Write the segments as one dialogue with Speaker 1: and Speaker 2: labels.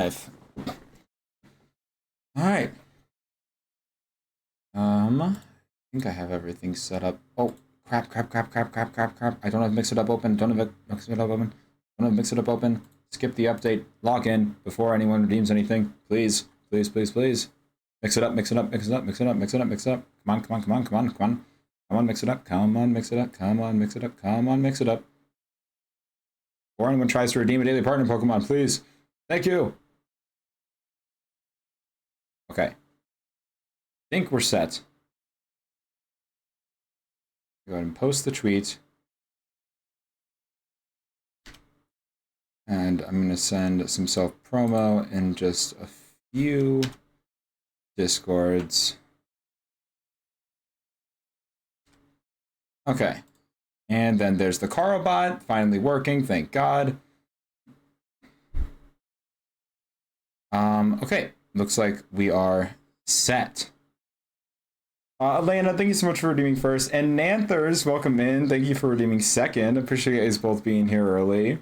Speaker 1: Life. All right. I think I have everything set up. Oh, crap. I don't have Mix It Up open. Don't have Mix It Up open. Don't have Mix It Up open. Skip the update. Log in before anyone redeems anything. Please. Mix it up. Mix it up. Come on. Come on, mix it up. Before anyone tries to redeem a daily partner Pokemon, please. Thank you. Okay. I think we're set. Go ahead and post the tweet. And I'm going to send some self-promo in just a few Discords. Okay. And then there's the Carobot finally working, thank God. Okay. Looks like we are set. Elena, thank you so much for redeeming first. And Nanthers, welcome in. Thank you for redeeming second. Appreciate you guys both being here early.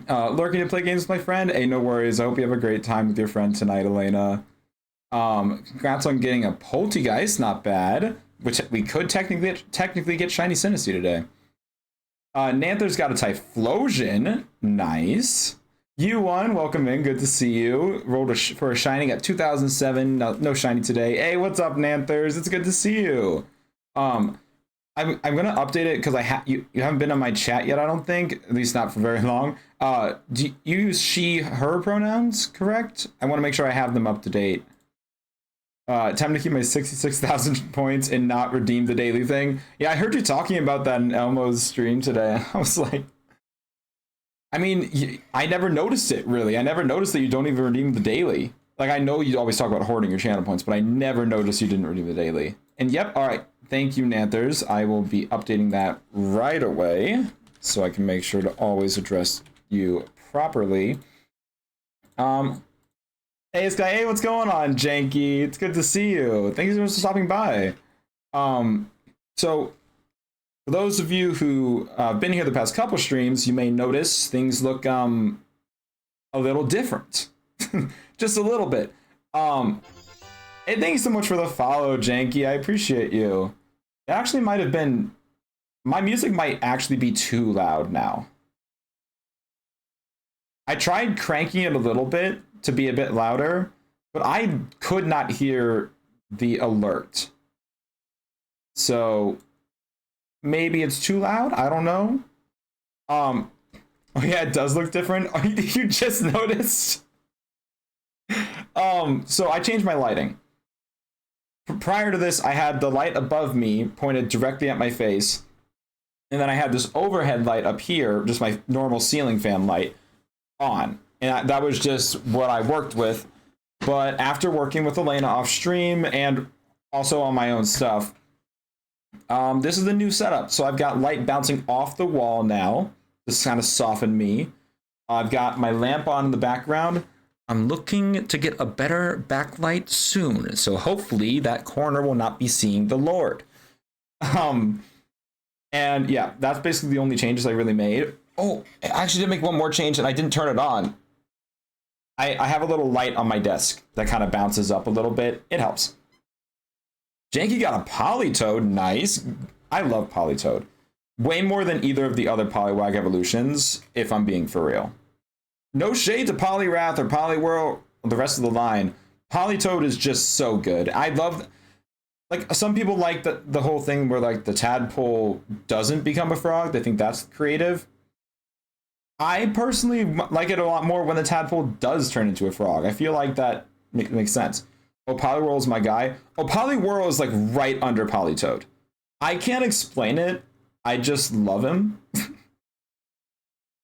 Speaker 1: Lurking to play games with my friend? Hey, no worries. I hope you have a great time with your friend tonight, Elena. Congrats on getting a Poltegeist, not bad. Which we could technically get Shiny Synesty today. Nanther's got a Typhlosion. Nice. U1, welcome in. Good to see you. Rolled for a Shiny. Got 2007. No Shiny today. Hey, what's up, Nanthers? It's good to see you. I'm gonna update it because you haven't been on my chat yet. I don't think, at least not for very long. Do you use she/her pronouns? Correct. I want to make sure I have them up to date. Time to keep my 66,000 points and not redeem the daily thing. Yeah, I heard you talking about that in Elmo's stream today. I was like, I mean, I never noticed it, really. I never noticed that you don't even redeem the daily. Like, I know you always talk about hoarding your channel points, but I never noticed you didn't redeem the daily. And yep, all right. Thank you, Nanthers. I will be updating that right away so I can make sure to always address you properly. Hey, Sky, hey, what's going on, Janky? It's good to see you. Thank you so much for stopping by. So, for those of you who have been here the past couple streams, you may notice things look a little different. Just a little bit. Hey, thank you so much for the follow, Janky. I appreciate you. It actually might have been... My music might actually be too loud now. I tried cranking it a little bit to be a bit louder, but I could not hear the alert. So maybe it's too loud. I don't know. Oh yeah, it does look different. Oh, you just noticed. So I changed my lighting. Prior to this, I had the light above me pointed directly at my face, and then I had this overhead light up here, just my normal ceiling fan light, on. And that was just what I worked with. But after working with Elena off stream and also on my own stuff, this is the new setup. So I've got light bouncing off the wall now. This kind of softened me. I've got my lamp on in the background. I'm looking to get a better backlight soon. So hopefully that corner will not be seeing the Lord. And yeah, that's basically the only changes I really made. Oh, I actually did make one more change and I didn't turn it on. I have a little light on my desk that kind of bounces up a little bit. It helps. Janky got a Politoed. Nice. I love Politoed. Way more than either of the other Poliwag evolutions, if I'm being for real. No shade to Poliwrath or Poliwhirl, the rest of the line. Politoed is just so good. I love... Like, some people like the whole thing where, like, the tadpole doesn't become a frog. They think that's creative. I personally like it a lot more when the tadpole does turn into a frog. I feel like that makes sense. Oh, Poliwhirl is my guy. Oh, Poliwhirl is like right under Politoed. I can't explain it. I just love him.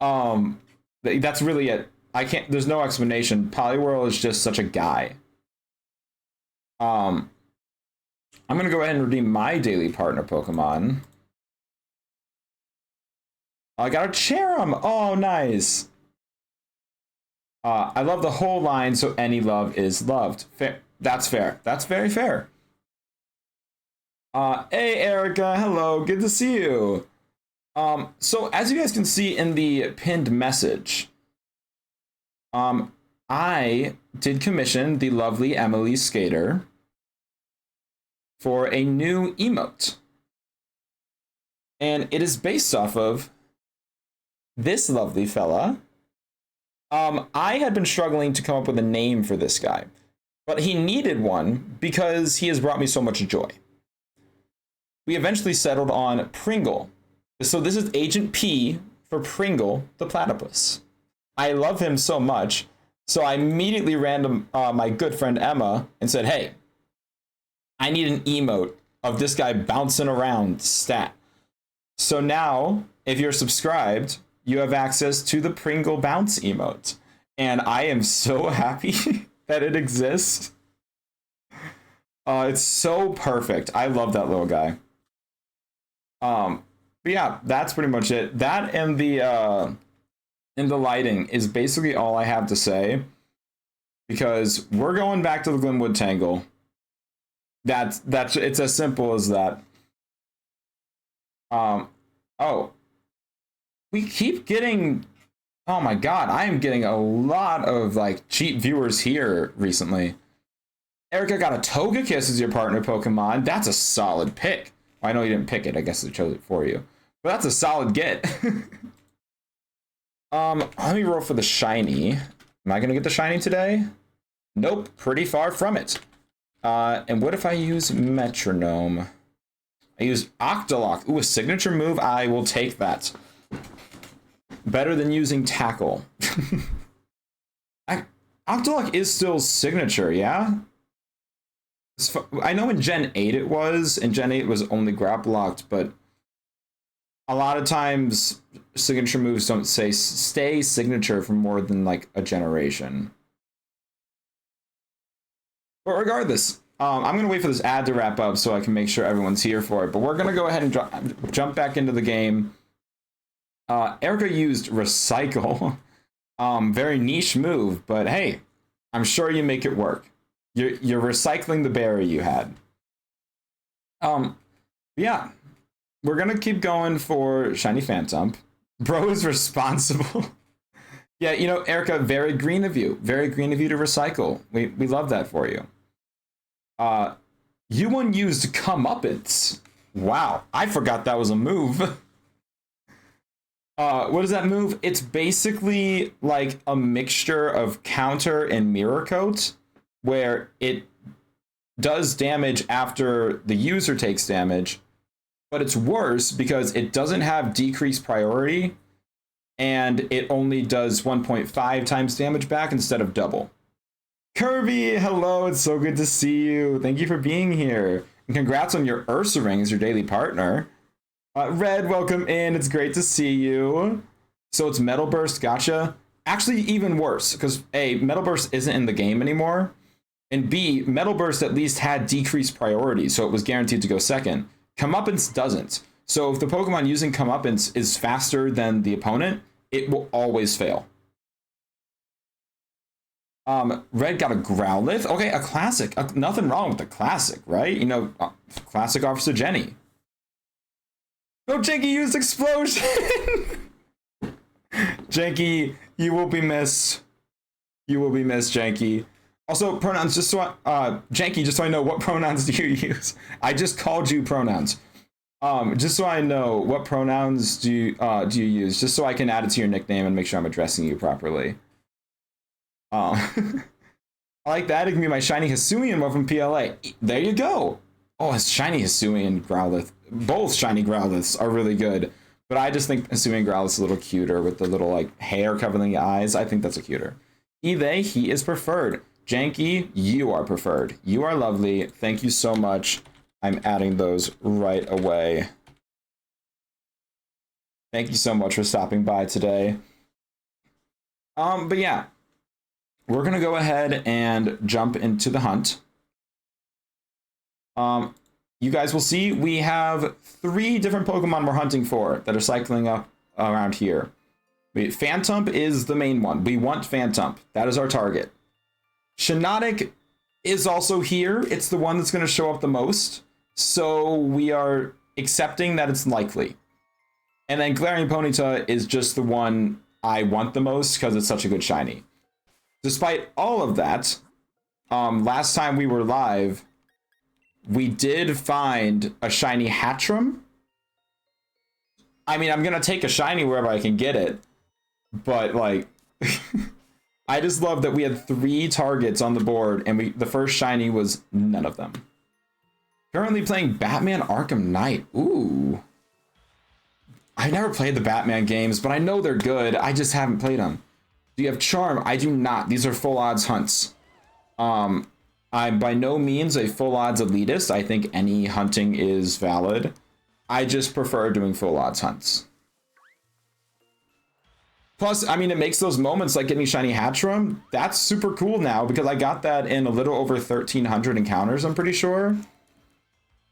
Speaker 1: That's really it. I can't. There's no explanation. Poliwhirl is just such a guy. I'm gonna go ahead and redeem my daily partner Pokemon. I got a Cherim. Oh, nice. I love the whole line, so any love is loved. Fair. That's fair. That's very fair. Hey, Erica. Hello. Good to see you. So as you guys can see in the pinned message, I did commission the lovely Emily Skater for a new emote. And it is based off of this lovely fella. I had been struggling to come up with a name for this guy, but he needed one because he has brought me so much joy. We eventually settled on Pringle. So this is Agent P for Pringle the Platypus. I love him so much, so I immediately ran to my good friend Emma and said, hey, I need an emote of this guy bouncing around stat. So now, if you're subscribed, you have access to the Pringle Bounce emote. And I am so happy that it exists. It's so perfect. I love that little guy. But yeah, that's pretty much it. That and the lighting is basically all I have to say. Because we're going back to the Glenwood Tangle. That's it's as simple as that. Oh, we keep getting, oh my god, I am getting a lot of like cheap viewers here recently. Erica got a Togekiss as your partner Pokemon. That's a solid pick. I know you didn't pick it, I guess I chose it for you. But that's a solid get. Let me roll for the shiny. Am I gonna get the shiny today? Nope, pretty far from it. And what if I use Metronome? I use Octolock. Ooh, a signature move. I will take that. Better than using Tackle. Octolock is still signature, yeah? I know in Gen 8 it was, and Gen 8 was only grapple locked, but a lot of times signature moves don't stay signature for more than like a generation. But regardless, I'm going to wait for this ad to wrap up so I can make sure everyone's here for it. But we're going to go ahead and jump back into the game. Erica used Recycle. Very niche move, but hey, I'm sure you make it work. You're recycling the berry you had. Yeah, we're going to keep going for Shiny Phantom. Bro is responsible. Yeah, you know, Erica, very green of you. Very green of you to recycle. We love that for you. You unused Comeuppance. Wow, I forgot that was a move. What is that move? It's basically like a mixture of Counter and Mirror Coat, where it does damage after the user takes damage, but it's worse because it doesn't have decreased priority, and it only does 1.5 times damage back instead of double. Kirby, hello, it's so good to see you. Thank you for being here. And congrats on your Ursaring as your daily partner. Red, welcome in. It's great to see you. So it's Metal Burst, gotcha. Actually, even worse, because A, Metal Burst isn't in the game anymore. And B, Metal Burst at least had decreased priority, so it was guaranteed to go second. Comeuppance doesn't. So if the Pokemon using Comeuppance is faster than the opponent, it will always fail. Red got a Growlithe. Okay, a classic. Nothing wrong with the classic, right? You know, classic Officer Jenny. No, Janky used Explosion! Janky, you will be missed. You will be missed, Janky. Also, pronouns, just so Janky, just so I know, what pronouns do you use? I just called you pronouns. Just so I know, what pronouns do you use? Just so I can add it to your nickname and make sure I'm addressing you properly. I like that. It can be my shiny Hisuian one from PLA. There you go. Oh, his shiny Hisuian Growlithe. Both shiny Growliths are really good, but I just think Hisuian Growlithe is a little cuter with the little like hair covering the eyes. I think that's a cuter. Either he is preferred. Janky, you are preferred. You are lovely. Thank you so much. I'm adding those right away. Thank you so much for stopping by today. But yeah. We're going to go ahead and jump into the hunt. You guys will see we have 3 different Pokemon we're hunting for that are cycling up around here. Phantump is the main one. We want Phantump. That is our target. Shiinotic is also here. It's the one that's going to show up the most. So we are accepting that it's likely. And then Glaring Ponyta is just the one I want the most because it's such a good shiny. despite all of that, last time we were live, we did find a shiny Hatchram. I mean, I'm gonna take a shiny wherever I can get it, but like, I just love that we had 3 targets on the board, and the first shiny was none of them. Currently playing Batman Arkham Knight. Ooh. I've never played the Batman games, but I know they're good. I just haven't played them. Do you have Charm? I do not. These are full odds hunts. I'm by no means a full odds elitist. I think any hunting is valid. I just prefer doing full odds hunts. Plus, I mean, it makes those moments like getting shiny Hatchram. That's super cool now because I got that in a little over 1,300 encounters, I'm pretty sure.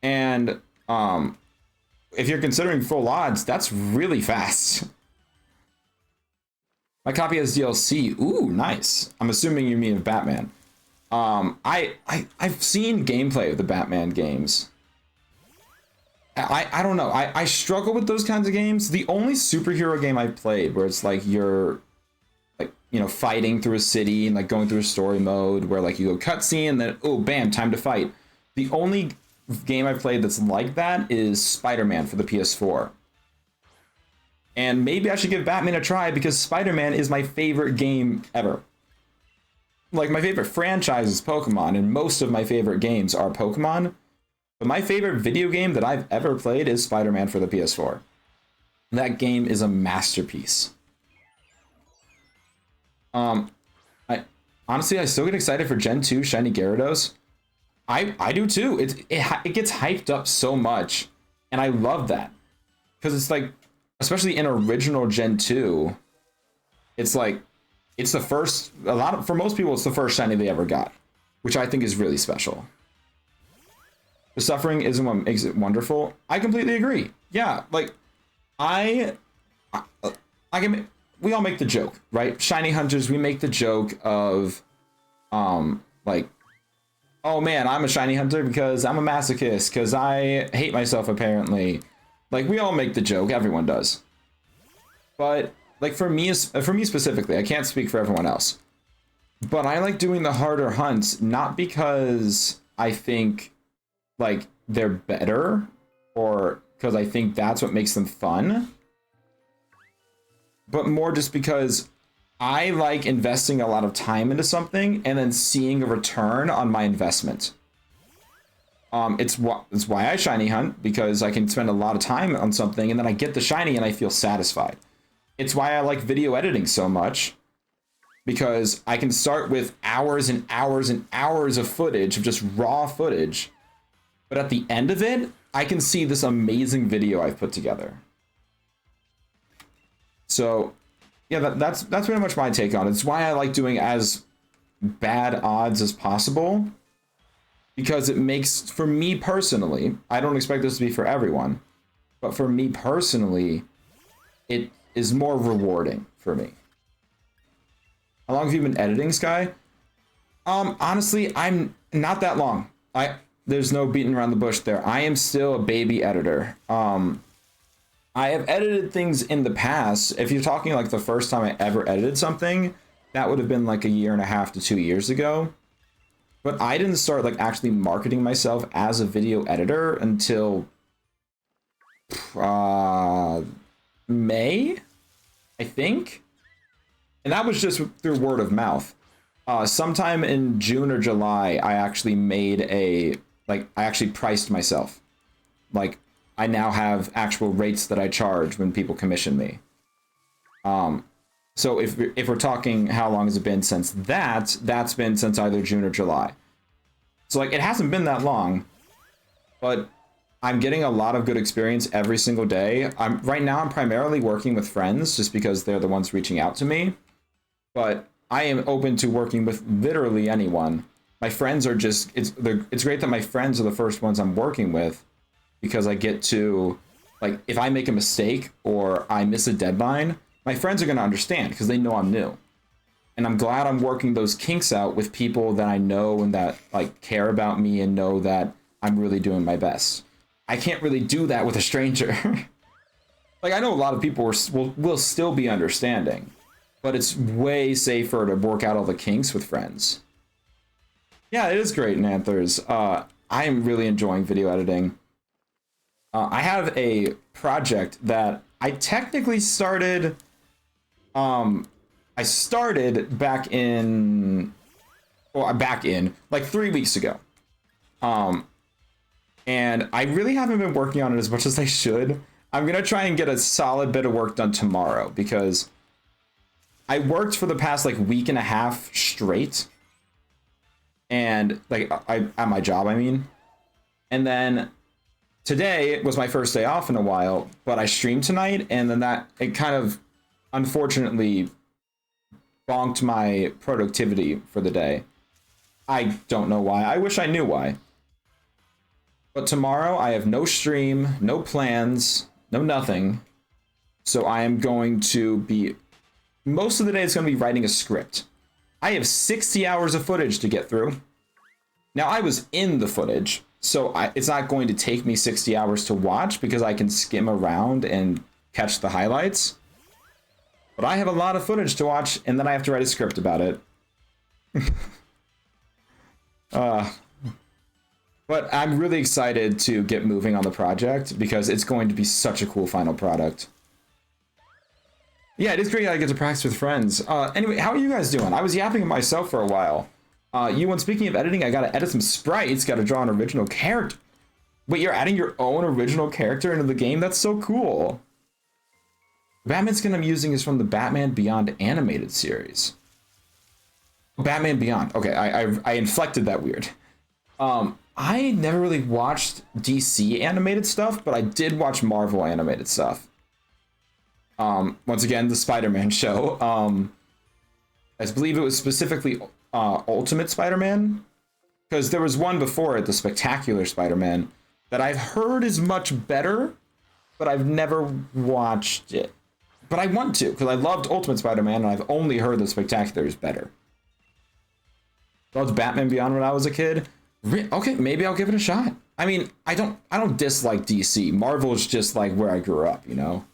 Speaker 1: And if you're considering full odds, that's really fast. My copy has DLC. Ooh, nice. I'm assuming you mean of Batman. I've seen gameplay of the Batman games. I don't know. I struggle with those kinds of games. The only superhero game I played where it's like you're like, you know, fighting through a city and like going through a story mode where like you go cutscene and then, oh, bam, time to fight. The only game I played that's like that is Spider-Man for the PS4. And maybe I should give Batman a try because Spider-Man is my favorite game ever. Like, my favorite franchise is Pokemon, and most of my favorite games are Pokemon. But my favorite video game that I've ever played is Spider-Man for the PS4. That game is a masterpiece. Honestly, I still get excited for Gen 2 Shiny Gyarados. I do too. It gets hyped up so much, and I love that. Because it's like, especially in original Gen 2, it's like, it's the first, for most people, it's the first shiny they ever got, which I think is really special. The suffering isn't what makes it wonderful. I completely agree. Yeah, like, we all make the joke, right? Shiny hunters, we make the joke of, like, oh man, I'm a shiny hunter because I'm a masochist, because I hate myself apparently. Like, we all make the joke, everyone does. But like for me specifically, I can't speak for everyone else, but I like doing the harder hunts not because I think like they're better or because I think that's what makes them fun, but more just because I like investing a lot of time into something and then seeing a return on my investment. It's why I shiny hunt, because I can spend a lot of time on something and then I get the shiny and I feel satisfied. It's why I like video editing so much, because I can start with hours and hours and hours of footage, of just raw footage, but at the end of it, I can see this amazing video I've put together. So yeah, that's pretty much my take on it. It's why I like doing as bad odds as possible, because it makes, for me personally, I don't expect this to be for everyone, but for me personally, it is more rewarding for me. How long have you been editing, Sky? Honestly, I'm not that long. There's no beating around the bush there. I am still a baby editor. I have edited things in the past. If you're talking like the first time I ever edited something, that would have been like 1.5 to 2 years ago. But I didn't start like actually marketing myself as a video editor until May, I think. And that was just through word of mouth. Sometime in June or July, I actually made I actually priced myself. Like, I now have actual rates that I charge when people commission me. So if we're talking how long has it been since that's been since either June or July. So like, it hasn't been that long, but I'm getting a lot of good experience every single day. Right now I'm primarily working with friends just because they're the ones reaching out to me, but I am open to working with literally anyone. My friends are just, it's great that my friends are the first ones I'm working with, because I get to, like, if I make a mistake or I miss a deadline, my friends are going to understand because they know I'm new. And I'm glad I'm working those kinks out with people that I know and that like care about me and know that I'm really doing my best. I can't really do that with a stranger. Like, I know a lot of people will still be understanding, but it's way safer to work out all the kinks with friends. Yeah, it is great, Nanthers. I am really enjoying video editing. I have a project that I technically started. I started back in like 3 weeks ago. And I really haven't been working on it as much as I should. I'm gonna try and get a solid bit of work done tomorrow because I worked for the past like week and a half straight. And like I at my job, I mean. And then today was my first day off in a while, but I streamed tonight, and then it kind of unfortunately bonked my productivity for the day. I don't know why. I wish I knew why. But tomorrow I have no stream, no plans, no nothing. So I am going to be, most of the day it's going to be writing a script. I have 60 hours of footage to get through. Now I was in the footage, so it's not going to take me 60 hours to watch because I can skim around and catch the highlights. But I have a lot of footage to watch, and then I have to write a script about it. But I'm really excited to get moving on the project because it's going to be such a cool final product. Yeah, it is great I get to practice with friends. Anyway, how are you guys doing? I was yapping at myself for a while. When speaking of editing, I gotta edit some sprites, gotta draw an original character. Wait, you're adding your own original character into the game? That's so cool. The Batman skin I'm using is from the Batman Beyond animated series. Batman Beyond. Okay, I inflected that weird. I never really watched DC animated stuff, but I did watch Marvel animated stuff. Once again, the Spider-Man show. I believe it was specifically Ultimate Spider-Man, because there was one before it, the Spectacular Spider-Man, that I've heard is much better, but I've never watched it. But I want to, because I loved Ultimate Spider-Man, and I've only heard the Spectacular is better. Loved Batman Beyond when I was a kid. Okay, maybe I'll give it a shot. I mean, I don't dislike DC. Marvel is just like where I grew up, you know?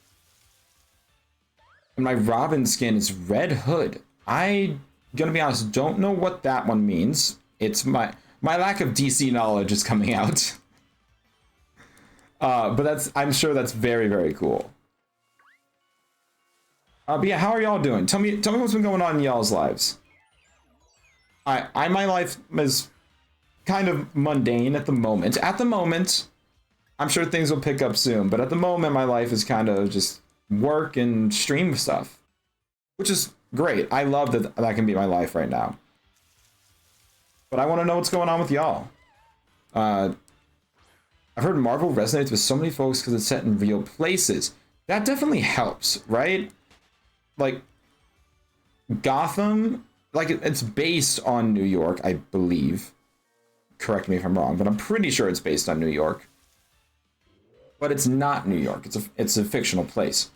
Speaker 1: And my Robin skin is Red Hood. I, gonna be honest, don't know what that one means. It's my lack of DC knowledge is coming out. But I'm sure that's very, very cool. But yeah, how are y'all doing? Tell me what's been going on in y'all's lives. My life is kind of mundane at the moment. At the moment, I'm sure things will pick up soon, but at the moment, my life is kind of just work and stream stuff, which is great. I love that can be my life right now. But I want to know what's going on with y'all. I've heard Marvel resonates with so many folks because it's set in real places. That definitely helps, right? Like, Gotham, like, it's based on New York, I believe. Correct me if I'm wrong, but I'm pretty sure it's based on New York. But it's not New York. It's a fictional place.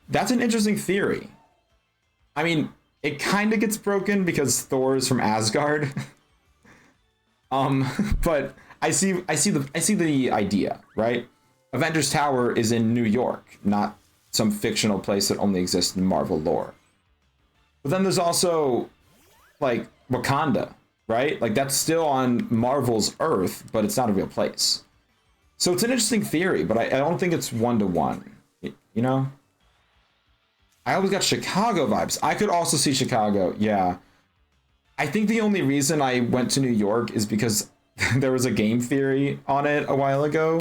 Speaker 1: That's an interesting theory. I mean, it kind of gets broken because Thor is from Asgard. But I see the idea, right? Avengers Tower is in New York, not some fictional place that only exists in Marvel lore. But then there's also like Wakanda, right? Like that's still on Marvel's Earth, but it's not a real place. So it's an interesting theory, but I don't think it's one-to-one, you know? I always got Chicago vibes. I could also see Chicago, yeah. I think the only reason I went to New York is because there was a game theory on it a while ago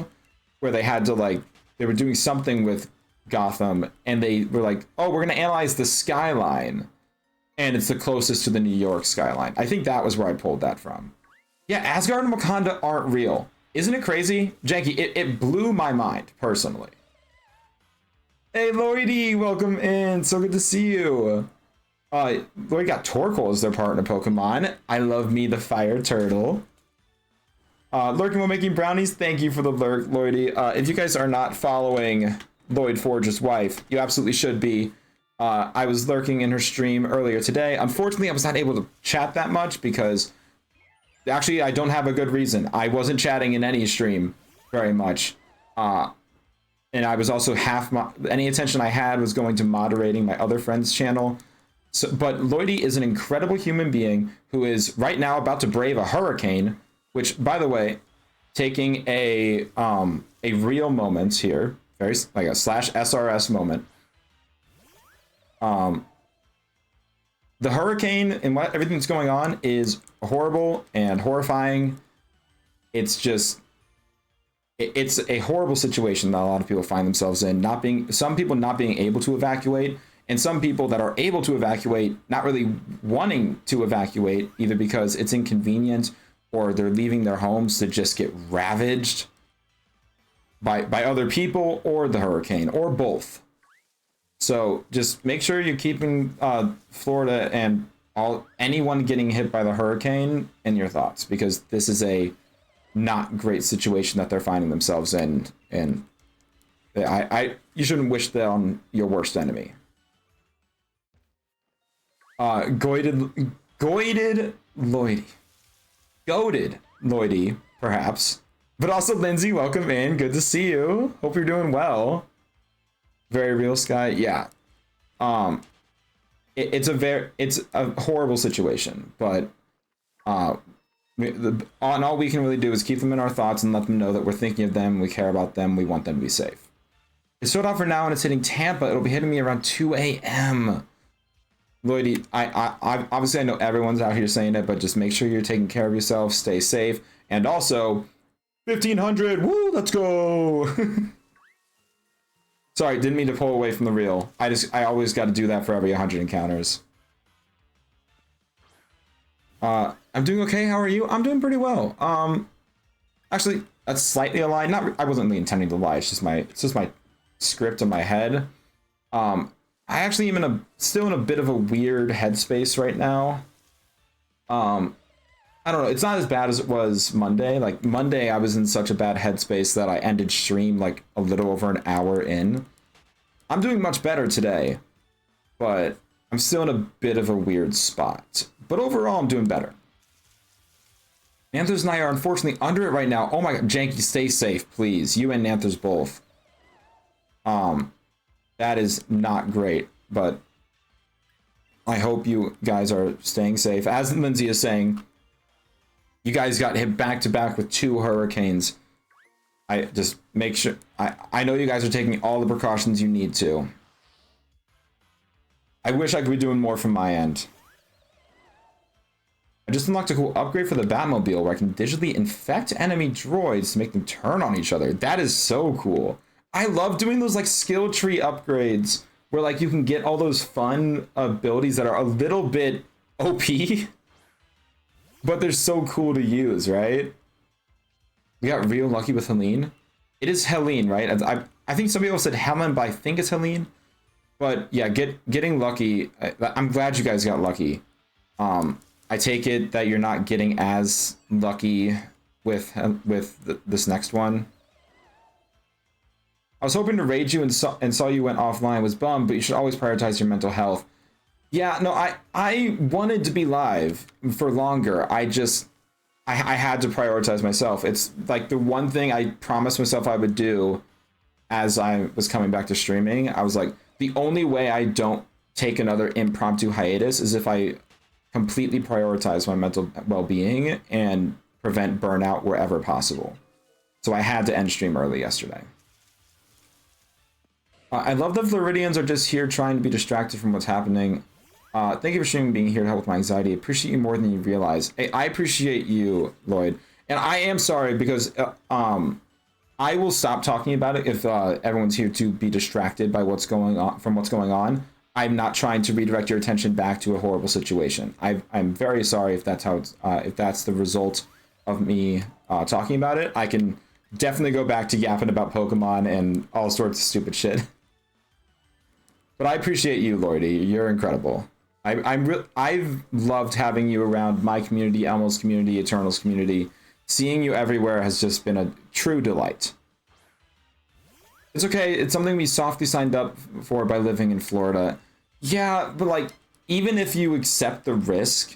Speaker 1: where they had to they were doing something with Gotham and they were like, oh, we're going to analyze the skyline. And it's the closest to the New York skyline. I think that was where I pulled that from. Yeah, Asgard and Wakanda aren't real. Isn't it crazy? Janky, it blew my mind, personally. Hey, Lloydie, welcome in. So good to see you. Lloyd got Torkoal as their partner Pokemon. I love me the fire turtle. Lurking while making brownies. Thank you for the lurk, Lloydie. If you guys are not following Lloyd Forge's wife, you absolutely should be. I was lurking in her stream earlier today. Unfortunately, I was not able to chat that much because actually I don't have a good reason. I wasn't chatting in any stream very much. And I was also any attention I had was going to moderating my other friend's channel. So, but Lloydie is an incredible human being who is right now about to brave a hurricane, which, by the way, taking a real moment here, very like a slash SRS moment. The hurricane and what everything that's going on is horrible and horrifying. It's just it's a horrible situation that a lot of people find themselves in. Some people not being able to evacuate, and some people that are able to evacuate not really wanting to evacuate, either because it's inconvenient or they're leaving their homes to just get ravaged by other people or the hurricane or both. So just make sure you're keeping Florida and anyone getting hit by the hurricane in your thoughts, because this is a not great situation that they're finding themselves in, and you shouldn't wish them your worst enemy. Goaded Lloydie, perhaps. But also Lindsay, welcome in. Good to see you. Hope you're doing well. Very real, Sky. Yeah. It's a horrible situation, but all we can really do is keep them in our thoughts and let them know that we're thinking of them, we care about them, we want them to be safe. It's sold out for now and it's hitting Tampa. It'll be hitting me around 2 a.m. Lloydie, I obviously I know everyone's out here saying it, but just make sure you're taking care of yourself, stay safe, and also 1500. Woo, let's go. Sorry, didn't mean to pull away from the reel. I always got to do that for every 100 encounters. I'm doing okay. How are you? I'm doing pretty well. Actually, that's slightly a lie. I wasn't really intending to lie. It's just my script in my head. I actually am still in a bit of a weird headspace right now. I don't know. It's not as bad as it was Monday. Like Monday, I was in such a bad headspace that I ended stream like a little over an hour in. I'm doing much better today, but I'm still in a bit of a weird spot. But overall, I'm doing better. Nanthers and I are unfortunately under it right now. Oh my god, Janky, stay safe, please. You and Nanthers both. That is not great, but I hope you guys are staying safe. As Lindsay is saying, you guys got hit back to back with 2 hurricanes. I just make sure, I know you guys are taking all the precautions you need to. I wish I could be doing more from my end. I just unlocked a cool upgrade for the Batmobile where I can digitally infect enemy droids to make them turn on each other. That is so cool. I love doing those like skill tree upgrades where like you can get all those fun abilities that are a little bit OP, but they're so cool to use, right? We got real lucky with Helene. It is Helene, right? I think some people said Helen, but I think it's Helene. But yeah, getting lucky. I'm glad you guys got lucky. I take it that you're not getting as lucky with this next one. I was hoping to raid you and saw you went offline. Was bummed, but you should always prioritize your mental health. Yeah, no, I wanted to be live for longer. I had to prioritize myself. It's like the one thing I promised myself I would do as I was coming back to streaming. I was like, the only way I don't take another impromptu hiatus is if I completely prioritize my mental well-being and prevent burnout wherever possible. So I had to end stream early yesterday. I love that Floridians are just here trying to be distracted from what's happening. Thank you for streaming, being here to help with my anxiety. I appreciate you more than you realize. Hey, I appreciate you, Lloyd. And I am sorry because I will stop talking about it if everyone's here to be distracted by what's going on. I'm not trying to redirect your attention back to a horrible situation. I'm very sorry if that's if that's the result of me talking about it. I can definitely go back to yapping about Pokemon and all sorts of stupid shit. But I appreciate you, Lloydie. You're incredible. I've loved having you around my community, Elmo's community, Eternal's community. Seeing you everywhere has just been a true delight. It's okay. It's something we softly signed up for by living in Florida. Yeah, but like, even if you accept the risk,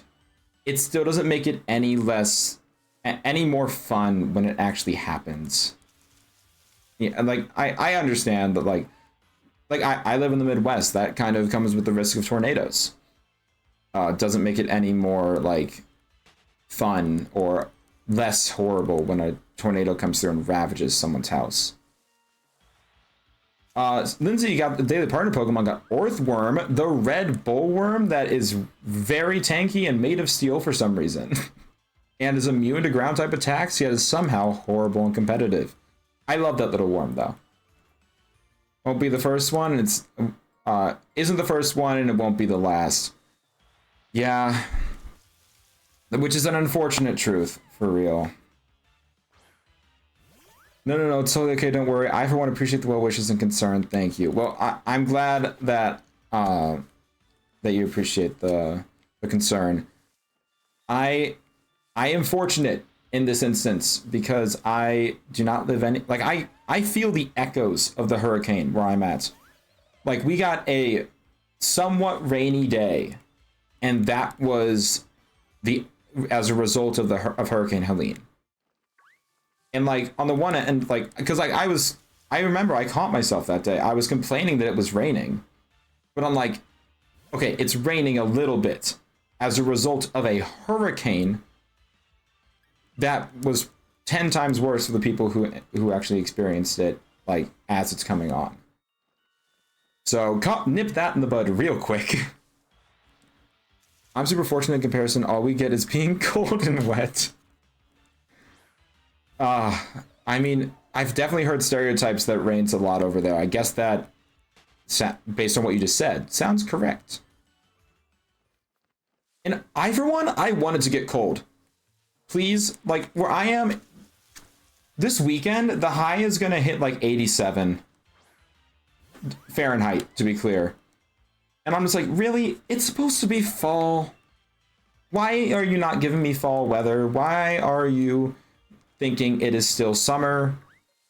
Speaker 1: it still doesn't make it any more fun when it actually happens. Yeah, like I understand that like I live in the Midwest. That kind of comes with the risk of tornadoes. doesn't make it any more like fun or less horrible when a tornado comes through and ravages someone's house. Lindsay, you got the daily partner Pokemon, got Orthworm, the red bullworm that is very tanky and made of steel for some reason. And is immune to ground type attacks, yet is somehow horrible and competitive. I love that little worm though. Won't be the first one, and it's isn't the first one, and it won't be the last. Yeah. Which is an unfortunate truth, for real. No, it's totally okay, don't worry. I, for one, appreciate the well wishes and concern. Thank you. Well, I'm glad that that you appreciate the concern. I am fortunate in this instance because I do not live any... Like, I feel the echoes of the hurricane where I'm at. Like, we got a somewhat rainy day, and that was as a result of Hurricane Helene. And like on the one end, like, because like I remember I caught myself that day. I was complaining that it was raining, but I'm like, okay, it's raining a little bit as a result of a hurricane that was 10 times worse for the people who actually experienced it, like as it's coming on. So nip that in the bud real quick. I'm super fortunate in comparison. All we get is being cold and wet. I mean, I've definitely heard stereotypes that rains a lot over there. I guess that, based on what you just said, sounds correct. And I, for one, I wanted to get cold. Please, like, where I am, this weekend, the high is going to hit, like, 87 Fahrenheit, to be clear. And I'm just like, really? It's supposed to be fall. Why are you not giving me fall weather? Why are you thinking it is still summer?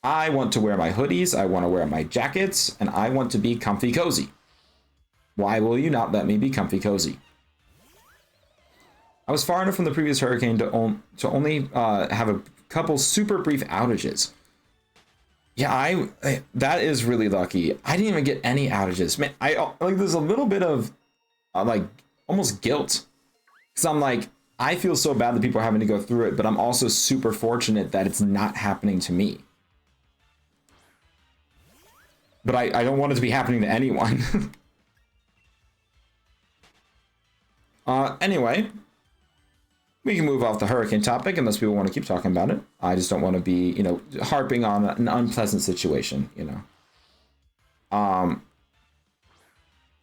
Speaker 1: I want to wear my hoodies, I want to wear my jackets, and I want to be comfy cozy. Why will you not let me be comfy cozy? I was far enough from the previous hurricane to only have a couple super brief outages. Yeah, that is really lucky. I didn't even get any outages. Man, like there's a little bit of like almost guilt, because I'm like, I feel so bad that people are having to go through it, but I'm also super fortunate that it's not happening to me. But I don't want it to be happening to anyone. Anyway, we can move off the hurricane topic unless people want to keep talking about it. I just don't want to be, you know, harping on an unpleasant situation, you know.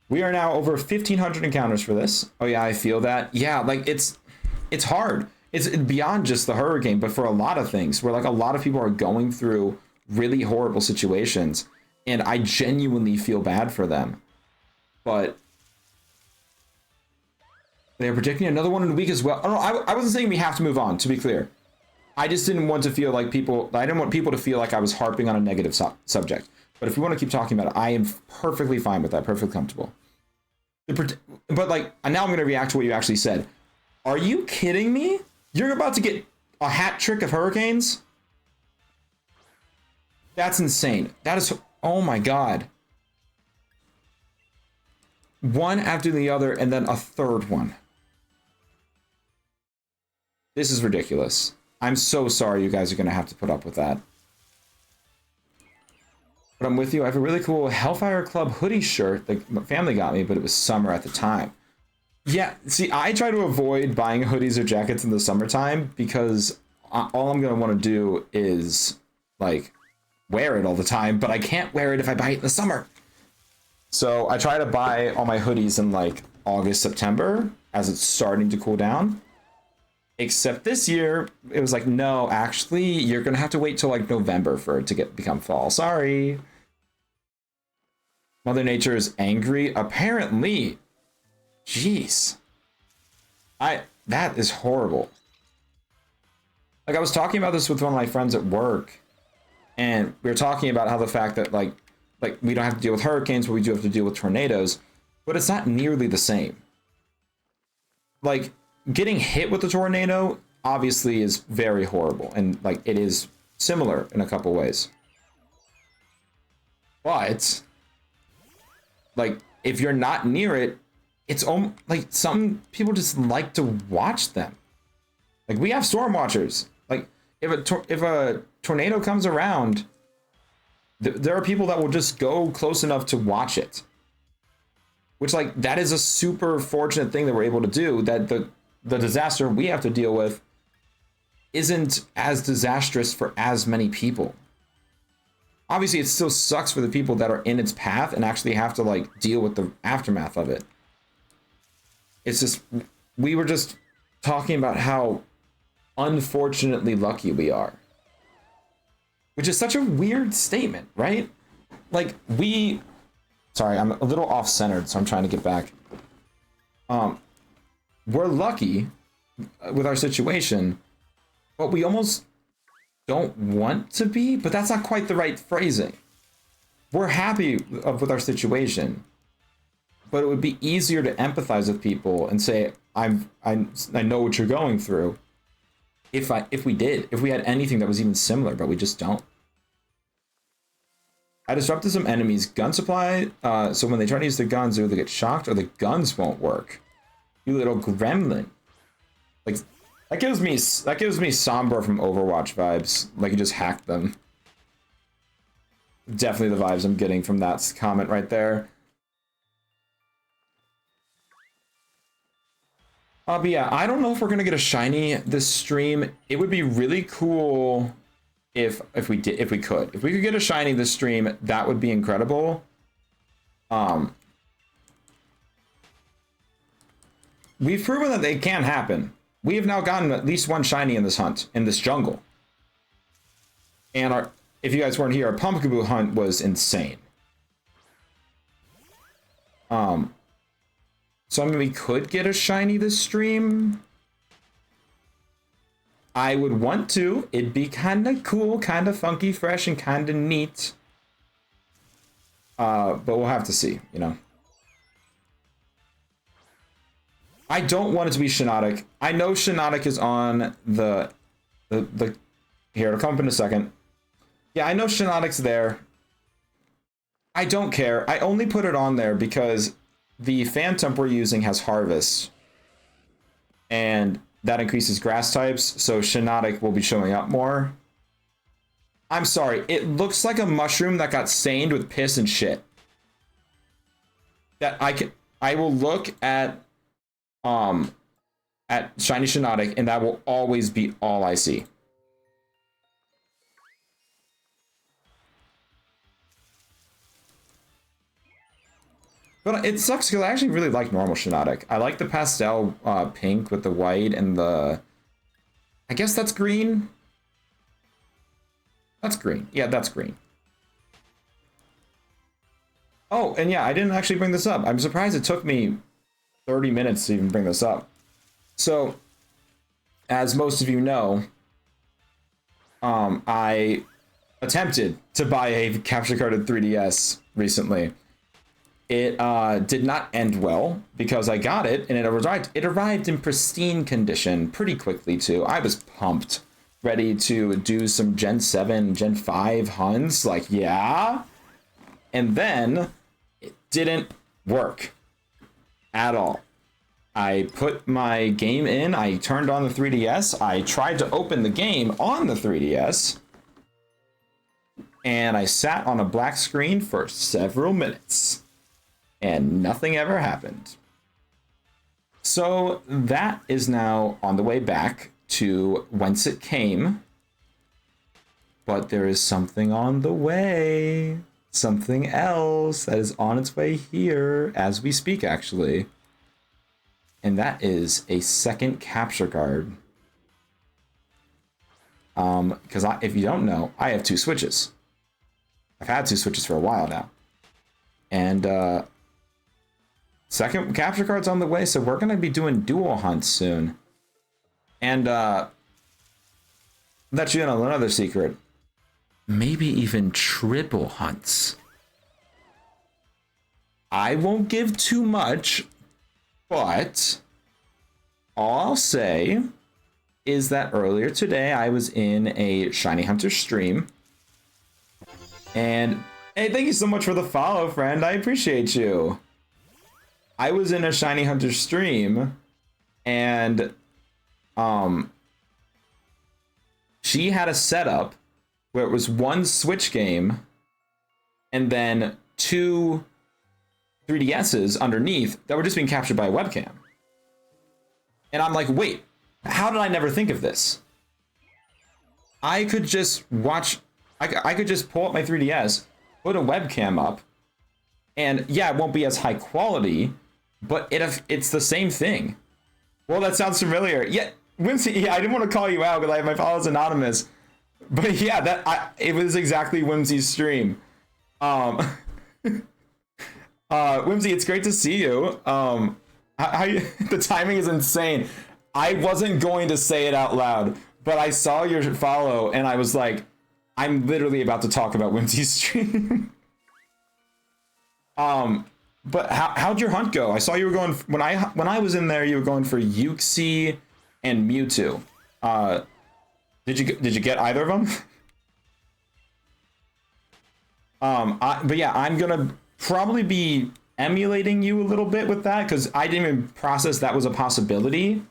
Speaker 1: We are now over 1,500 encounters for this. Oh yeah, I feel that. Yeah, like it's hard. It's beyond just the hurricane, but for a lot of things where like a lot of people are going through really horrible situations, and I genuinely feel bad for them. But they're predicting another one in a week as well. I wasn't saying we have to move on, to be clear. I just didn't want to feel like I didn't want people to feel like I was harping on a negative subject. But if we want to keep talking about it, I am perfectly fine with that, perfectly comfortable. But like, now I'm going to react to what you actually said. Are you kidding me? You're about to get a hat trick of hurricanes? That's insane. That is, oh my God. One after the other, and then a third one. This is ridiculous. I'm so sorry you guys are going to have to put up with that. But I'm with you. I have a really cool Hellfire Club hoodie shirt that my family got me, but it was summer at the time. Yeah, see, I try to avoid buying hoodies or jackets in the summertime because all I'm going to want to do is, like, wear it all the time, but I can't wear it if I buy it in the summer. So I try to buy all my hoodies in, like, August, September, as it's starting to cool down. Except this year, it was like, no, actually, you're going to have to wait till, like, November for it to become fall. Sorry. Mother Nature is angry? Apparently. Jeez. That is horrible. Like, I was talking about this with one of my friends at work, and we were talking about how the fact that, like we don't have to deal with hurricanes, but we do have to deal with tornadoes, but it's not nearly the same. Like, getting hit with a tornado obviously is very horrible, and, like, it is similar in a couple ways. But, like, if you're not near it, it's like some people just like to watch them. Like we have storm watchers. Like if a tornado comes around, there are people that will just go close enough to watch it. Which, like, that is a super fortunate thing that we're able to do, that the disaster we have to deal with isn't as disastrous for as many people. Obviously, it still sucks for the people that are in its path and actually have to, like, deal with the aftermath of it. It's just, we were just talking about how unfortunately lucky we are. Which is such a weird statement, right? Like, sorry, I'm a little off-centered, so I'm trying to get back. We're lucky with our situation, but we almost don't want to be, but that's not quite the right phrasing. We're happy with our situation, but it would be easier to empathize with people and say, I know what you're going through. If we had anything that was even similar, but we just don't. I disrupted some enemies' gun supply, so when they try to use the guns, they either get shocked or the guns won't work. You little gremlin. Like, that gives me Sombra from Overwatch vibes. Like, you just hacked them. Definitely the vibes I'm getting from that comment right there. But yeah, I don't know if we're gonna get a shiny this stream. It would be really cool if we could get a shiny this stream. That would be incredible. We've proven that they can happen. We have now gotten at least one shiny in this hunt, in this jungle. And if you guys weren't here, our Pumpkaboo hunt was insane. So I mean, we could get a shiny this stream. I would want to. It'd be kind of cool, kind of funky, fresh, and kind of neat. But we'll have to see, you know. I don't want it to be Shinotic. I know Shinotic is on the here, it'll come up in a second. Yeah, I know Shinotic's there. I don't care. I only put it on there because the Phantom we're using has Harvest. And that increases grass types, so Shinotic will be showing up more. I'm sorry, it looks like a mushroom that got stained with piss and shit. That I will look at Shiny Shinotic, and that will always be all I see. But it sucks because I actually really like normal Shinotic. I like the pastel pink with the white and the... I guess that's green? That's green. Yeah, that's green. Oh, and yeah, I didn't actually bring this up. I'm surprised it took me 30 minutes to even bring this up. So, as most of you know, I attempted to buy a capture card in 3DS recently. It did not end well because I got it and it arrived in pristine condition pretty quickly too. I was pumped, ready to do some Gen 7, Gen 5 hunts, like yeah. And then it didn't work at all. I put my game in, I turned on the 3DS, I tried to open the game on the 3DS, and I sat on a black screen for several minutes. And nothing ever happened. So that is now on the way back to whence it came. But there is something on the way. Something else that is on its way here as we speak, actually. And that is a second capture card. Because if you don't know, I have 2 Switches. I've had 2 Switches for a while now. And, second capture card's on the way, so we're going to be doing dual hunts soon. And, let you in on another secret. Maybe even triple hunts. I won't give too much, but all I'll say is that earlier today I was in a Shiny Hunter stream. And, hey, thank you so much for the follow, friend. I appreciate you. I was in a Shiny Hunter stream, and she had a setup where it was one Switch game and then two 3DSs underneath that were just being captured by a webcam. And I'm like, wait, how did I never think of this? I could just watch, I could just pull up my 3DS, put a webcam up, and yeah, it won't be as high quality, but it's the same thing. Well, that sounds familiar. Yeah, Whimsy, yeah, I didn't want to call you out because my follower's anonymous. But yeah, it was exactly Whimsy's stream. Whimsy, it's great to see you. The timing is insane. I wasn't going to say it out loud, but I saw your follow and I was like, I'm literally about to talk about Whimsy's stream. But how'd your hunt go? I saw you were going when I was in there. You were going for Uxie and Mewtwo. Did you get either of them? But yeah, I'm gonna probably be emulating you a little bit with that because I didn't even process that was a possibility.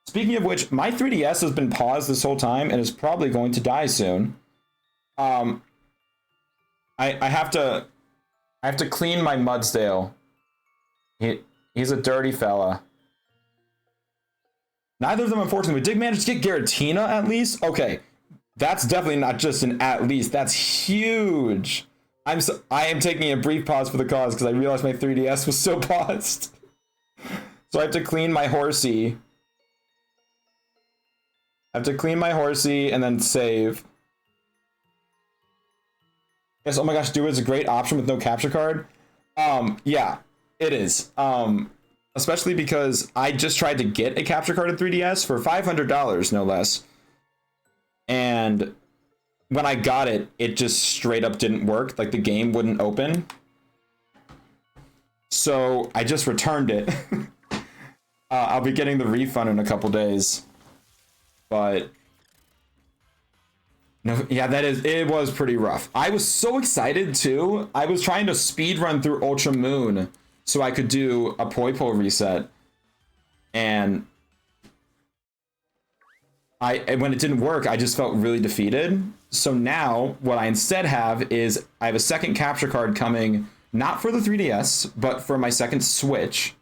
Speaker 1: Speaking of which, my 3DS has been paused this whole time and is probably going to die soon. I have to clean my Mudsdale. He's a dirty fella. Neither of them, unfortunately. We did manage to get Giratina at least. Okay, that's definitely not just an at least. That's huge. I am taking a brief pause for the cause because I realized my 3DS was so paused. So I have to clean my horsey. And then save. Yes, oh my gosh, Duo is a great option with no capture card. Yeah, it is. Especially because I just tried to get a capture card in 3DS for $500, no less. And when I got it, it just straight up didn't work. Like the game wouldn't open. So I just returned it. I'll be getting the refund in a couple days. But no, yeah, it was pretty rough. I was so excited too. I was trying to speed run through Ultra Moon so I could do a Poipo reset. And when it didn't work, I just felt really defeated. So now what I instead have is I have a second capture card coming, not for the 3DS, but for my second Switch.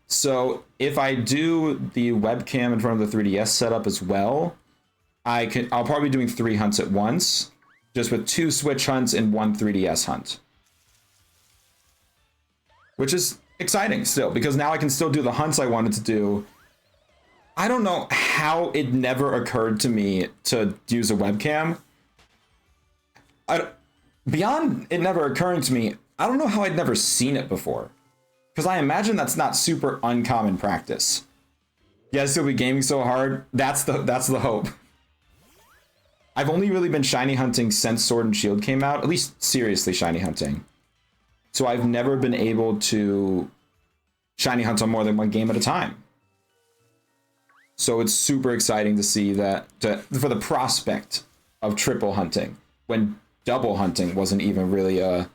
Speaker 1: So if I do the webcam in front of the 3DS setup as well, I'll probably be doing 3 hunts at once, just with 2 Switch hunts and 1 3DS hunt. Which is exciting still, because now I can still do the hunts I wanted to do. I don't know how it never occurred to me to use a webcam. Beyond it never occurring to me, I don't know how I'd never seen it before. Because I imagine that's not super uncommon practice. Yes, you'll be gaming so hard. That's the hope. I've only really been shiny hunting since Sword and Shield came out, at least seriously shiny hunting. So I've never been able to shiny hunt on more than one game at a time. So it's super exciting to see that, for the prospect of triple hunting, when double hunting wasn't even really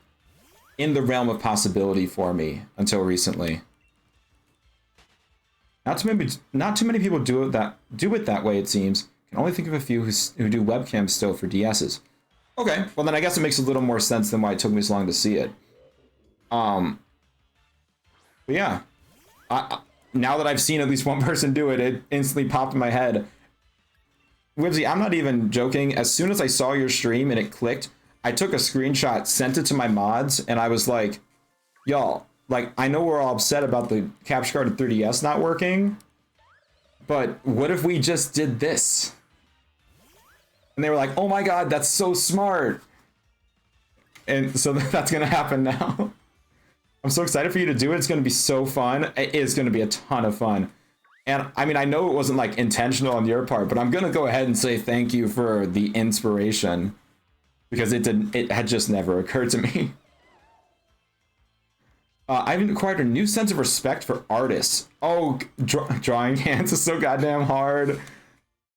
Speaker 1: in the realm of possibility for me until recently. Not too many people do it that way, it seems. Can only think of a few who do webcams still for DSs. Okay, well then I guess it makes a little more sense than why it took me so long to see it. But yeah, now that I've seen at least one person do it, it instantly popped in my head. Wibsy, I'm not even joking. As soon as I saw your stream and it clicked, I took a screenshot, sent it to my mods, and I was like, y'all, like, I know we're all upset about the capture card of 3DS not working, but what if we just did this? And they were like, oh my god, that's so smart. And so that's going to happen now. I'm so excited for you to do it. It's going to be so fun. It is going to be a ton of fun. And I mean, I know it wasn't like intentional on your part, but I'm going to go ahead and say thank you for the inspiration, because it had just never occurred to me. I've acquired a new sense of respect for artists. Oh, drawing hands is so goddamn hard.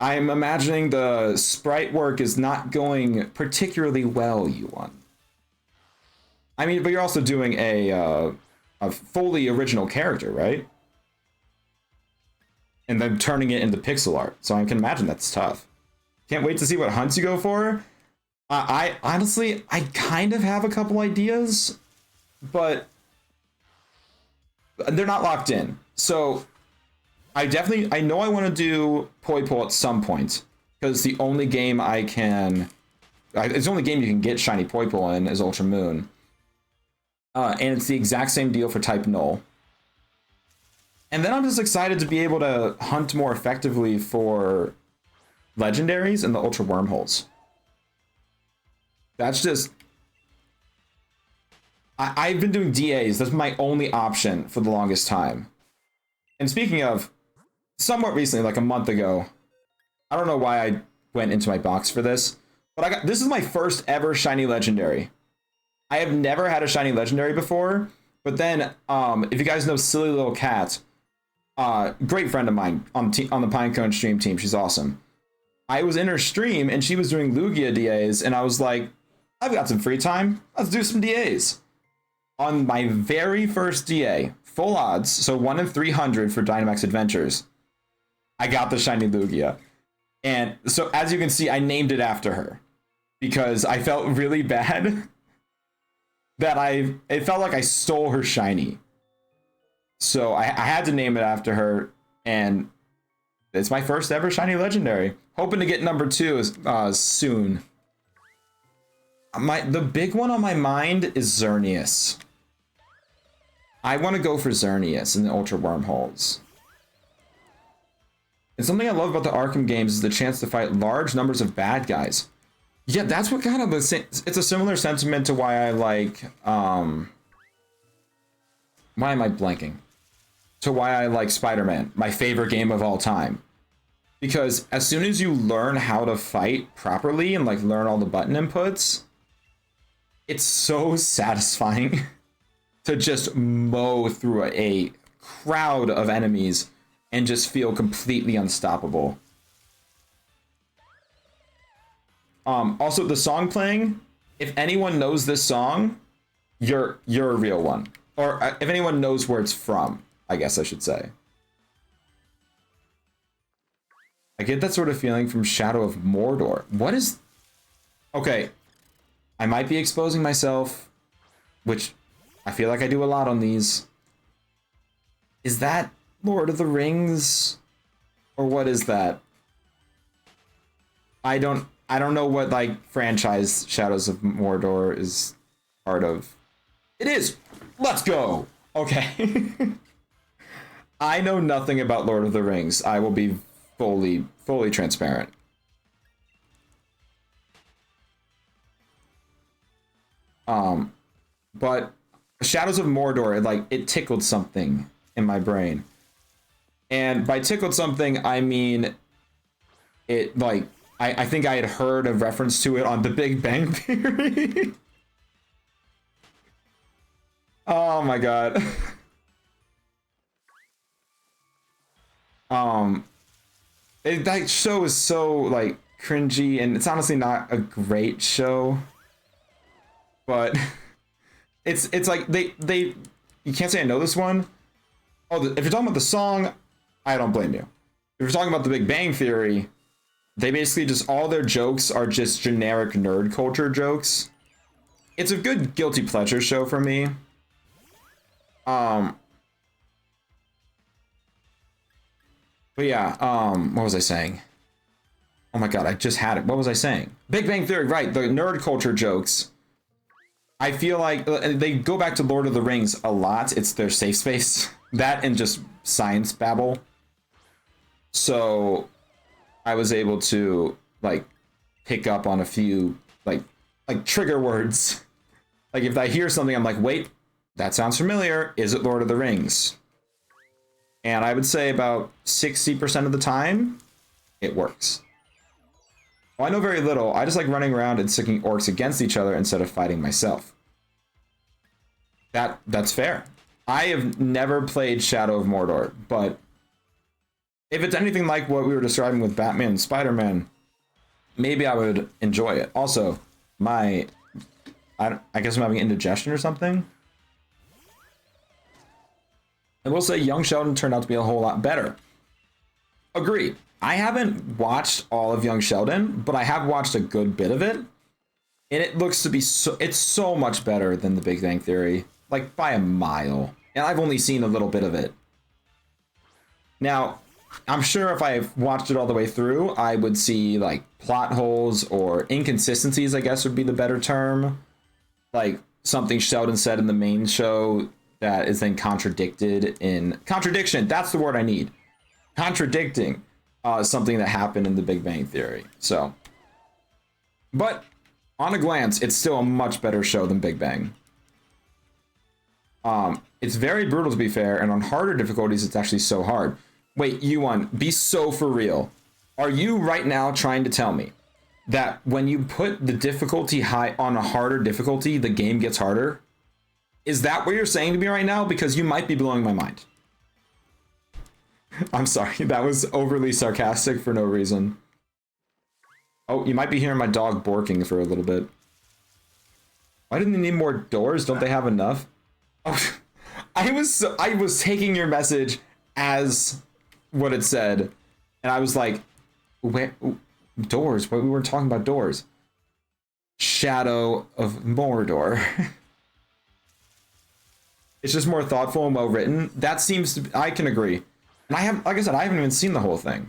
Speaker 1: I'm imagining the sprite work is not going particularly well, Yuan. I mean, but you're also doing a a fully original character, right? And then turning it into pixel art. So I can imagine that's tough. Can't wait to see what hunts you go for. I honestly, I kind of have a couple ideas, but they're not locked in. So I know I want to do Poipole at some point, because the only game it's the only game you can get Shiny Poipole in is Ultra Moon. And it's the exact same deal for Type Null. And then I'm just excited to be able to hunt more effectively for legendaries and the Ultra Wormholes. That's just... I've been doing DAs. That's my only option for the longest time. And speaking of, somewhat recently, like a month ago, I don't know why I went into my box for this, but this is my first ever Shiny Legendary. I have never had a Shiny Legendary before, but then, if you guys know Silly Little Cat, great friend of mine on the Pinecone stream team, she's awesome. I was in her stream and she was doing Lugia DAs, and I was like, I've got some free time, let's do some DAs. On my very first DA, full odds, so 1 in 300 for Dynamax Adventures, I got the Shiny Lugia. And so, as you can see, I named it after her, because I felt really bad that it felt like I stole her Shiny. So I had to name it after her, and it's my first ever Shiny Legendary. Hoping to get number 2 soon. The big one on my mind is Xerneas. I want to go for Xerneas in the Ultra Wormholes. And something I love about the Arkham games is the chance to fight large numbers of bad guys. Yeah, that's what kind of it's a similar sentiment to why I like why am I blanking? To why I like Spider-Man, my favorite game of all time. Because as soon as you learn how to fight properly and like learn all the button inputs, it's so satisfying to just mow through a crowd of enemies and just feel completely unstoppable. Also, the song playing, if anyone knows this song, you're a real one. Or if anyone knows where it's from, I guess I should say. I get that sort of feeling from Shadow of Mordor. What is... Okay, I might be exposing myself, which I feel like I do a lot on these. Is that Lord of the Rings? Or what is that? I don't know what, like, franchise Shadows of Mordor is part of. It is! Let's go! Okay. I know nothing about Lord of the Rings. I will be fully transparent. But Shadows of Mordor, it tickled something in my brain. And by tickled something, I mean it, I think I had heard a reference to it on The Big Bang Theory. Oh my god. That show is so, cringy, and it's honestly not a great show. But it's like they you can't say I know this one. Oh, if you're talking about the song, I don't blame you. If you're talking about The Big Bang Theory, they basically just, all their jokes are just generic nerd culture jokes. It's a good guilty pleasure show for me. But yeah, what was I saying? Oh my god, I just had it. What was I saying? Big Bang Theory, right, the nerd culture jokes. I feel like they go back to Lord of the Rings a lot. It's their safe space. That and just science babble. So I was able to, pick up on a few, like trigger words. Like, if I hear something, I'm like, wait, that sounds familiar. Is it Lord of the Rings? And I would say about 60% of the time, it works. Well, I know very little. I just like running around and sticking orcs against each other instead of fighting myself. That's fair. I have never played Shadow of Mordor, but if it's anything like what we were describing with Batman and Spider-Man, maybe I would enjoy it. Also, I guess I'm having indigestion or something. I will say Young Sheldon turned out to be a whole lot better. Agreed. I haven't watched all of Young Sheldon, but I have watched a good bit of it. And it looks to be it's so much better than The Big Bang Theory, like by a mile. And I've only seen a little bit of it. Now, I'm sure if I watched it all the way through, I would see like plot holes or inconsistencies, I guess would be the better term. Like something Sheldon said in the main show that is then contradicted in contradiction. That's the word I need. Contradicting something that happened in The Big Bang Theory. So, but on a glance, it's still a much better show than Big Bang. It's very brutal to be fair, and on harder difficulties, it's actually so hard. Wait, Yuan, be so for real. Are you right now trying to tell me that when you put the difficulty high on a harder difficulty, the game gets harder? Is that what you're saying to me right now? Because you might be blowing my mind. I'm sorry, that was overly sarcastic for no reason. Oh, you might be hearing my dog barking for a little bit. Why didn't they need more doors? Don't they have enough? Oh, I was taking your message as what it said, and I was like, where doors? What, we weren't talking about doors. Shadow of Mordor. It's just more thoughtful and well written. That seems to be, I can agree. And I have, like I said, I haven't even seen the whole thing,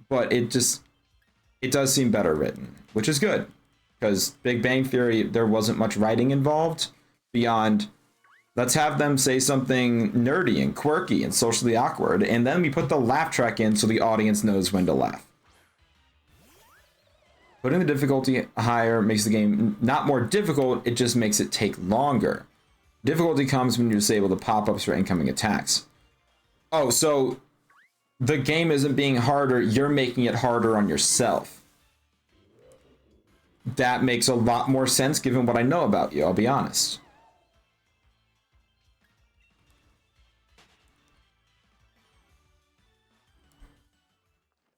Speaker 1: but it does seem better written, which is good, because Big Bang Theory, there wasn't much writing involved beyond let's have them say something nerdy and quirky and socially awkward, and then we put the laugh track in so the audience knows when to laugh. Putting the difficulty higher makes the game not more difficult, it just makes it take longer. Difficulty comes when you disable the pop-ups for incoming attacks. Oh, so the game isn't being harder, you're making it harder on yourself. That makes a lot more sense given what I know about you, I'll be honest.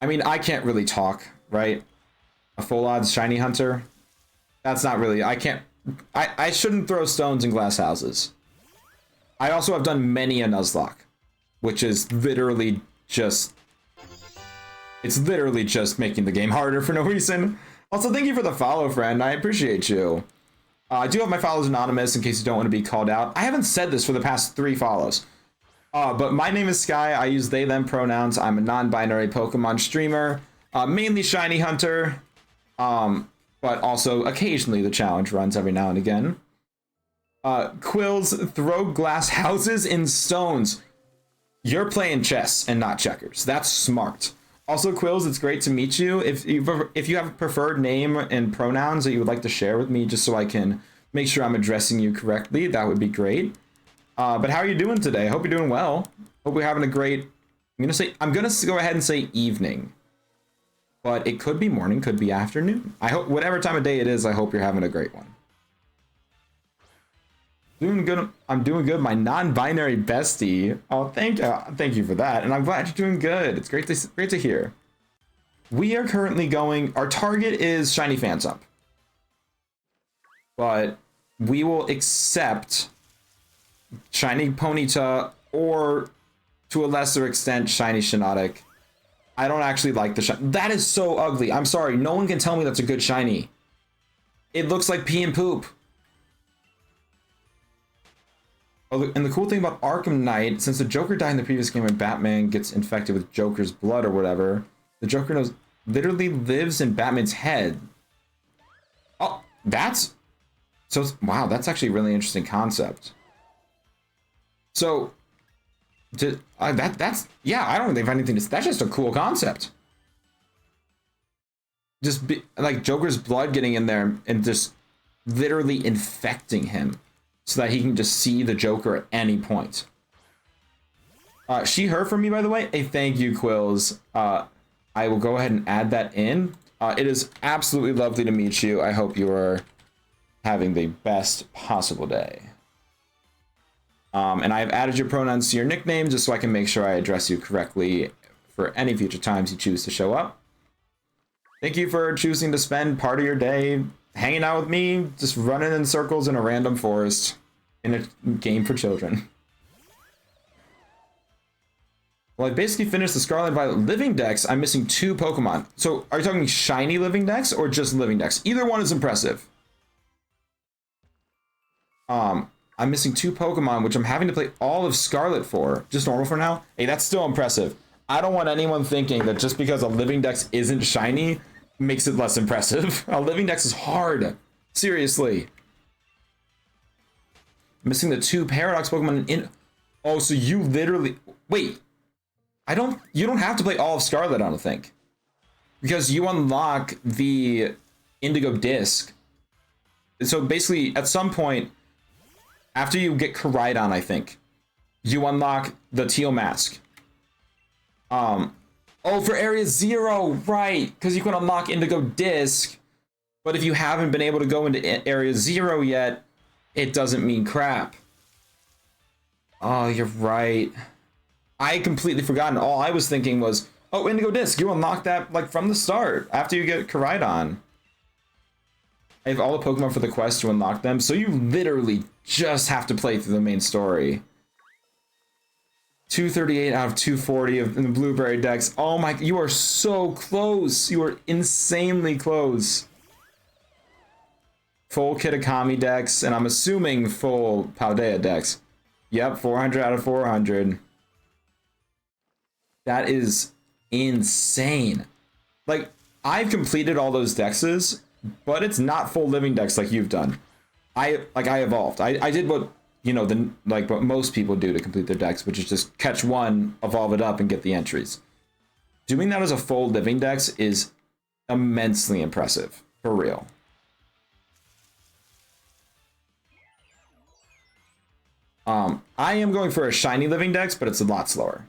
Speaker 1: I mean, I can't really talk, right? A full odds shiny hunter? That's not really, I shouldn't throw stones in glass houses. I also have done many a Nuzlocke, which is literally just, it's literally just making the game harder for no reason. Also, thank you for the follow, friend. I appreciate you. I do have my follows anonymous in case you don't want to be called out. I haven't said this for the past 3 follows. But my name is Sky. I use they, them pronouns. I'm a non-binary Pokemon streamer, mainly shiny hunter, but also occasionally the challenge runs every now and again. Quills, throw glass houses in stones. You're playing chess and not checkers. That's smart. Also, Quills, it's great to meet you. If you have a preferred name and pronouns that you would like to share with me just so I can make sure I'm addressing you correctly, that would be great. But how are you doing today? I hope you're doing well. Hope you're having a great, I'm gonna go ahead and say evening. But it could be morning, could be afternoon. I hope, whatever time of day it is, I hope you're having a great one. Doing good. I'm doing good, my non-binary bestie. Oh, thank you for that. And I'm glad you're doing good. It's great to hear. We are currently going, our target is Shiny Phantom. But we will accept Shiny Ponyta, or to a lesser extent, Shiny Shiinotic. I don't actually like the shiny. That is so ugly. I'm sorry. No one can tell me that's a good shiny. It looks like pee and poop. Oh, and the cool thing about Arkham Knight, since the Joker died in the previous game and Batman gets infected with Joker's blood or whatever, the Joker literally lives in Batman's head. Oh, wow, that's actually a really interesting concept. So, that's, yeah, I don't think anything, that's just a cool concept. Just like Joker's blood getting in there and just literally infecting him so that he can just see the Joker at any point. She, her from me, by the way. Hey, thank you, Quills. I will go ahead and add that in. It is absolutely lovely to meet you. I hope you are having the best possible day. And I have added your pronouns to your nickname just so I can make sure I address you correctly for any future times you choose to show up. Thank you for choosing to spend part of your day hanging out with me, just running in circles in a random forest in a game for children. Well, I basically finished the Scarlet and Violet Living Dex. I'm missing 2 Pokemon. So are you talking shiny Living Dex or just Living Dex? Either one is impressive. I'm missing 2 Pokemon, which I'm having to play all of Scarlet for. Just normal for now. Hey, that's still impressive. I don't want anyone thinking that just because a Living Dex isn't shiny makes it less impressive. A Living Dex is hard. Seriously. Missing the 2 Paradox Pokemon in... Oh, so you literally... Wait. You don't have to play all of Scarlet, I don't think. Because you unlock the Indigo Disc. So basically, at some point, after you get Koraidon, I think, you unlock the Teal Mask. Oh, for Area 0, right. Because you can unlock Indigo Disc. But if you haven't been able to go into Area 0 yet, it doesn't mean crap. Oh, you're right. I completely forgotten. All I was thinking was, oh, Indigo Disc, you unlock that like from the start after you get Koraidon. I have all the Pokemon for the quest to unlock them, so you literally just have to play through the main story. 238 out of 240 in the Blueberry Dex. Oh my, you are so close. You are insanely close. Full Kitakami Dex, and I'm assuming full Paldea Dex. Yep, 400 out of 400. That is insane. Like, I've completed all those dexes, but it's not full Living Dex like you've done. I evolved. I did what, you know, what most people do to complete their decks, which is just catch one, evolve it up, and get the entries. Doing that as a full Living Dex is immensely impressive, for real. I am going for a shiny Living Dex, but it's a lot slower.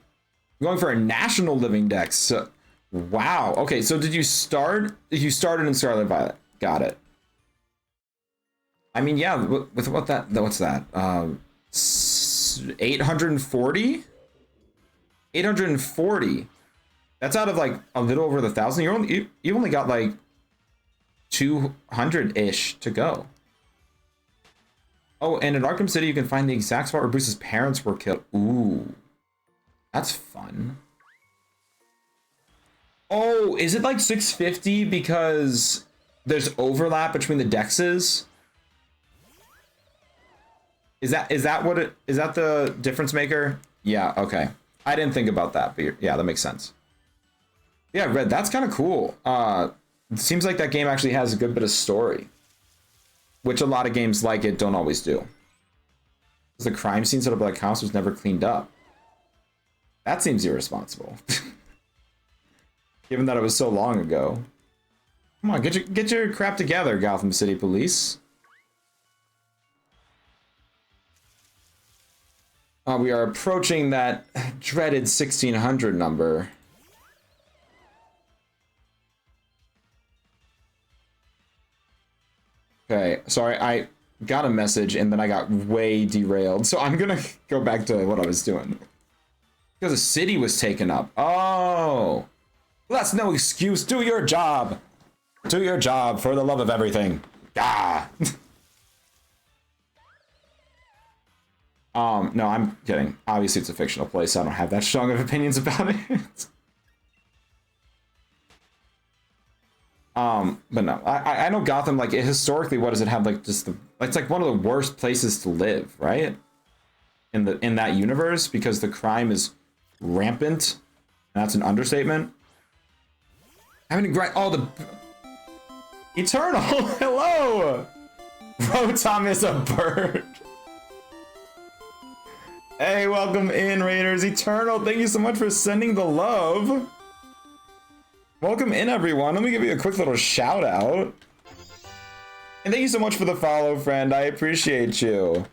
Speaker 1: I'm going for a national Living Dex. So, wow. Okay, so did you start? You started in Scarlet Violet. Got it. I mean, yeah. With what that? What's that? 840. 840. That's out of like a little over the 1,000. You only got like 200-ish to go. Oh, and in Arkham City, you can find the exact spot where Bruce's parents were killed. Ooh. That's fun. Oh, is it like 650 because there's overlap between the dexes? Is that what it is? That the difference maker? Yeah, okay. I didn't think about that, but yeah, that makes sense. Yeah, Red, that's kind of cool. It seems like that game actually has a good bit of story, which a lot of games like it don't always do. The crime scenes at a Black House was never cleaned up. That seems irresponsible. Given that it was so long ago. Come on, get your crap together, Gotham City Police. We are approaching that dreaded 1600 number. Okay, sorry, I got a message and then I got way derailed. So I'm gonna go back to what I was doing. Because the city was taken up. Oh, well, that's no excuse. Do your job. Do your job for the love of everything. Ah. No, I'm kidding. Obviously, it's a fictional place. So I don't have that strong of opinions about it. But no, I know Gotham, like, historically, what does it have? Like, just it's like one of the worst places to live, right? In that universe, because the crime is rampant. And that's an understatement. Having to grind all the Eternal. Hello. Rotom is a bird. Hey, welcome in, Raiders. Eternal, thank you so much for sending the love. Welcome in, everyone. Let me give you a quick little shout out. And thank you so much for the follow, friend. I appreciate you.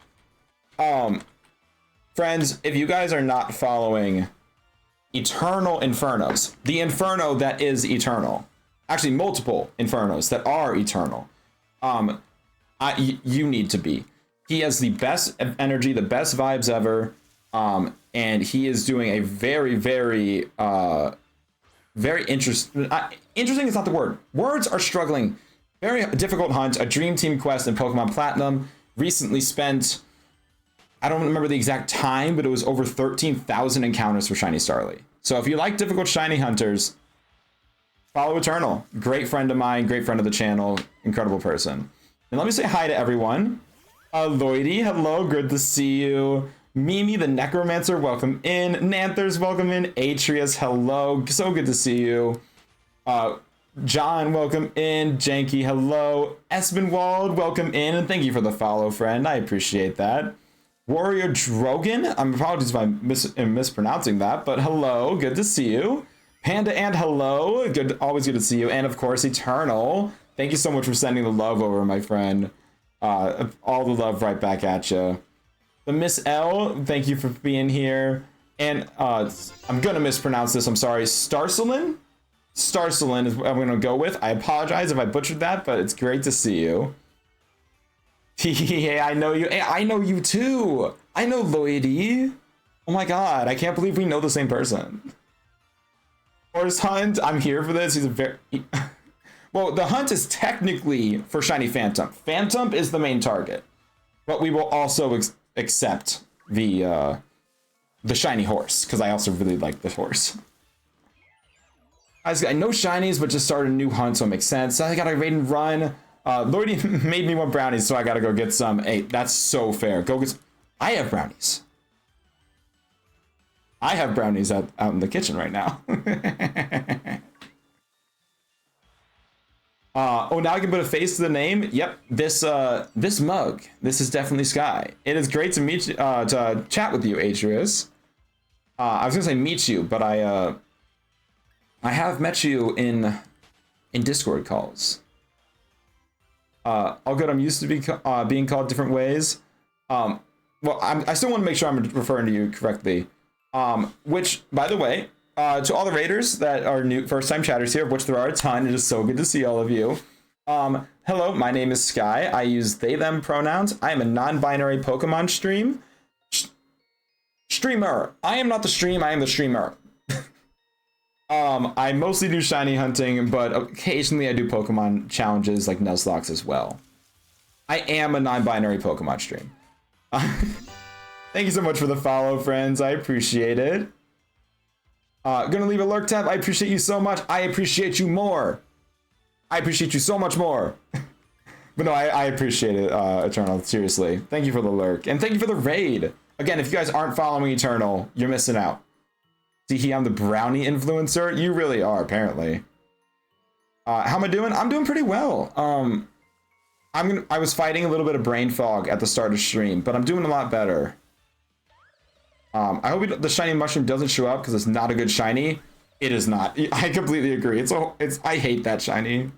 Speaker 1: Friends, if you guys are not following Eternal Infernos, the Inferno that is eternal, actually multiple Infernos that are eternal, you need to be. He has the best energy, the best vibes ever, and he is doing a very, very interesting. Interesting is not the word. Words are struggling. Very difficult hunt. A Dream Team quest in Pokemon Platinum. Recently spent, I don't remember the exact time, but it was over 13,000 encounters for Shiny Starly. So if you like difficult shiny hunters, follow Eternal. Great friend of mine, great friend of the channel, incredible person. And let me say hi to everyone. Lloydie, hello, good to see you. Mimi the Necromancer, welcome in. Nanthers, welcome in. Atreus, hello, so good to see you. John, welcome in. Janky, hello. Espenwald, welcome in, and thank you for the follow, friend. I appreciate that. Warrior Drogan, apologies if I'm mispronouncing that, but hello, good to see you. Panda and hello, good, always good to see you. And of course, Eternal, thank you so much for sending the love over, my friend. All the love right back at you. The Miss L, thank you for being here. And I'm gonna mispronounce this, I'm sorry. Starcelin? Starcelin is what I'm gonna go with. I apologize if I butchered that, but it's great to see you. Hey, I know you. Hey, I know you too. I know Lloydie. Oh my god, I can't believe we know the same person. Horse Hunt, I'm here for this. He's a very... Well, the hunt is technically for Shiny Phantom. Phantom is the main target. But we will also accept the Shiny Horse, because I also really like this horse. I know Shinies, but just started a new hunt, so it makes sense. I gotta raid and run. Lordy made me want brownies, so I gotta go get some. Hey, that's so fair. Go get some. I have brownies. I have brownies out in the kitchen right now. Oh, now I can put a face to the name. Yep, this mug. This is definitely Sky. It is great to meet you, to chat with you, Atreus. I was gonna say meet you, but I have met you in Discord calls. All good. I'm used to being called different ways. Well, I still want to make sure I'm referring to you correctly. Which, by the way, to all the raiders that are new, first-time chatters here, of which there are a ton, it is so good to see all of you. Hello, my name is Sky. I use they/them pronouns. I am a non-binary Pokemon streamer. I am not the stream. I am the streamer. I mostly do shiny hunting, but occasionally I do Pokemon challenges like Nuzlocke as well. I am a non-binary Pokemon stream. Thank you so much for the follow, friends. I appreciate it. Gonna leave a lurk tab. I appreciate you so much. I appreciate you more. I appreciate you so much more. But no, I appreciate it, Eternal. Seriously. Thank you for the lurk. And thank you for the raid. Again, if you guys aren't following Eternal, you're missing out. See, I'm the brownie influencer. You really are, apparently. How am I doing? I'm doing pretty well. I was fighting a little bit of brain fog at the start of stream, but I'm doing a lot better. I hope the shiny mushroom doesn't show up because it's not a good shiny. It is not. I completely agree. I hate that shiny.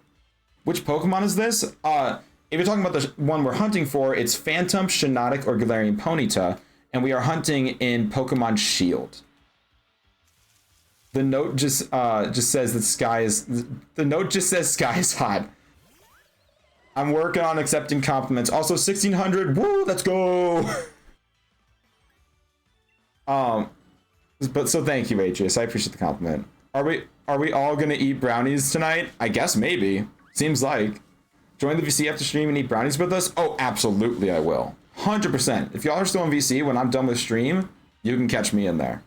Speaker 1: Which Pokemon is this? If you're talking about the one we're hunting for, it's Phantom, Shiinotic, or Galarian Ponyta, and we are hunting in Pokemon Shield. The note just says that Sky is... The note just says Sky is hot. I'm working on accepting compliments. Also, 1600. Woo, let's go! But so thank you, Atreus. I appreciate the compliment. Are we all gonna eat brownies tonight? I guess maybe. Seems like. Join the VC after stream and eat brownies with us? Oh, absolutely I will. 100%. If y'all are still in VC when I'm done with stream, you can catch me in there.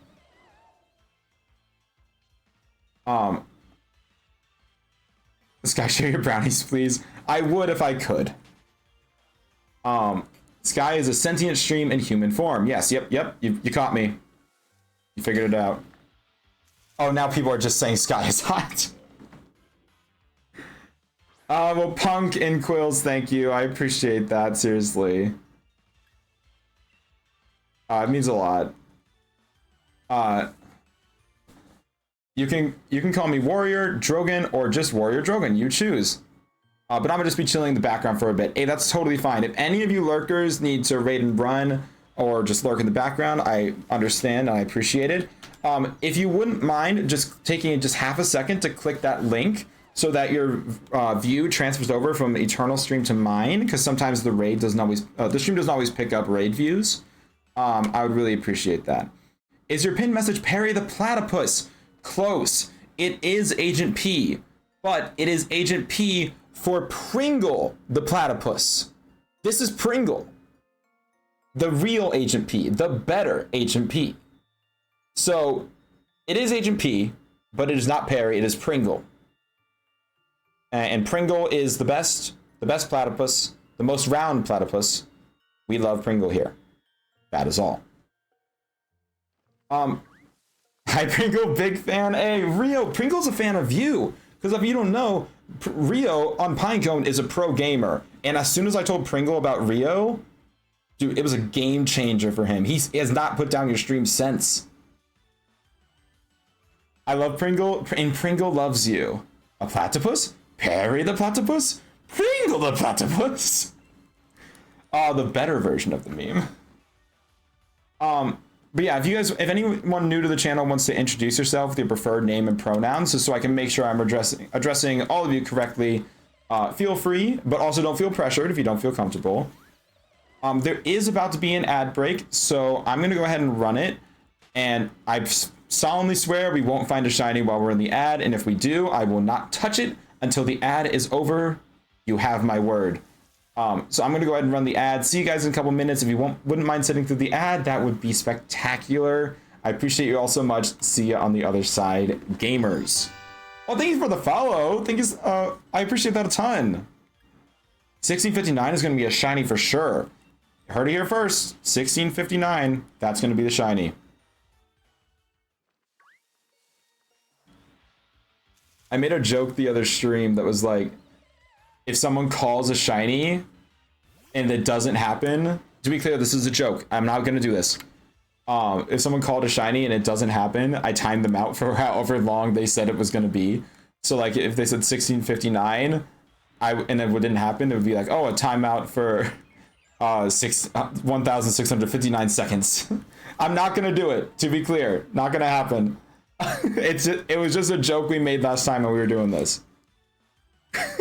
Speaker 1: Sky, share your brownies, please. I would if I could. Sky is a sentient stream in human form. Yes, yep. You caught me. You figured it out. Oh, now people are just saying Sky is hot. Well, Punk and Quills, thank you. I appreciate that, seriously. It means a lot. You can call me Warrior Drogan or just Warrior Drogan. You choose. But I'm gonna just be chilling in the background for a bit. Hey, that's totally fine. If any of you lurkers need to raid and run or just lurk in the background, I understand and I appreciate it. If you wouldn't mind just taking just half a second to click that link so that your view transfers over from Eternal stream to mine, because sometimes the raid doesn't always, the stream doesn't always pick up raid views. I would really appreciate that. Is your pinned message Perry the Platypus? Close. It is Agent P, but it is Agent P for Pringle the Platypus. This is Pringle. The real Agent P, the better Agent P. So It is Agent P, but it is not Perry. It is Pringle. And Pringle is the best platypus, the most round platypus. We love Pringle here. That is all. Hi Pringle, big fan. Hey Rio, Pringle's a fan of you. Because if you don't know, Rio on Pinecone is a pro gamer. And as soon as I told Pringle about Rio, dude, it was a game changer for him. He has not put down your stream since. I love Pringle, and Pringle loves you. A platypus? Perry the platypus? Pringle the platypus? Oh, the better version of the meme. But yeah, if anyone new to the channel wants to introduce yourself with your preferred name and pronouns, just so I can make sure I'm addressing all of you correctly, feel free, but also don't feel pressured if you don't feel comfortable. There is about to be an ad break, so I'm gonna go ahead and run it, and I solemnly swear we won't find a shiny while we're in the ad, and if we do, I will not touch it until the ad is over. You have my word. So I'm gonna go ahead and run the ad. See you guys in a couple minutes. If you wouldn't mind sitting through the ad, that would be spectacular. I appreciate you all so much. See you on the other side, gamers. Well, thank you for the follow. Thank you. I appreciate that a ton. 1659 is gonna be a shiny for sure. Heard it here first. 1659. That's gonna be the shiny. I made a joke the other stream that was like, if someone calls a shiny and it doesn't happen, to be clear, this is a joke. I'm not going to do this. If someone called a shiny and it doesn't happen, I timed them out for however long they said it was going to be. So like if they said 1659 and it didn't happen, it would be like, oh, a timeout for 1,659 seconds. I'm not going to do it, to be clear. Not going to happen. It was just a joke we made last time when we were doing this.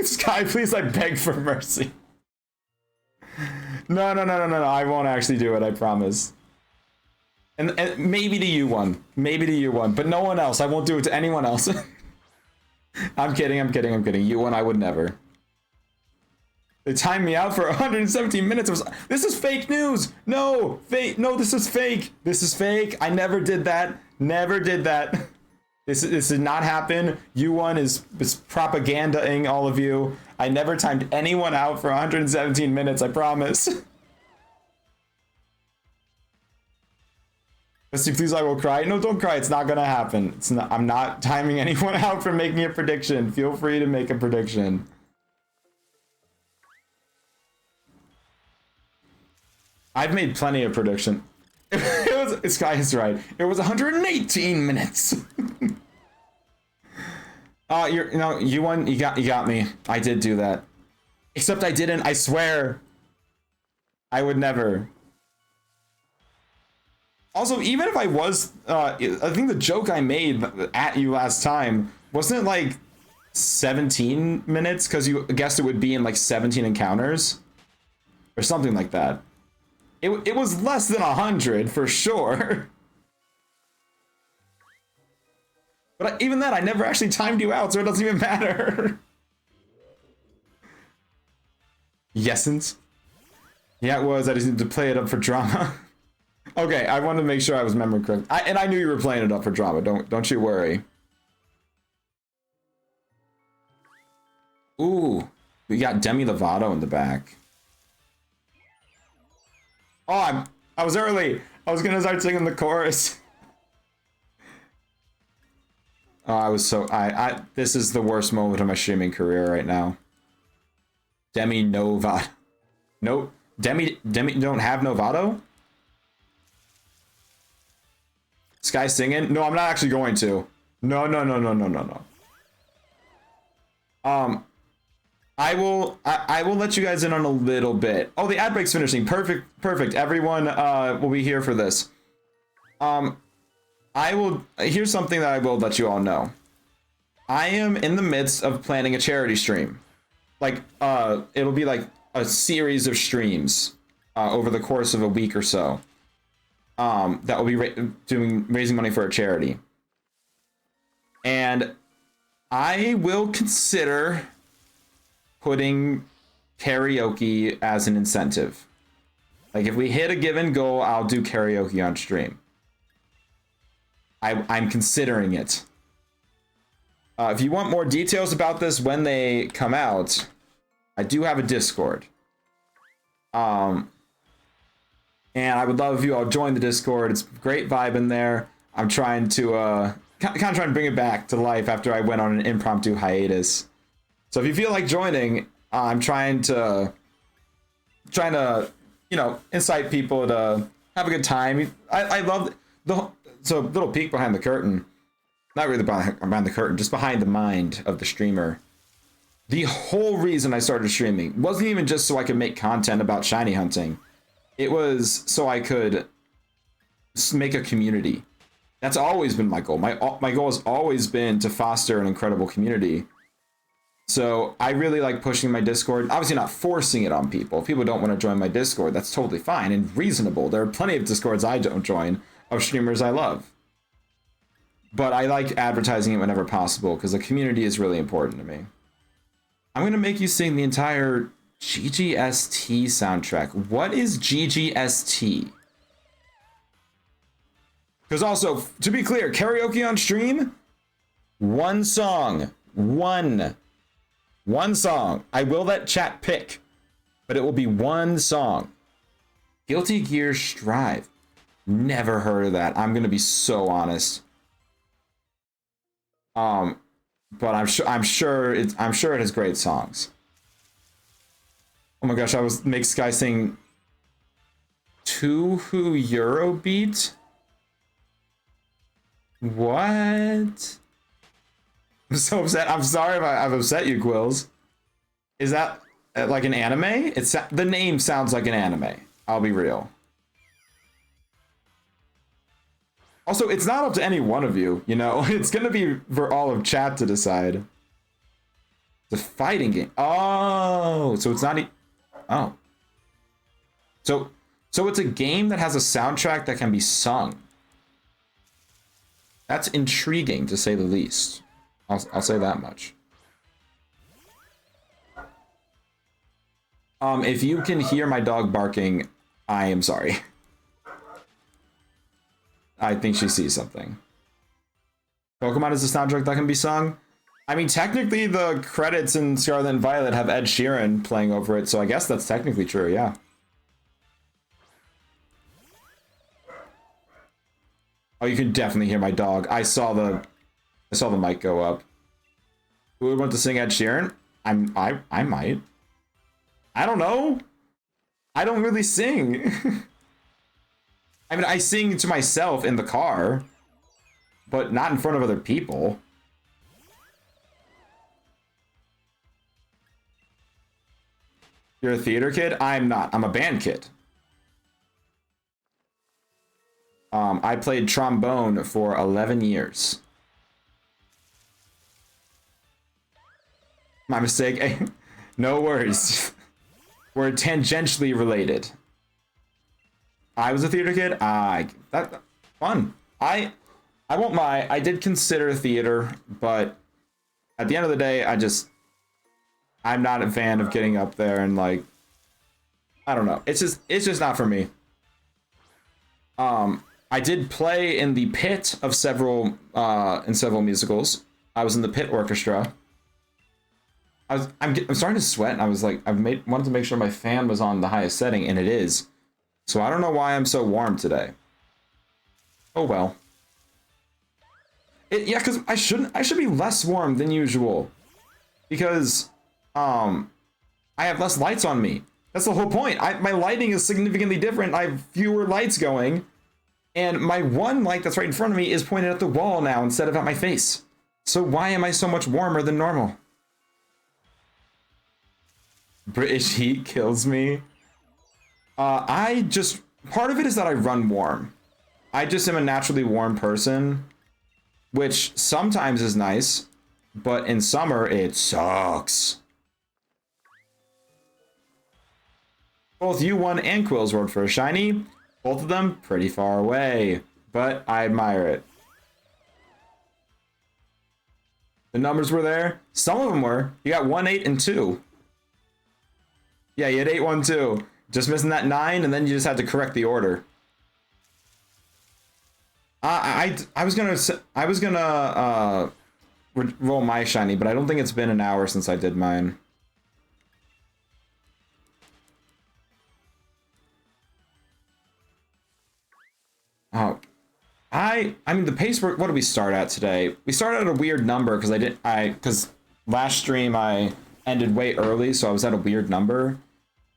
Speaker 1: Sky, please, I beg for mercy. No, I won't actually do it, I promise. And maybe to you one. Maybe to you one, but no one else. I won't do it to anyone else. I'm kidding. You one, I would never. They timed me out for 117 minutes. This is fake news. No, fake. No, this is fake. This is fake. I never did that. Never did that. This did not happen. U1 is propagandaing all of you. I never timed anyone out for 117 minutes, I promise. Misty, please, I will cry. No, don't cry. It's not gonna happen. I'm not timing anyone out for making a prediction. Feel free to make a prediction. I've made plenty of prediction. Sky is right. It was 118 minutes. You won. You got me. I did do that. Except I didn't. I swear. I would never. Also, even if I was, I think the joke I made at you last time wasn't it like 17 minutes because you guessed it would be in like 17 encounters or something like that. It was less than 100 for sure. But even then, I never actually timed you out, so it doesn't even matter. Yesens. Yeah, it was. I just needed to play it up for drama. Okay, I wanted to make sure I was remembering correct. And I knew you were playing it up for drama. Don't you worry. Ooh, we got Demi Lovato in the back. Oh, I was early. I was gonna start singing the chorus. Oh, I was so this is the worst moment of my streaming career right now. Demi Novato. Nope. Demi don't have Novato? Sky singing? No, I'm not actually going to. No. I will let you guys in on a little bit. Oh, the ad break's finishing. Perfect. Everyone will be here for this. Here's something that I will let you all know. I am in the midst of planning a charity stream. Like, it'll be like a series of streams over the course of a week or so. That will be raising money for a charity. And I will consider putting karaoke as an incentive. Like if we hit a given goal, I'll do karaoke on stream. I'm considering it. If you want more details about this when they come out, I do have a Discord. And I would love if you all join the Discord. It's a great vibe in there. I'm trying to kind of trying to bring it back to life after I went on an impromptu hiatus. So if you feel like joining, I'm trying to incite people to have a good time. I love so little peek behind the curtain. Not really behind the curtain, just behind the mind of the streamer. The whole reason I started streaming wasn't even just so I could make content about shiny hunting. It was so I could make a community. That's always been my goal. My goal has always been to foster an incredible community. So I really like pushing my Discord. Obviously not forcing it on people. If people don't want to join my Discord, that's totally fine and reasonable. There are plenty of Discords I don't join of streamers I love. But I like advertising it whenever possible because the community is really important to me. I'm going to make you sing the entire GGST soundtrack. What is GGST? Because also, to be clear, karaoke on stream, one song. One song. I will let chat pick, but it will be one song. Guilty Gear Strive. Never heard of that. I'm going to be so honest. But I'm sure it has great songs. Oh my gosh, I was make Sky sing Tuhu Eurobeat. What? I'm so upset. I'm sorry if I've upset you, Quills. Is that like an anime? The name sounds like an anime. I'll be real. Also, it's not up to any one of you, you know? It's gonna be for all of chat to decide. It's a fighting game. Oh, so it's not oh. So it's a game that has a soundtrack that can be sung. That's intriguing, to say the least. I'll say that much. If you can hear my dog barking, I am sorry. I think she sees something. Pokemon is a soundtrack that can be sung. I mean, technically the credits in Scarlet and Violet have Ed Sheeran playing over it, so I guess that's technically true, yeah. Oh, you can definitely hear my dog. I saw the mic go up. Who would want to sing Ed Sheeran? I might. I don't know. I don't really sing. I mean, I sing to myself in the car, but not in front of other people. You're a theater kid? I'm not. I'm a band kid. I played trombone for 11 years. My mistake. No worries. We're tangentially related. I was a theater kid. That fun. I won't lie. I did consider theater, but at the end of the day, I'm not a fan of getting up there and like, I don't know. It's just not for me. I did play in the pit of several musicals. I was in the pit orchestra. I'm starting to sweat, and I was like, wanted to make sure my fan was on the highest setting, and it is. So I don't know why I'm so warm today. Oh well. Yeah, because I should be less warm than usual. Because I have less lights on me. That's the whole point. My lighting is significantly different. I have fewer lights going. And my one light that's right in front of me is pointed at the wall now instead of at my face. So why am I so much warmer than normal? British heat kills me. Part of it is that I run warm. I just am a naturally warm person, which sometimes is nice, but in summer it sucks. Both U1 and Quills roared for a shiny. Both of them pretty far away, but I admire it. The numbers were there. Some of them were. You got 1, 8, and 2. Yeah, you had 8, 1, 2. Just missing that 9, and then you just had to correct the order. I was gonna roll my shiny, but I don't think it's been an hour since I did mine. Oh, I mean the pace. What did we start at today? We started at a weird number because last stream I ended way early, so I was at a weird number.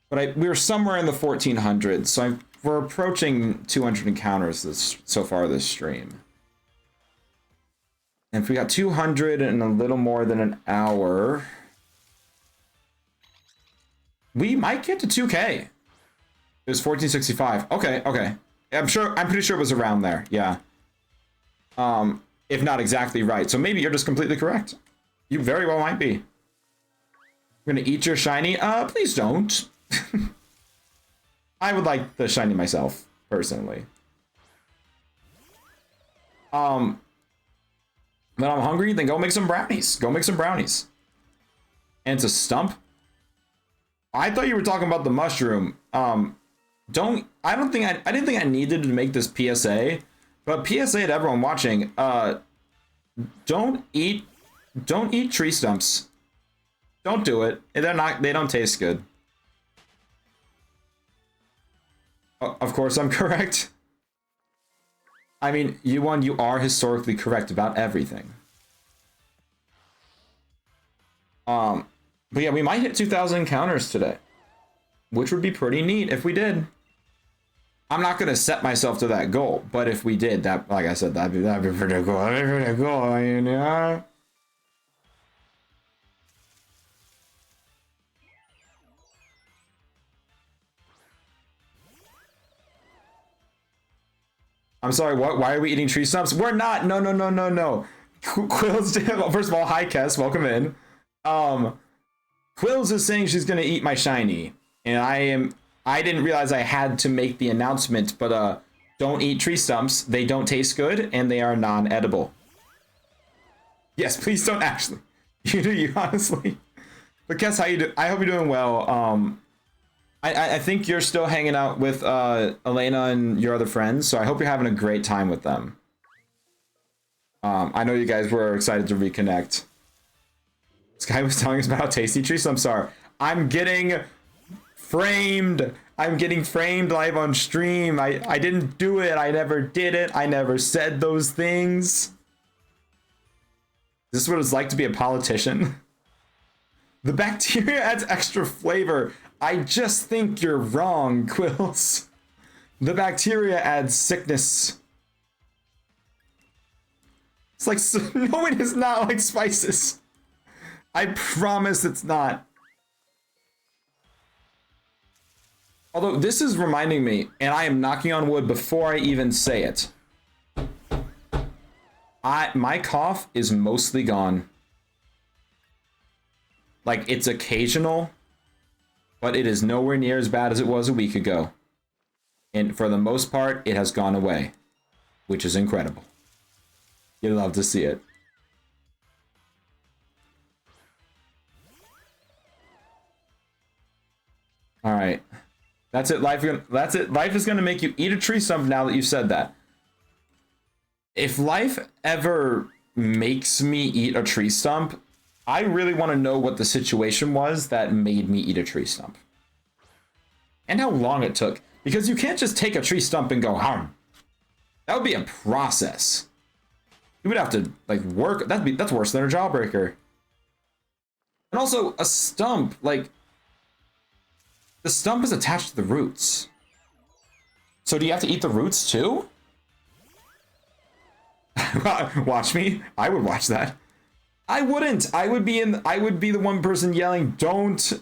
Speaker 1: But we were somewhere in the 1400s, so we're approaching 200 encounters so far this stream. And if we got 200 in a little more than an hour, we might get to 2K. It was 1465. Okay. I'm pretty sure it was around there. Yeah. If not exactly right. So maybe you're just completely correct. You very well might be. I'm gonna eat your shiny. Please don't. I would like the shiny myself, personally. When I'm hungry, then go make some brownies. Go make some brownies. And it's a stump. I thought you were talking about the mushroom. I didn't think I needed to make this PSA, but PSA to everyone watching, don't eat tree stumps. Don't do it. They don't taste good. Of course I'm correct. I mean, you are historically correct about everything. But yeah, we might hit 2,000 encounters today, which would be pretty neat if we did. I'm not gonna set myself to that goal, but if we did, that, like I said, that'd be pretty cool. That'd be pretty cool, you know. I'm sorry, what? Why are we eating tree stumps? We're not! No. Quills, first of all, hi Kess, welcome in. Quills is saying she's gonna eat my shiny. And I didn't realize I had to make the announcement, but don't eat tree stumps. They don't taste good, and they are non-edible. Yes, please don't actually. You honestly. But Kess, how you do? I hope you're doing well. I think you're still hanging out with Elena and your other friends, so I hope you're having a great time with them. I know you guys were excited to reconnect. This guy was telling us about how tasty tree stumps are. I'm getting framed. I'm getting framed live on stream. I didn't do it. I never did it. I never said those things. Is this what it's like to be a politician? The bacteria adds extra flavor. I just think you're wrong, Quills. The bacteria adds sickness. It's like, no, it is not like spices. I promise it's not. Although this is reminding me, and I am knocking on wood before I even say it. My cough is mostly gone. Like, it's occasional, but it is nowhere near as bad as it was a week ago. And for the most part, it has gone away, which is incredible. You'd love to see it. All right. That's it. That's it. Life is going to make you eat a tree stump now that you said that. If life ever makes me eat a tree stump, I really want to know what the situation was that made me eat a tree stump. And how long it took. Because you can't just take a tree stump and go, hum. That would be a process. You would have to, like, work. That's worse than a jawbreaker. And also, a stump, like, the stump is attached to the roots. So do you have to eat the roots too? Watch me. I would watch that. I wouldn't. I would be the one person yelling, don't.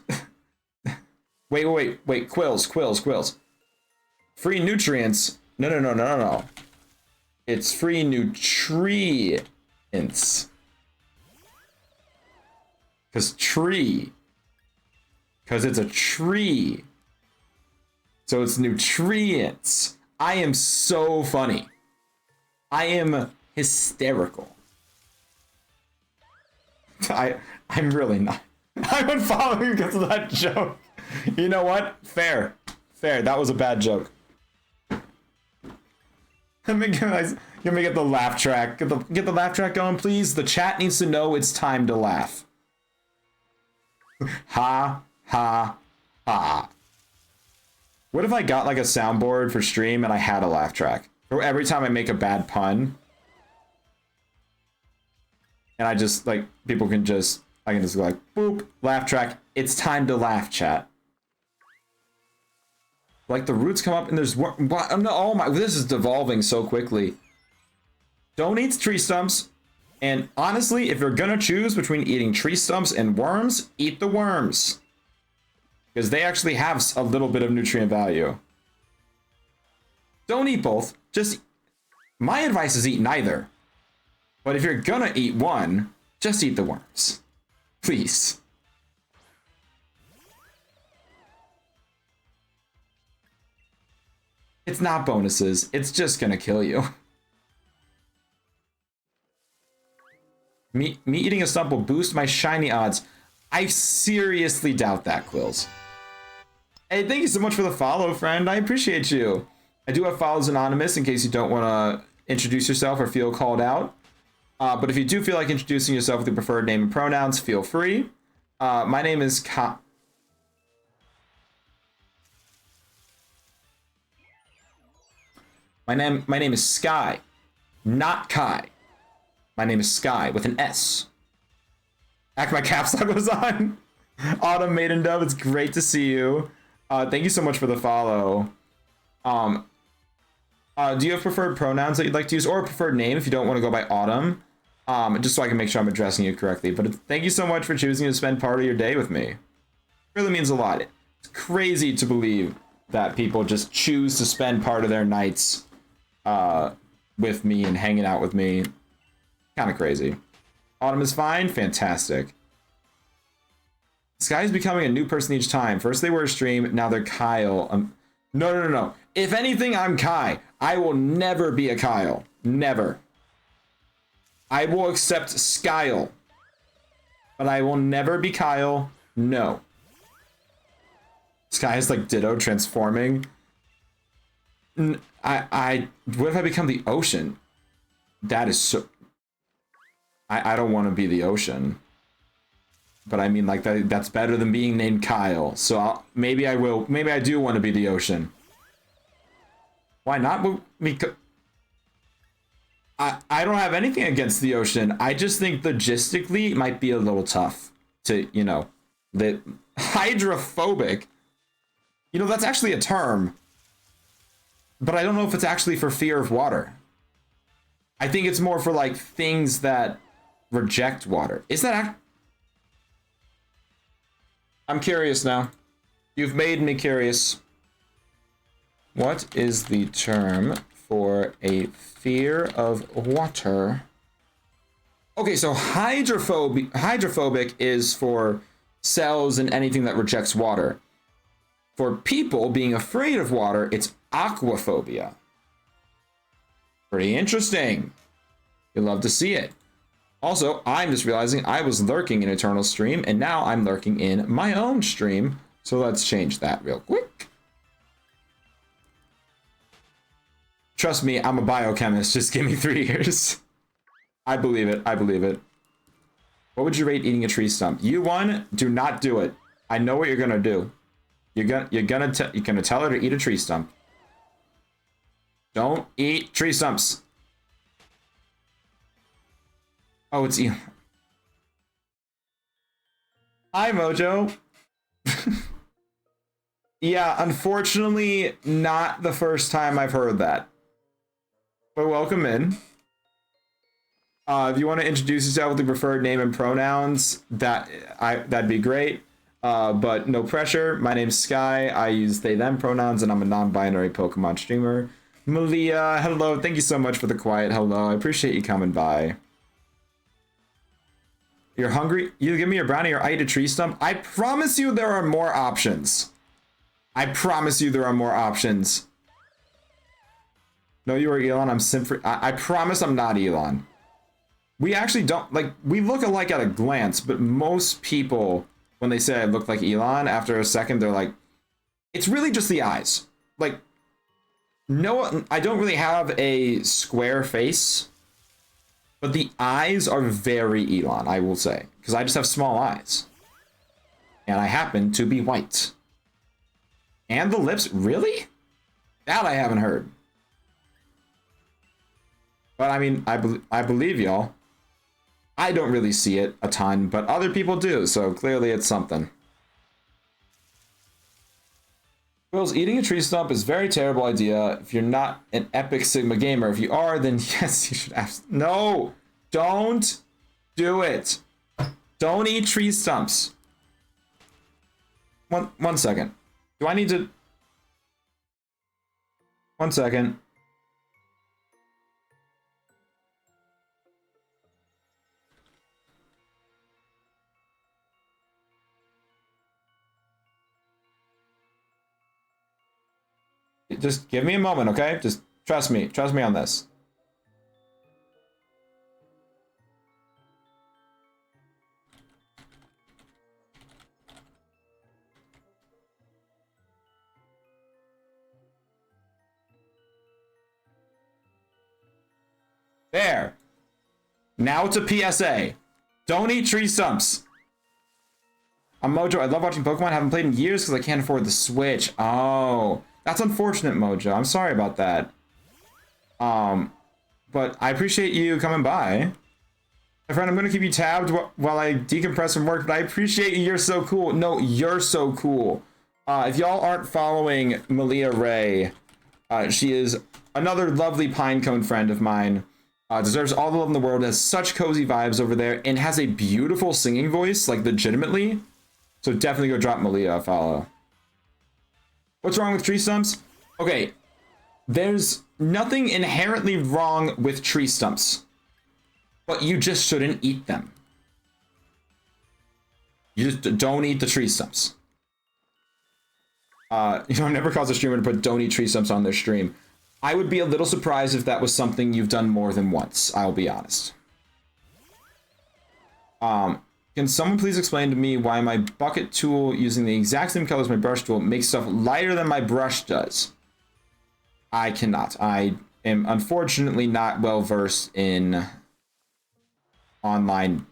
Speaker 1: Wait. Quills. Free nutrients. No. It's free nutrients. Because it's a tree. So it's nutrients. I am so funny. I am hysterical. I'm really not. I would follow you because of that joke. You know what? Fair. That was a bad joke. I mean, guys, Let me get the laugh track. Get the laugh track going, please. The chat needs to know it's time to laugh. Ha, ha, ha. What if I got like a soundboard for stream and I had a laugh track? Or every time I make a bad pun. And I just, like, people can just, I can just go like, boop, laugh track. It's time to laugh, chat. Like, the roots come up and there's, what, oh my, this is devolving so quickly. Don't eat tree stumps. And honestly, if you're gonna choose between eating tree stumps and worms, eat the worms. Because they actually have a little bit of nutrient value. Don't eat both. Just, my advice is eat neither. But if you're gonna eat one, just eat the worms. Please. It's not bonuses. It's just gonna kill you. Me eating a stump will boost my shiny odds. I seriously doubt that, Quills. Hey, thank you so much for the follow, friend. I appreciate you. I do have follows anonymous in case you don't want to introduce yourself or feel called out. But if you do feel like introducing yourself with your preferred name and pronouns, feel free. My name is My name is Sky, not Kai. My name is Sky with an S. Act my caps lock was on. Autumn Maiden Dove, it's great to see you. Thank you so much for the follow. Do you have preferred pronouns that you'd like to use, or a preferred name if you don't want to go by Autumn? Just so I can make sure I'm addressing you correctly. But thank you so much for choosing to spend part of your day with me. It really means a lot. It's crazy to believe that people just choose to spend part of their nights with me and hanging out with me. Kind of crazy. Autumn is fine. Fantastic. Sky's becoming a new person each time. First they were a stream, now they're Kyle. No. If anything, I'm Kai. I will never be a Kyle. Never. I will accept Skyle. But I will never be Kyle. No. Sky is like Ditto transforming. What if I become the ocean? That is so... I don't want to be the ocean. But I mean, like, that's better than being named Kyle. So maybe I will. Maybe I do want to be the ocean. Why not? Because I don't have anything against the ocean. I just think logistically it might be a little tough to, you know, the hydrophobic. You know, that's actually a term. But I don't know if it's actually for fear of water. I think it's more for, like, things that reject water. Is that I'm curious now. You've made me curious. What is the term for a fear of water? Okay, so hydrophobic is for cells and anything that rejects water. For people being afraid of water, it's aquaphobia. Pretty interesting. You'll love to see it. Also, I'm just realizing I was lurking in Eternal Stream, and now I'm lurking in my own stream. So let's change that real quick. Trust me, I'm a biochemist. Just give me 3 years. I believe it. I believe it. What would you rate eating a tree stump? You won. Do not do it. I know what you're gonna do. You're gonna tell her to eat a tree stump. Don't eat tree stumps. Oh, it's Elon. Hi, Mojo. Yeah, unfortunately, not the first time I've heard that. But welcome in. If you want to introduce yourself with the preferred name and pronouns, that'd be great. But no pressure. My name's Sky. I use they them pronouns, and I'm a non-binary Pokemon streamer. Malia, hello. Thank you so much for the quiet hello. I appreciate you coming by. You're hungry? You give me a brownie or I eat a tree stump? I promise you there are more options. I promise you there are more options. No, you are Elon. I'm Simfree. I promise I'm not Elon. We actually don't, like, we look alike at a glance, but most people, when they say I look like Elon, after a second, they're like, it's really just the eyes. Like, No, I don't really have a square face, but the eyes are very Elon, I will say, because I just have small eyes. And I happen to be white. And the lips, really? That I haven't heard. But I mean, I believe y'all. I don't really see it a ton, but other people do, so clearly it's something. Wills, eating a tree stump is a very terrible idea if you're not an epic Sigma gamer. If you are, then yes, you should ask. No! Don't do it! Don't eat tree stumps. One second. Do I need to... One second. Just give me a moment, okay? Just trust me. Trust me on this. There. Now it's a PSA. Don't eat tree stumps. I'm Mojo. I love watching Pokemon. I haven't played in years because I can't afford the Switch. Oh, that's unfortunate, Mojo. I'm sorry about that. But I appreciate you coming by. My friend, I'm going to keep you tabbed while I decompress from work, but I appreciate you. You're so cool. No, you're so cool. If y'all aren't following Malia Ray, she is another lovely Pinecone friend of mine. Deserves all the love in the world, has such cozy vibes over there, and has a beautiful singing voice, like legitimately. So definitely go drop Malia a follow. What's wrong with tree stumps? Okay, there's nothing inherently wrong with tree stumps, but you just shouldn't eat them. You just don't eat the tree stumps. I've never caused a streamer to put don't eat tree stumps on their stream. I would be a little surprised if that was something you've done more than once, I'll be honest. Can someone please explain to me why my bucket tool using the exact same color as my brush tool makes stuff lighter than my brush does? I cannot. I am unfortunately not well versed in online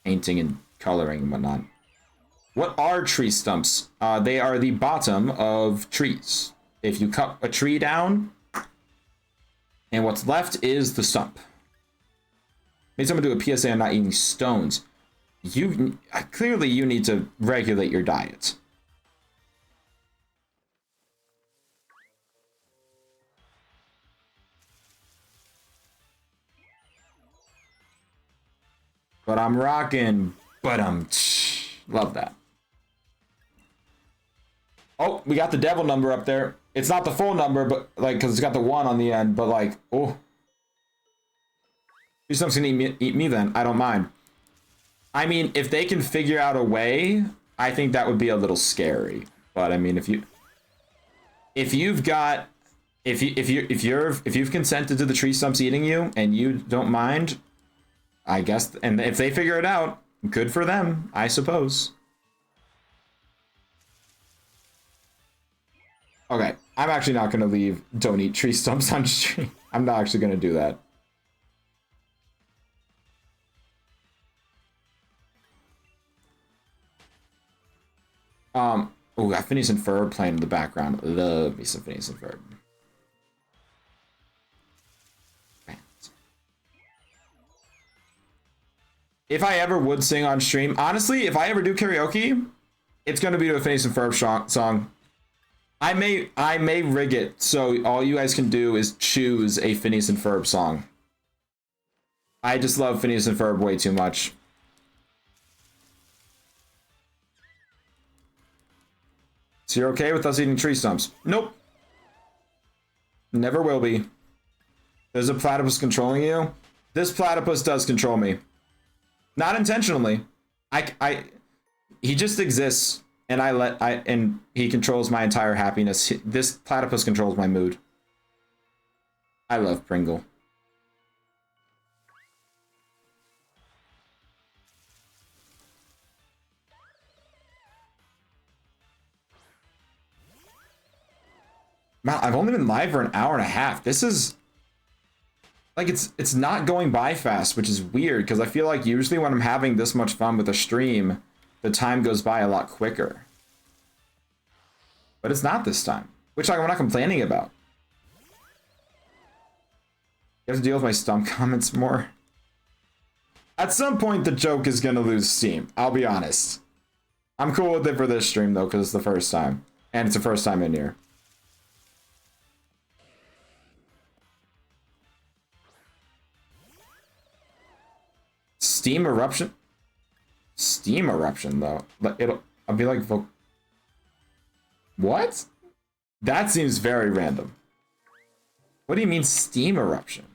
Speaker 1: painting and coloring and whatnot. What are tree stumps? They are the bottom of trees. If you cut a tree down, and what's left is the stump. Made someone do a PSA on not eating stones. Clearly you need to regulate your diet. But I'm rocking, love that. Oh, we got the devil number up there. It's not the full number, but like, cause it's got the 1 on the end, but like, oh. If someone's gonna eat me then, I don't mind. I mean, if they can figure out a way, I think that would be a little scary. But I mean, if you've consented to the tree stumps eating you and you don't mind, I guess, and if they figure it out, good for them, I suppose. Okay, I'm actually not gonna leave don't eat tree stumps on stream. I'm not actually gonna do that. Oh, got Phineas and Ferb playing in the background. Love me some Phineas and Ferb. If I ever would sing on stream, honestly, if I ever do karaoke, it's gonna be to a Phineas and Ferb song. I may rig it so all you guys can do is choose a Phineas and Ferb song. I just love Phineas and Ferb way too much. So you're okay with us eating tree stumps? Nope. Never will be. There's a platypus controlling you? This platypus does control me. Not intentionally. He just exists, and and he controls my entire happiness. This platypus controls my mood. I love Pringle. Man, I've only been live for an hour and a half. This is like it's not going by fast, which is weird because I feel like usually when I'm having this much fun with a stream, the time goes by a lot quicker. But it's not this time, which I'm not complaining about. You have to deal with my stump comments more. At some point, the joke is gonna lose steam. I'll be honest. I'm cool with it for this stream though, because it's the first time, and it's the first time in here. Steam eruption? Steam eruption, though. But I'll be like, what? That seems very random. What do you mean steam eruption?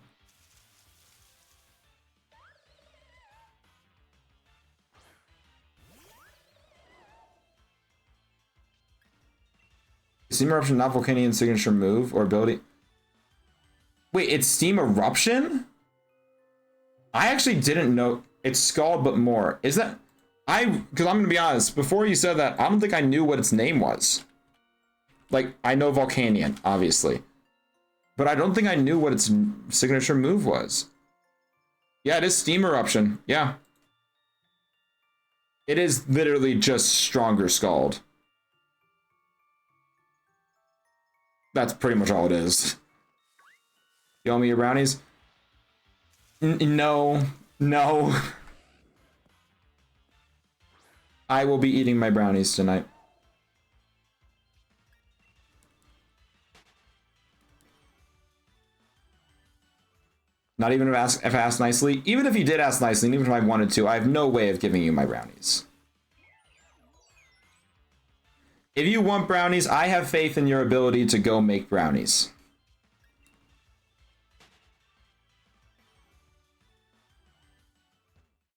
Speaker 1: Steam eruption, not Volcanian signature move or ability. Wait, it's steam eruption? I actually didn't know. It's Scald, but more. Is that... because I'm gonna be honest, before you said that, I don't think I knew what its name was. Like, I know Volcanian, obviously. But I don't think I knew what its signature move was. Yeah, it is Steam Eruption. Yeah. It is literally just stronger Scald. That's pretty much all it is. You owe me your brownies? No. No. I will be eating my brownies tonight. Not even if I asked nicely. Even if you did ask nicely, and even if I wanted to, I have no way of giving you my brownies. If you want brownies, I have faith in your ability to go make brownies.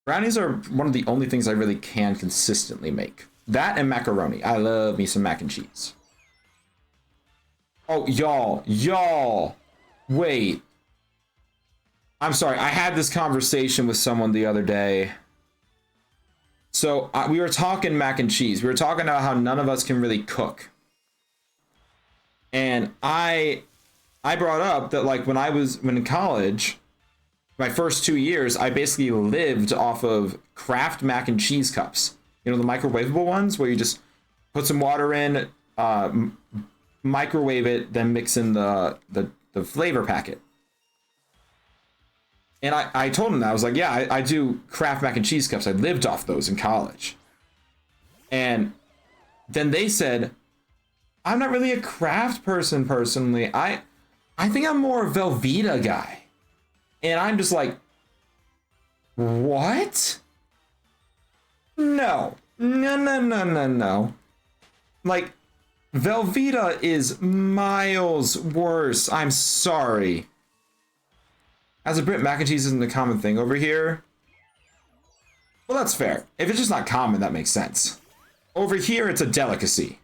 Speaker 1: Brownies are one of the only things I really can consistently make. That and macaroni. I love me some mac and cheese. Oh, y'all. Wait. I'm sorry. I had this conversation with someone the other day. So we were talking mac and cheese. We were talking about how none of us can really cook. And I brought up that like when in college, my first 2 years, I basically lived off of Kraft mac and cheese cups. You know, the microwavable ones where you just put some water in, microwave it, then mix in the flavor packet. And I told him that. I was like, yeah, I do Kraft mac and cheese cups. I lived off those in college. And then they said, I'm not really a Kraft person personally. I think I'm more a Velveeta guy. And I'm just like, what? No. No. Like, Velveeta is miles worse. I'm sorry. As a Brit, mac and cheese isn't a common thing over here. Well, that's fair. If it's just not common, that makes sense. Over here, it's a delicacy.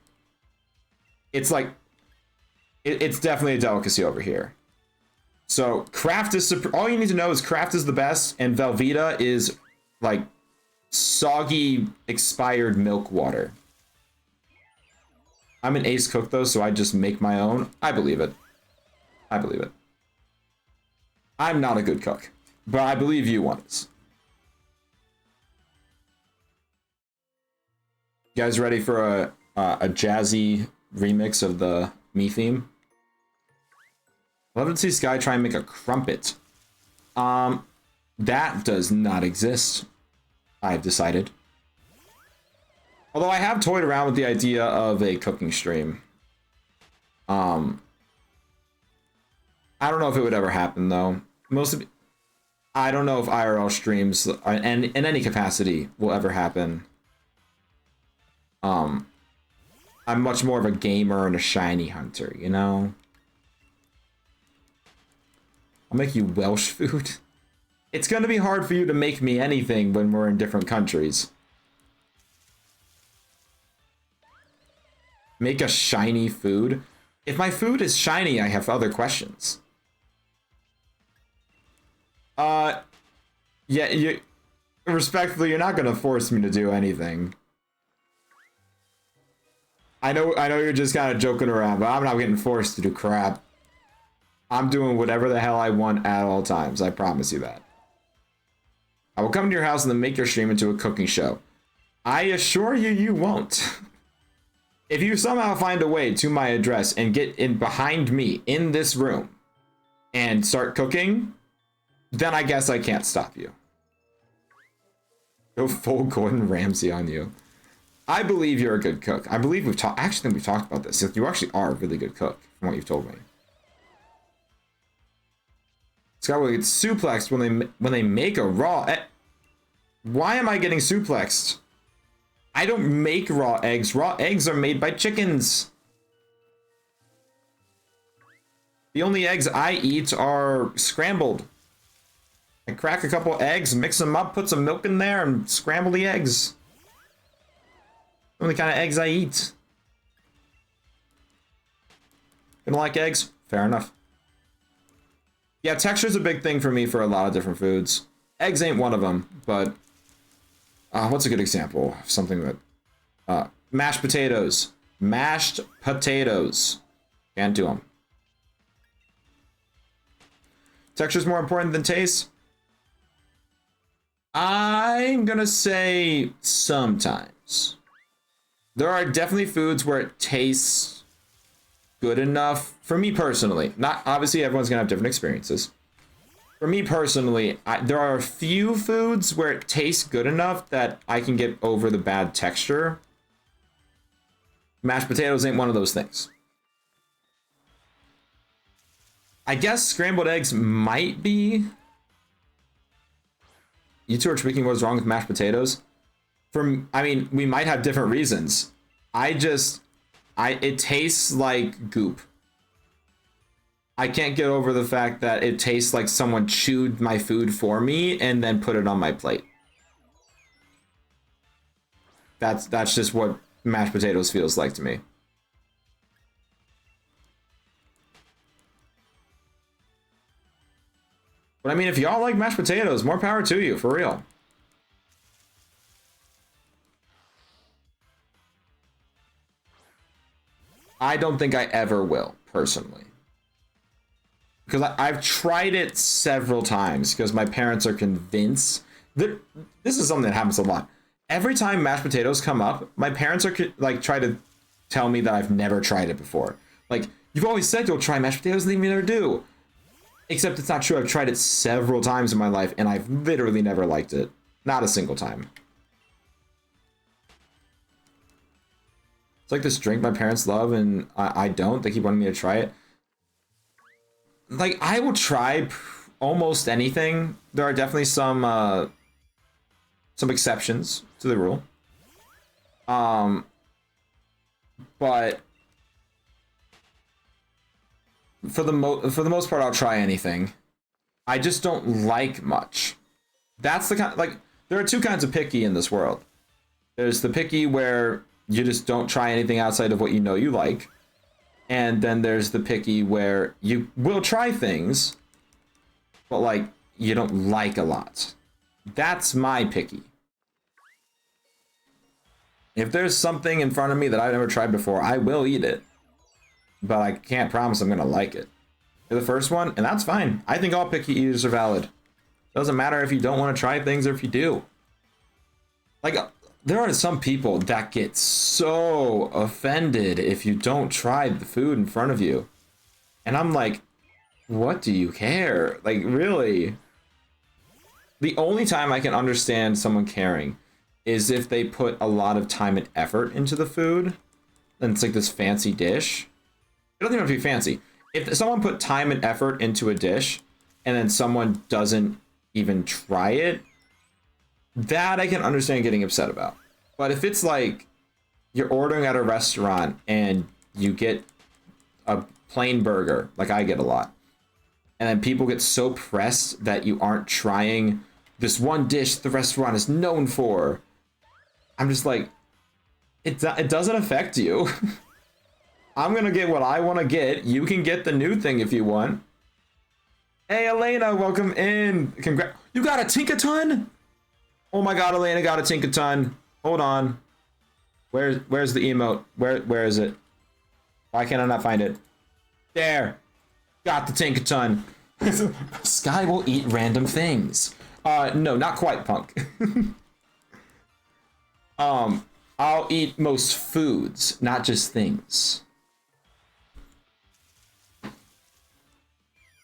Speaker 1: It's like, it's definitely a delicacy over here. So Kraft is, all you need to know is Kraft is the best, and Velveeta is like soggy expired milk water. I'm an ace cook though, so I just make my own. I believe it. I believe it. I'm not a good cook, but I believe you one is. You guys ready for a jazzy remix of the me theme? Love to see Sky try and make a crumpet. That does not exist, I've decided. Although I have toyed around with the idea of a cooking stream. I don't know if it would ever happen though. I don't know if IRL streams and in any capacity will ever happen. I'm much more of a gamer and a shiny hunter, you know? I'll make you Welsh food. It's gonna be hard for you to make me anything when we're in different countries. Make a shiny food? If my food is shiny, I have other questions. Yeah, respectfully, you're not gonna force me to do anything. I know you're just kind of joking around, but I'm not getting forced to do crap. I'm doing whatever the hell I want at all times. I promise you that. I will come to your house and then make your stream into a cooking show. I assure you, you won't. If you somehow find a way to my address and get in behind me in this room and start cooking, then I guess I can't stop you. Go full Gordon Ramsay on you. I believe you're a good cook. I believe we've talked. Actually, we've talked about this. You actually are a really good cook, from what you've told me. Scott will get suplexed when they make a raw. Why am I getting suplexed? I don't make raw eggs. Raw eggs are made by chickens. The only eggs I eat are scrambled. I crack a couple eggs, mix them up, put some milk in there, and scramble the eggs. The only kind of eggs I eat. Gonna like eggs? Fair enough. Yeah, texture's a big thing for me for a lot of different foods. Eggs ain't one of them, but what's a good example of something that mashed potatoes. Mashed potatoes. Can't do them. Texture's more important than taste? I'm gonna say sometimes. There are definitely foods where it tastes good enough for me personally. Not obviously everyone's gonna have different experiences. For me personally, there are a few foods where it tastes good enough that I can get over the bad texture. Mashed potatoes ain't one of those things. I guess scrambled eggs might be. You two are tweaking what's wrong with mashed potatoes. I mean, we might have different reasons. It tastes like goop. I can't get over the fact that it tastes like someone chewed my food for me and then put it on my plate. That's just what mashed potatoes feels like to me. But I mean, if y'all like mashed potatoes, more power to you, for real. I don't think I ever will, personally. Because I've tried it several times because my parents are convinced that this is something that happens a lot. Every time mashed potatoes come up, my parents are like try to tell me that I've never tried it before. Like, you've always said you'll try mashed potatoes and then you never do. Except it's not true. I've tried it several times in my life and I've literally never liked it. Not a single time. It's like this drink my parents love and I don't. They keep wanting me to try it. Like, I will try almost anything. There are definitely some exceptions to the rule. But for the most part, I'll try anything. I just don't like much. That's the kind, like, there are two kinds of picky in this world. There's the picky where you just don't try anything outside of what you know you like. And then there's the picky where you will try things, but like you don't like a lot. That's my picky. If there's something in front of me that I've never tried before, I will eat it. But I can't promise I'm going to like it. You're the first one, and that's fine. I think all picky eaters are valid. Doesn't matter if you don't want to try things or if you do. Like, there are some people that get so offended if you don't try the food in front of you. And I'm like, what do you care? Like, really? The only time I can understand someone caring is if they put a lot of time and effort into the food. And it's like this fancy dish. It doesn't even have to be fancy. If someone put time and effort into a dish and then someone doesn't even try it, that I can understand getting upset about. But if it's like you're ordering at a restaurant and you get a plain burger, like I get a lot, and then people get so pressed that you aren't trying this one dish the restaurant is known for, I'm just like, it doesn't affect you. I'm gonna get what I want to get. You can get the new thing if you want. Hey, Elena, welcome in. You got a Tinkaton? Oh my god, Elena got a Tinkaton. Hold on. Where's the emote? Where is it? Why can I not find it? There. Got the Tinkaton. Sky will eat random things. No, not quite, Punk. I'll eat most foods, not just things.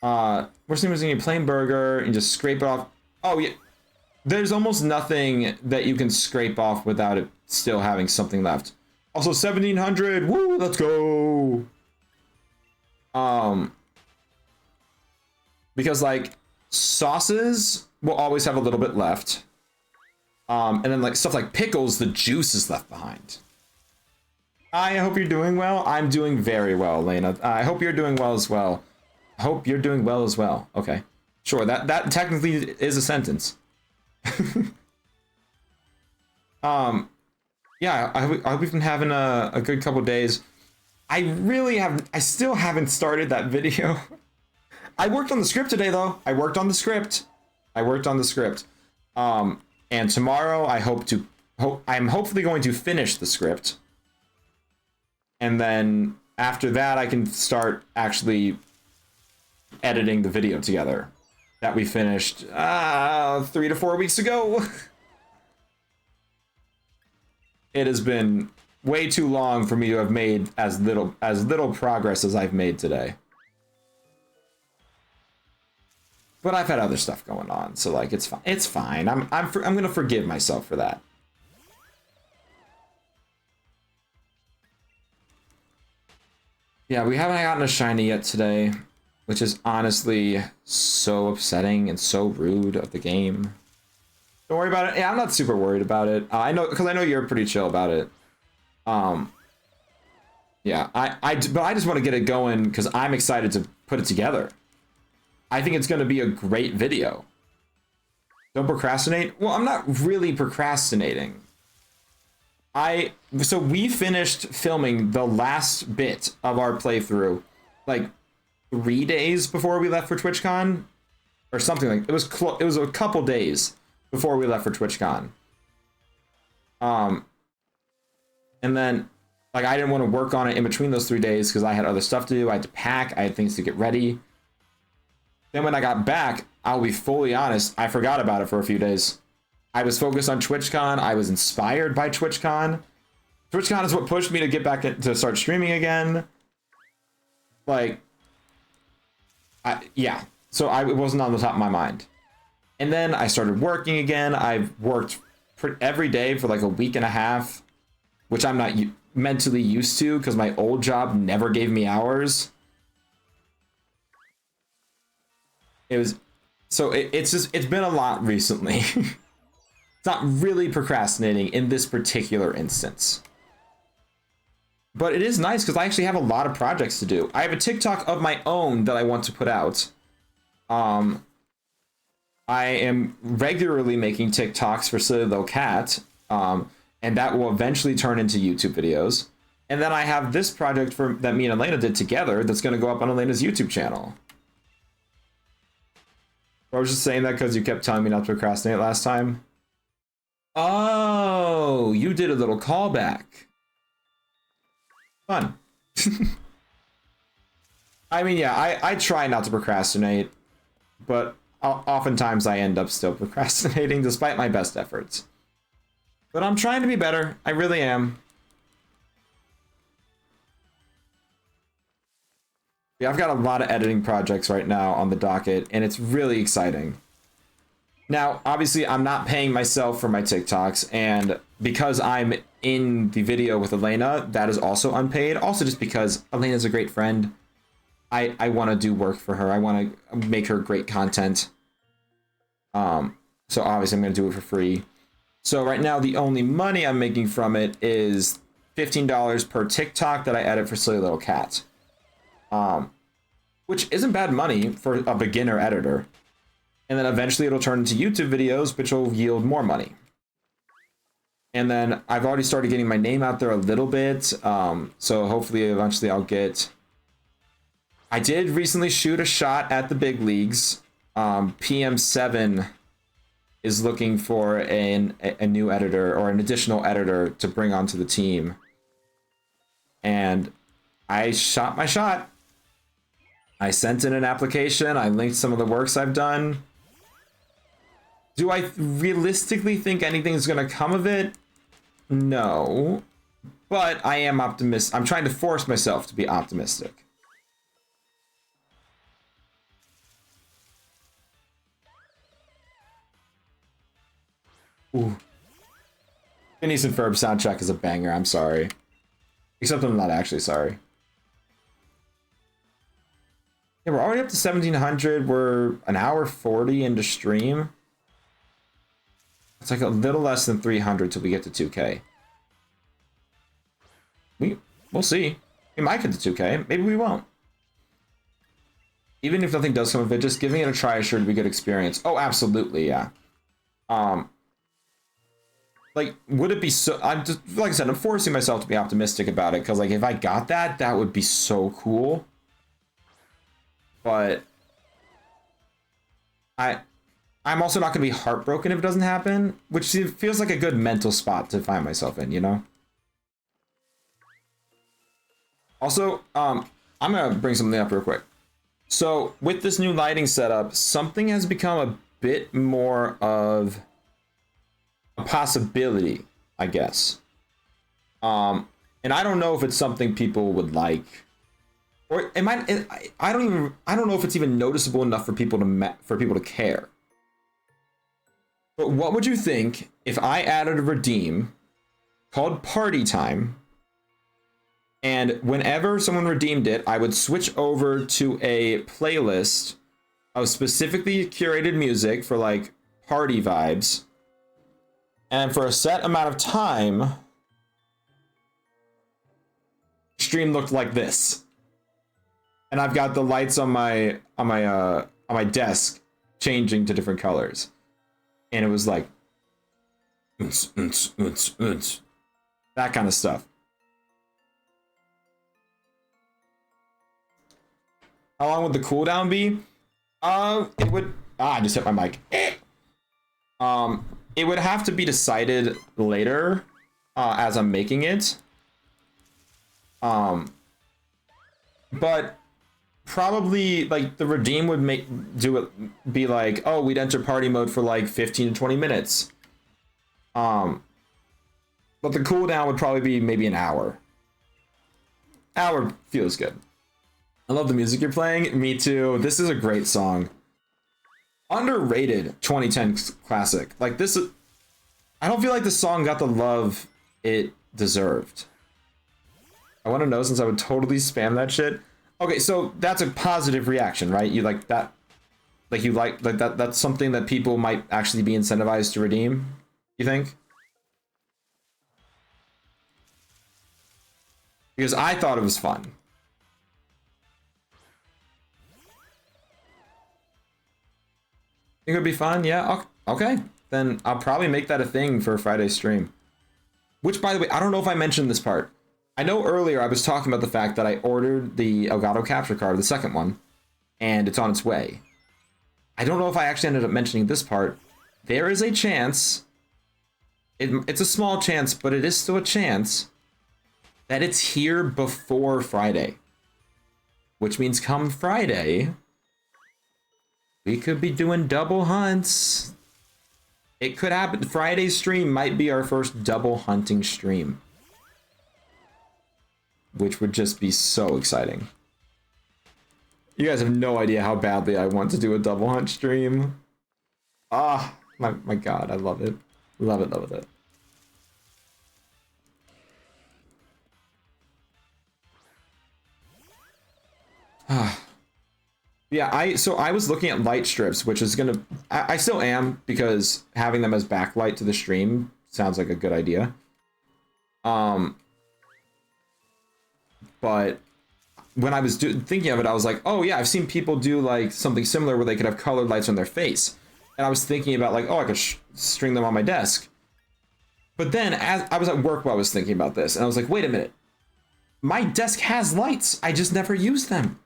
Speaker 1: Worst thing was you plain burger and just scrape it off. Oh yeah, there's almost nothing that you can scrape off without it still having something left. Also 1700. Woo, let's go. Because like sauces will always have a little bit left. And then like stuff like pickles, the juice is left behind. I hope you're doing well. I'm doing very well, Elena. I hope you're doing well as well. I hope you're doing well as well. Okay. Sure, that technically is a sentence. Yeah, I hope we've been having a good couple days. I still haven't started that video. I worked on the script today though. I'm tomorrow I'm hopefully going to finish the script. And then after that I can start actually editing the video together that we finished 3 to 4 weeks ago. It has been way too long for me to have made as little progress as I've made today. But I've had other stuff going on, so like it's fine. It's fine. I'm gonna forgive myself for that. Yeah, we haven't gotten a shiny yet today, which is honestly so upsetting and so rude of the game. Don't worry about it. Yeah, I'm not super worried about it. I know, because I know you're pretty chill about it. Yeah, but I just want to get it going because I'm excited to put it together. I think it's going to be a great video. Don't procrastinate. Well, I'm not really procrastinating. So we finished filming the last bit of our playthrough like 3 days before we left for TwitchCon or something like it was a couple days before we left for TwitchCon. And then like I didn't want to work on it in between those 3 days because I had other stuff to do. I had to pack, I had things to get ready. Then when I got back, I'll be fully honest, I forgot about it for a few days. I was focused on TwitchCon. I was inspired by TwitchCon. TwitchCon is what pushed me to get back to start streaming again. Like, yeah. So it wasn't on the top of my mind. And then I started working again. I've worked every day for like a week and a half, which I'm not mentally used to because my old job never gave me hours. It's been a lot recently. It's not really procrastinating in this particular instance. But it is nice because I actually have a lot of projects to do. I have a TikTok of my own that I want to put out. I am regularly making TikToks for Silly Little Cat, and that will eventually turn into YouTube videos. And then I have this project that me and Elena did together that's going to go up on Elena's YouTube channel. I was just saying that because you kept telling me not to procrastinate last time. Oh, you did a little callback. Fun. I mean, yeah, I try not to procrastinate, but oftentimes I end up still procrastinating despite my best efforts. But I'm trying to be better. I really am. Yeah, I've got a lot of editing projects right now on the docket, and it's really exciting. Now, obviously, I'm not paying myself for my TikToks, and because I'm in the video with Elena, that is also unpaid. Also, just because Elena's a great friend, I want to do work for her. I want to make her great content. So obviously, I'm going to do it for free. So right now, the only money I'm making from it is $15 per TikTok that I edit for Silly Little Cat. Which isn't bad money for a beginner editor. And then eventually it'll turn into YouTube videos, which will yield more money. And then I've already started getting my name out there a little bit. So hopefully eventually I'll get... I did recently shoot a shot at the big leagues. PM7 is looking for a new editor or an additional editor to bring onto the team. And I shot my shot. I sent in an application. I linked some of the works I've done. Do I realistically think anything's going to come of it? No. But I am optimistic. I'm trying to force myself to be optimistic. Ooh. Phineas and Ferb soundtrack is a banger. I'm sorry. Except I'm not actually sorry. Yeah, we're already up to 1700. We're an hour 40 into stream. It's like a little less than 300 till we get to 2K. We'll see. We might get to 2K. Maybe we won't. Even if nothing does come of it, just giving it a try is sure to be a good experience. Oh, absolutely, yeah. Like, would it be so... I'm just, like I said, I'm forcing myself to be optimistic about it, because, like, if I got that, that would be so cool. But... I'm also not going to be heartbroken if it doesn't happen, which feels like a good mental spot to find myself in, you know? Also, I'm going to bring something up real quick. So, with this new lighting setup, something has become a bit more of a possibility, I guess. And I don't know if it's something people would like, or it might. I don't know if it's even noticeable enough for people to care. But what would you think if I added a redeem called Party Time, and whenever someone redeemed it, I would switch over to a playlist of specifically curated music for like party vibes, and for a set amount of time, stream looked like this. And I've got the lights on my desk changing to different colors. And it was like that kind of stuff. How long would the cooldown be? It would I just hit my mic. It would have to be decided later, as I'm making it. But probably like the redeem would be like, oh, we'd enter party mode for like 15 to 20 minutes. But the cooldown would probably be maybe an hour. Hour feels good. I love the music you're playing. Me too. This is a great song. Underrated 2010 classic. Like this, I don't feel like the song got the love it deserved. I want to know, since I would totally spam that shit. Okay, so that's a positive reaction, right? You like that, like you like that. That's something that people might actually be incentivized to redeem. You think? Because I thought it was fun. Think it would be fun? Yeah. Okay. Then I'll probably make that a thing for a Friday stream. Which, by the way, I don't know if I mentioned this part. I know earlier I was talking about the fact that I ordered the Elgato capture card, the second one, and it's on its way. I don't know if I actually ended up mentioning this part. There is a chance, it's a small chance, but it is still a chance, that it's here before Friday. Which means come Friday, we could be doing double hunts. It could happen. Friday's stream might be our first double hunting stream, which would just be so exciting. You guys have no idea how badly I want to do a double hunt stream. Ah, my god, I love it. Love it, love it. Ah. Yeah, so I was looking at light strips, which is gonna, I still am, because having them as backlight to the stream sounds like a good idea. But when I was thinking of it, I was like, oh yeah, I've seen people do like something similar where they could have colored lights on their face. And I was thinking about like, oh, I could string them on my desk. But then as I was at work while I was thinking about this, and I was like, wait a minute. My desk has lights. I just never use them.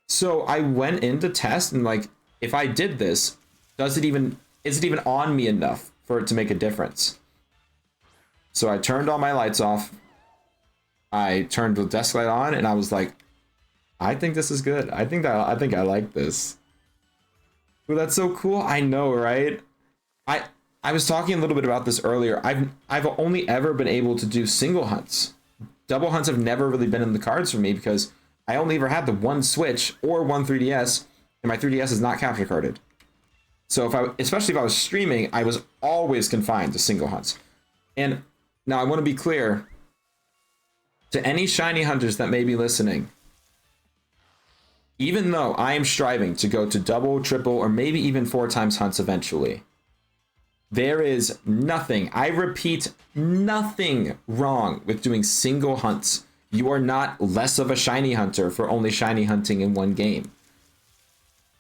Speaker 1: So I went in to test, and like, if I did this, does it even is it even on me enough for it to make a difference? So I turned all my lights off. I turned the desk light on, and I was like, I think this is good. I think I like this. Well, that's so cool. I know, right? I was talking a little bit about this earlier. I've only ever been able to do single hunts. Double hunts have never really been in the cards for me because I only ever had the one Switch or one 3DS, and my 3DS is not capture carded. So especially if I was streaming, I was always confined to single hunts. And now I want to be clear to any shiny hunters that may be listening. Even though I am striving to go to double, triple, or maybe even 4 times hunts eventually, there is nothing, I repeat, nothing wrong with doing single hunts. You are not less of a shiny hunter for only shiny hunting in one game.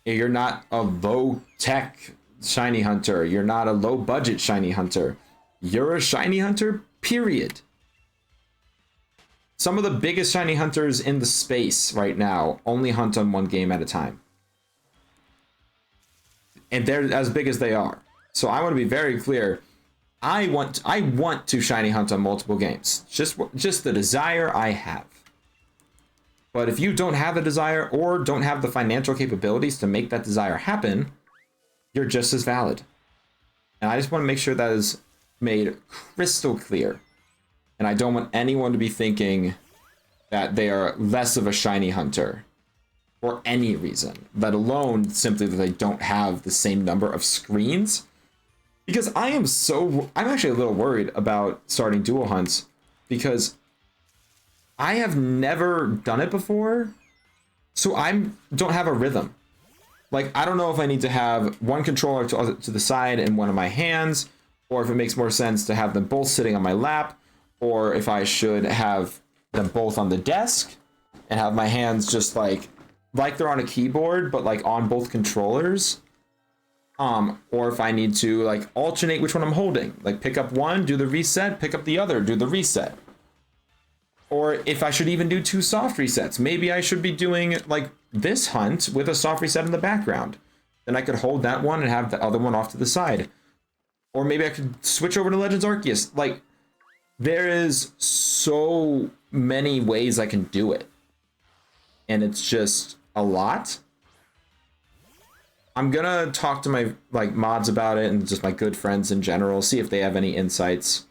Speaker 1: You're not a low-tech shiny hunter. You're not a low-budget shiny hunter. You're a shiny hunter, period. Some of the biggest shiny hunters in the space right now only hunt on one game at a time. And they're as big as they are. So I want to be very clear. I want to shiny hunt on multiple games. Just the desire I have. But if you don't have the desire or don't have the financial capabilities to make that desire happen, you're just as valid. And I just want to make sure that is made crystal clear. And I don't want anyone to be thinking that they are less of a shiny hunter for any reason, let alone simply that they don't have the same number of screens. Because I'm actually a little worried about starting dual hunts because I have never done it before. So don't have a rhythm. Like, I don't know if I need to have one controller to the side and one in my hands, or if it makes more sense to have them both sitting on my lap, or if I should have them both on the desk and have my hands just like they're on a keyboard, but like on both controllers. Or if I need to like alternate which one I'm holding, like pick up one, do the reset, pick up the other, do the reset. Or if I should even do 2 soft resets. Maybe I should be doing like this hunt with a soft reset in the background. Then I could hold that one and have the other one off to the side. Or maybe I could switch over to Legends Arceus. Like, there is so many ways I can do it. And it's just a lot. I'm gonna talk to my like mods about it and just my good friends in general, see if they have any insights.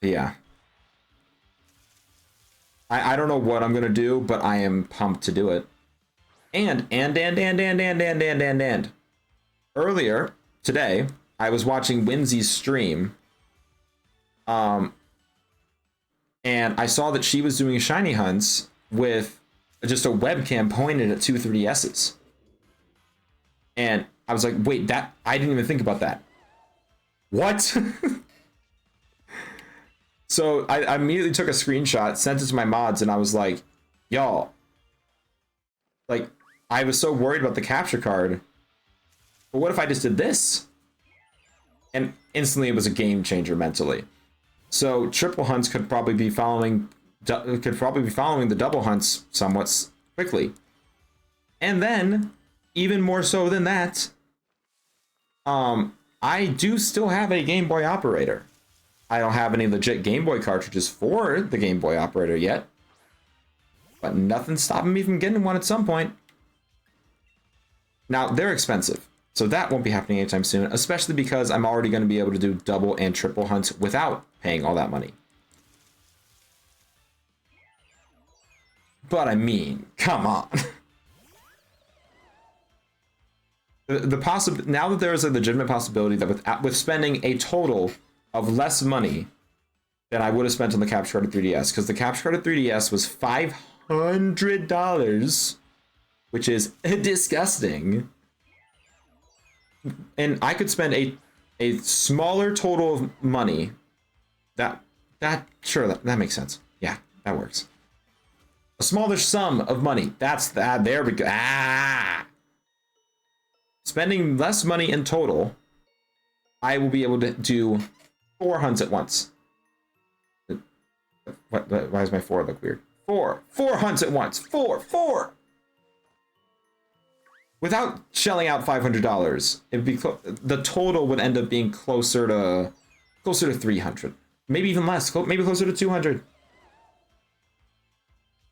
Speaker 1: Yeah. I don't know what I'm gonna do, but I am pumped to do it. And earlier today, I was watching Whimsy's stream. And I saw that she was doing shiny hunts with just a webcam pointed at 2 3DSs. And I was like, wait, I didn't even think about that. What? So I immediately took a screenshot, sent it to my mods, and I was like, y'all, like, I was so worried about the capture card. But what if I just did this? And instantly it was a game changer mentally. So triple hunts could probably be following the double hunts somewhat quickly. And then, even more so than that, I do still have a Game Boy operator. I don't have any legit Game Boy cartridges for the Game Boy operator yet. But nothing's stopping me from getting one at some point. Now, they're expensive. So that won't be happening anytime soon, especially because I'm already going to be able to do double and triple hunts without paying all that money. But I mean, come on. Now that there is a legitimate possibility that with spending a total of less money than I would have spent on the capture card of 3DS, because the capture card of 3DS was $500, which is disgusting. And I could spend a smaller total of money. That makes sense. Yeah, that works. A smaller sum of money. That's that. There we go. Spending less money in total, I will be able to do 4 hunts at once. Why does my 4 look weird? 4 hunts at once. 4. without shelling out $500, it'd be the total would end up being closer to 300, maybe even less, maybe closer to 200.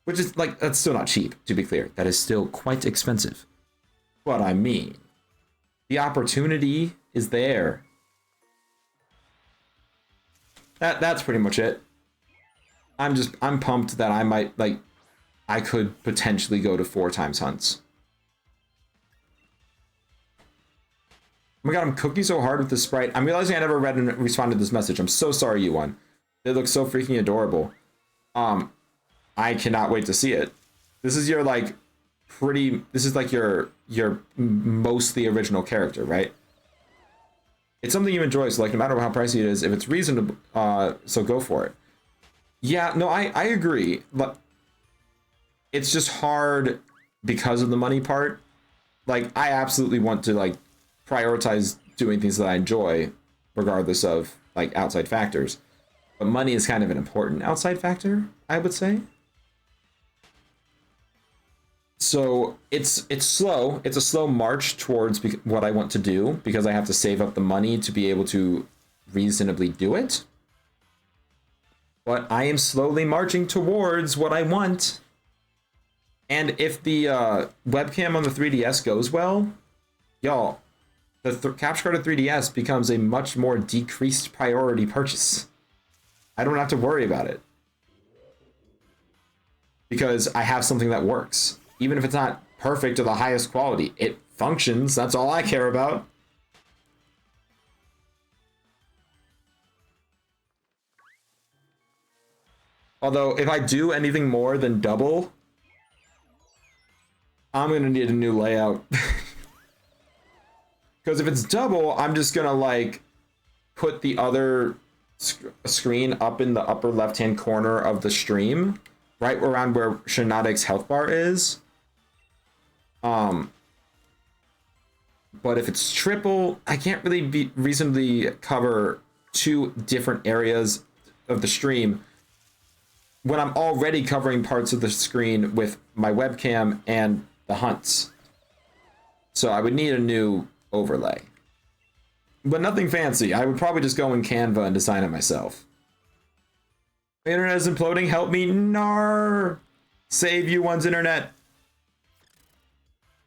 Speaker 1: Which is like, that's still not cheap, to be clear. That is still quite expensive. But I mean, the opportunity is there. That's pretty much it. I'm pumped that I might, like, I could potentially go to 4 times hunts. Oh my god, I'm cooking so hard with this sprite. I'm realizing I never read and responded to this message. I'm so sorry, you one. They look so freaking adorable. I cannot wait to see it. This is your, like, this is like your mostly original character, right? It's something you enjoy, so like no matter how pricey it is, if it's reasonable, so go for it. Yeah, no, I agree, but it's just hard because of the money part. Like, I absolutely want to, like, prioritize doing things that I enjoy, regardless of, like, outside factors. But money is kind of an important outside factor, I would say. So it's slow. It's a slow march towards what I want to do, because I have to save up the money to be able to reasonably do it. But I am slowly marching towards what I want. And if the webcam on the 3DS goes well, y'all, the capture card of 3DS becomes a much more decreased priority purchase. I don't have to worry about it, because I have something that works. Even if it's not perfect or the highest quality, it functions. That's all I care about. Although, if I do anything more than double, I'm gonna need a new layout. Because if it's double, I'm just gonna, like, put the other screen up in the upper left-hand corner of the stream, right around where Shinotic's health bar is. But if it's triple, I can't really reasonably cover 2 different areas of the stream when I'm already covering parts of the screen with my webcam and the hunts. So I would need a new overlay. But nothing fancy. I would probably just go in Canva and design it myself. The internet is imploding. Help me. Nar. Save you one's internet.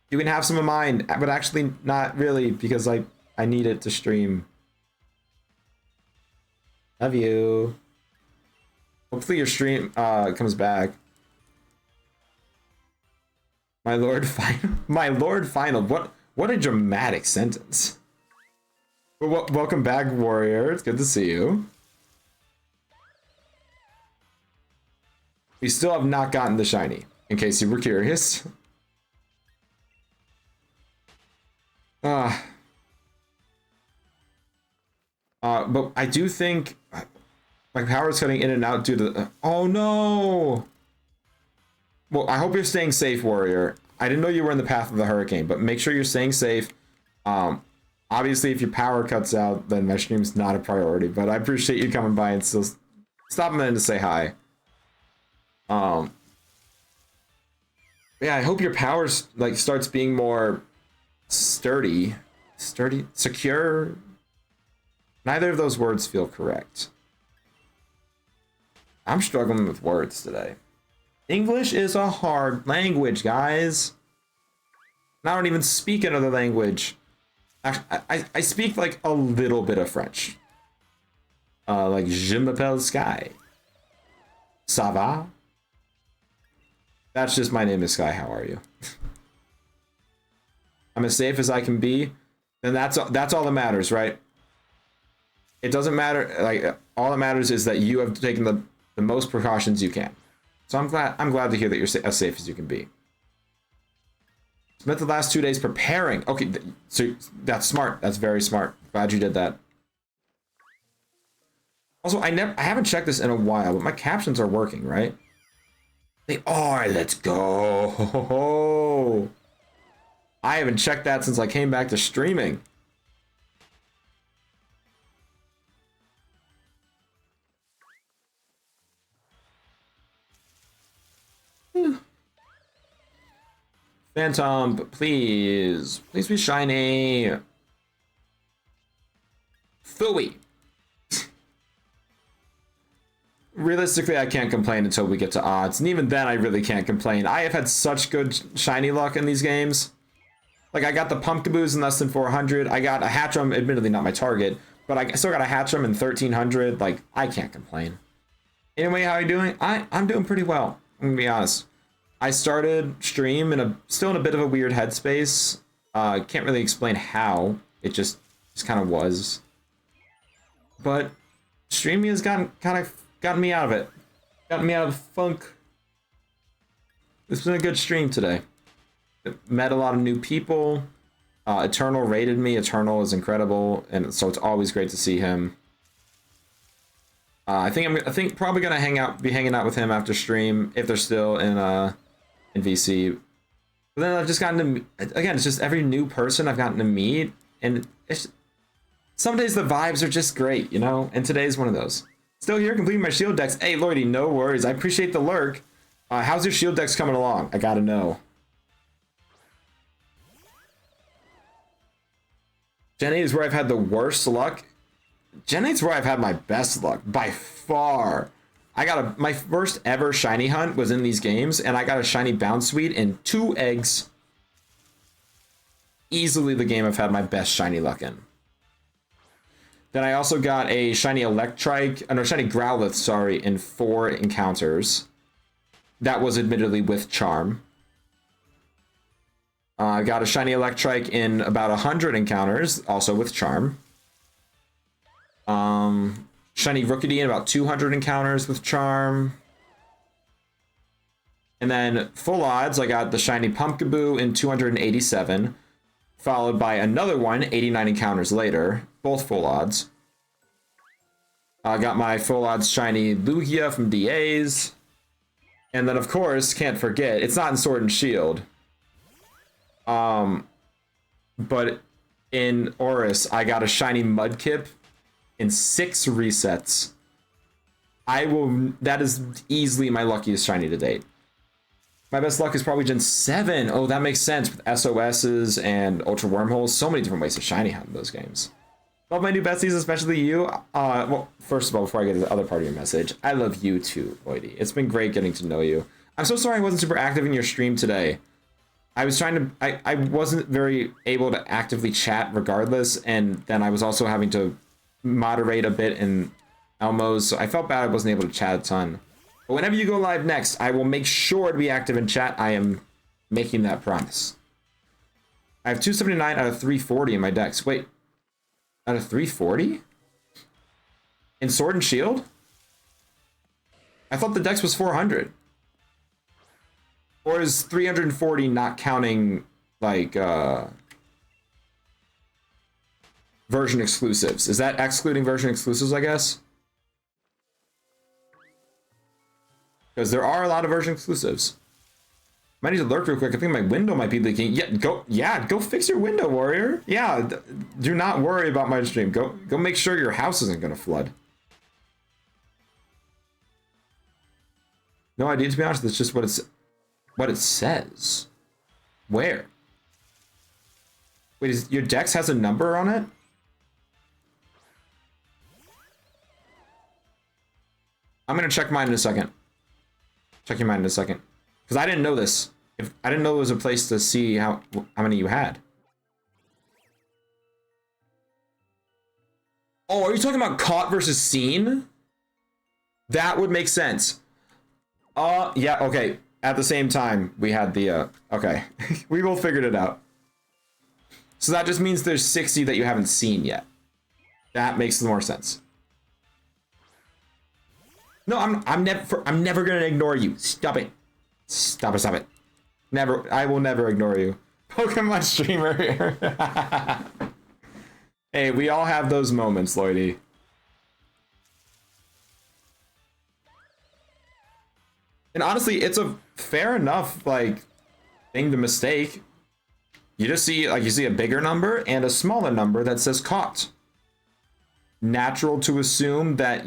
Speaker 1: You can have some of mine, but actually not really, because I need it to stream. Love you. Hopefully your stream comes back. My lord final. My lord final. What a dramatic sentence. Well, welcome back, warrior. It's good to see you. We still have not gotten the shiny, in case you were curious. But I do think my power's cutting in and out due to oh no! Well, I hope you're staying safe, warrior. I didn't know you were in the path of the hurricane, but make sure you're staying safe. Obviously, if your power cuts out, then my stream's not a priority, but I appreciate you coming by and still stopping in to say hi. Yeah, I hope your power, like, starts being more sturdy, secure. Neither of those words feel correct. I'm struggling with words today. English is a hard language, guys. And I don't even speak another language. I speak, like, a little bit of French. Like, je m'appelle Sky. Ça va? That's just my name is Sky. How are you? I'm as safe as I can be. Then that's all that matters, right? It doesn't matter. Like, all that matters is that you have taken the most precautions you can. So I'm glad to hear that you're as safe as you can be. Spent the last 2 days preparing. Okay, so that's smart. That's very smart. Glad you did that. Also, I haven't checked this in a while, but my captions are working, right? They are. Let's go. I haven't checked that since I came back to streaming. Phantom, please. Please be shiny. Phooey. Realistically, I can't complain until we get to odds. And even then, I really can't complain. I have had such good shiny luck in these games. Like, I got the Pumpkaboos in less than 400. I got a Hatchum, admittedly not my target, but I still got a Hatchum in 1300. Like, I can't complain. Anyway, how are you doing? I'm doing pretty well, I'm gonna be honest. I started stream still in a bit of a weird headspace. Can't really explain how. It just kind of was. But streaming has gotten me out of it. Gotten me out of the funk. It's been a good stream today. Met a lot of new people. Eternal rated me. Eternal is incredible, and so it's always great to see him. I think probably gonna be hanging out with him after stream if they're still in VC. But then I've just gotten to, again, it's just every new person I've gotten to meet, and some days the vibes are just great, you know. And today's one of those. Still here, completing my shield decks. Hey, Lloydie, no worries. I appreciate the lurk. How's your shield decks coming along? I gotta know. Gen 8 is where I've had the worst luck. Gen 8's where I've had my best luck, by far. My first ever shiny hunt was in these games, and I got a shiny Bounce Sweet and 2 eggs. Easily the game I've had my best shiny luck in. Then I also got a shiny shiny Growlithe, sorry, in 4 encounters. That was admittedly with Charm. I got a shiny Electrike in about 100 encounters, also with Charm. Shiny Rookidee in about 200 encounters with Charm. And then full odds, I got the shiny Pumpkaboo in 287, followed by another one 89 encounters later, both full odds. I got my full odds shiny Lugia from DAs. And then, of course, can't forget, it's not in Sword and Shield. But in Oris, I got a shiny Mudkip in 6 resets. That is easily my luckiest shiny to date. My best luck is probably Gen 7. Oh, that makes sense with SOSs and Ultra Wormholes. So many different ways to shiny hunt in those games. Love my new besties, especially you. Well, first of all, before I get to the other part of your message, I love you too, Lloydie. It's been great getting to know you. I'm so sorry I wasn't super active in your stream today. I wasn't very able to actively chat regardless, and then I was also having to moderate a bit in Elmo's, so I felt bad I wasn't able to chat a ton. But whenever you go live next, I will make sure to be active in chat. I am making that promise. I have 279 out of 340 in my decks. Wait, out of 340? In Sword and Shield? I thought the dex was 400. Or is 340 not counting, like, version exclusives? Is that excluding version exclusives, I guess? Because there are a lot of version exclusives. Might need to lurk real quick. I think my window might be leaking. Go fix your window, warrior. Yeah, do not worry about my stream. Go make sure your house isn't gonna flood. No idea, to be honest. That's just what it says. Where? Wait, your dex has a number on it? I'm gonna check mine in a second. Check your mine in a second. Because I didn't know this. I didn't know there was a place to see how many you had. Oh, are you talking about caught versus seen? That would make sense. Yeah, okay. At the same time, we had the, okay. We both figured it out. So that just means there's 60 that you haven't seen yet. That makes more sense. No, I'm never gonna ignore you. Stop it. Stop it. Never. I will never ignore you. Pokemon streamer here. Hey, we all have those moments, Lloydie. And honestly, it's a fair enough, like, thing to mistake. You just see, like, you see a bigger number and a smaller number that says caught. Natural to assume that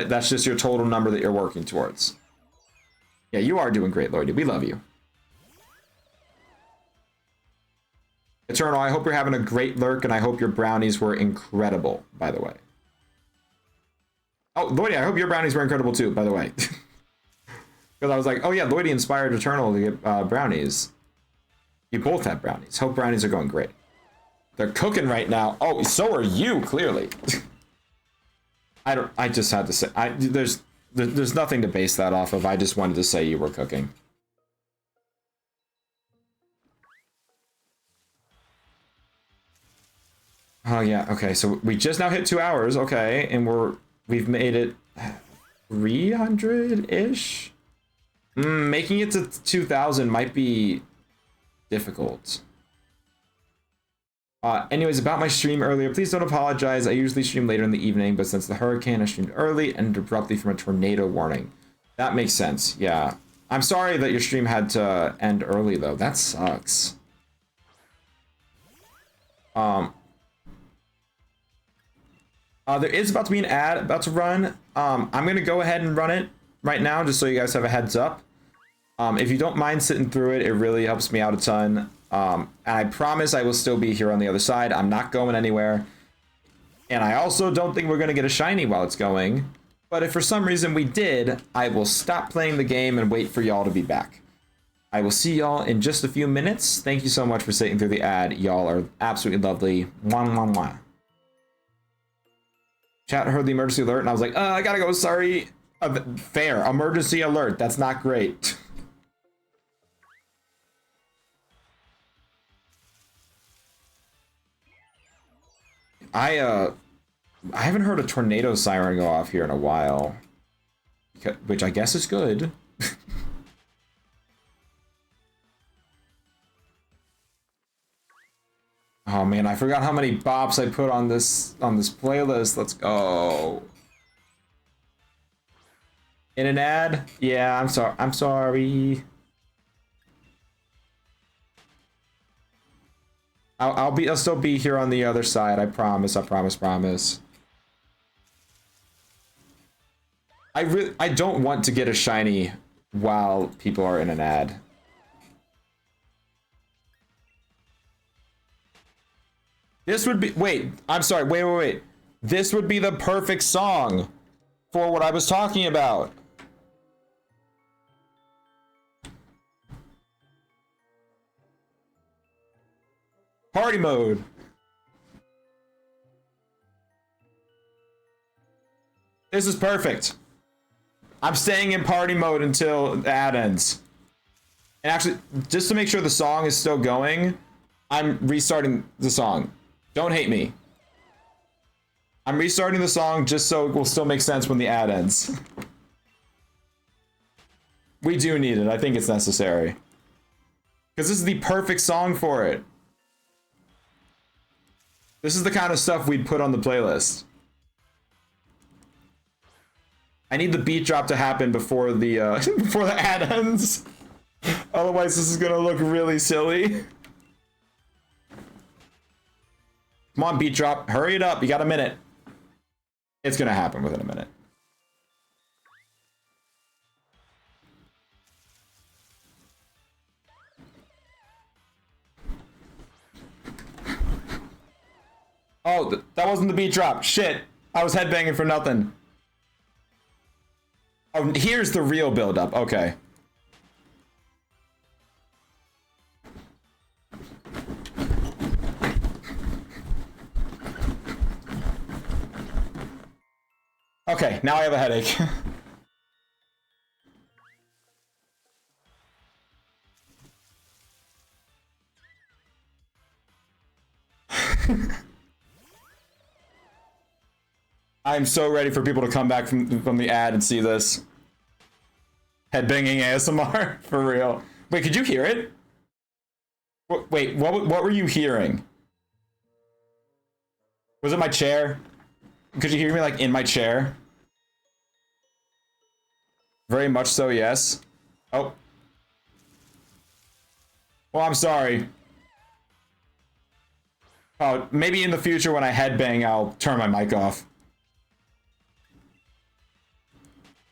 Speaker 1: that's just your total number that you're working towards. Yeah, you are doing great, Lloydie. We love you. Eternal, I hope you're having a great lurk, and I hope your brownies were incredible, by the way. Oh, Lloydie, I hope your brownies were incredible too, by the way. Because I was like, oh yeah, Lloydie inspired Eternal to get brownies. You both have brownies. Hope brownies are going great. They're cooking right now. Oh, so are you, clearly. I just had to say, there's nothing to base that off of. I just wanted to say you were cooking. Oh yeah, okay, so we just now hit 2 hours, okay, and we've made it 300-ish? Making it to 2,000 might be difficult. Anyways, about my stream earlier, please don't apologize. I usually stream later in the evening, but since the hurricane, I streamed early and abruptly from a tornado warning. That makes sense, yeah. I'm sorry that your stream had to end early, though. That sucks. There is about to be an ad about to run. I'm going to go ahead and run it right now, just so you guys have a heads up. If you don't mind sitting through it, it really helps me out a ton. And I promise I will still be here on the other side. I'm not going anywhere. And I also don't think we're going to get a shiny while it's going. But if for some reason we did, I will stop playing the game and wait for y'all to be back. I will see y'all in just a few minutes. Thank you so much for sitting through the ad. Y'all are absolutely lovely. Mwah, mwah, mwah. Chat heard the emergency alert and I was like, I gotta go, sorry. Fair, emergency alert, that's not great. I haven't heard a tornado siren go off here in a while, which I guess is good. Oh man, I forgot how many bops I put on this playlist. Let's go. In an ad? Yeah, I'm sorry. I'm sorry. I'll still be here on the other side. I promise. I promise. I don't want to get a shiny while people are in an ad. This would be, wait, I'm sorry, wait. This would be the perfect song for what I was talking about. Party mode. This is perfect. I'm staying in party mode until the ad ends. And actually, just to make sure the song is still going, I'm restarting the song. Don't hate me. I'm restarting the song just so it will still make sense when the ad ends. We do need it. I think it's necessary. Because this is the perfect song for it. This is the kind of stuff we'd put on the playlist. I need the beat drop to happen before the before the ad ends. Otherwise, this is gonna look really silly. Come on, beat drop. Hurry it up. You got a minute. It's gonna happen within a minute. Oh, that wasn't the beat drop. Shit. I was headbanging for nothing. Oh, here's the real build-up. Okay. Okay, now I have a headache. I'm so ready for people to come back from the ad and see this. Headbanging ASMR, for real. Wait, could you hear it? Wait, what were you hearing? Was it my chair? Could you hear me like in my chair? Very much so, yes. Oh. Well, I'm sorry. Oh, maybe in the future when I headbang, I'll turn my mic off.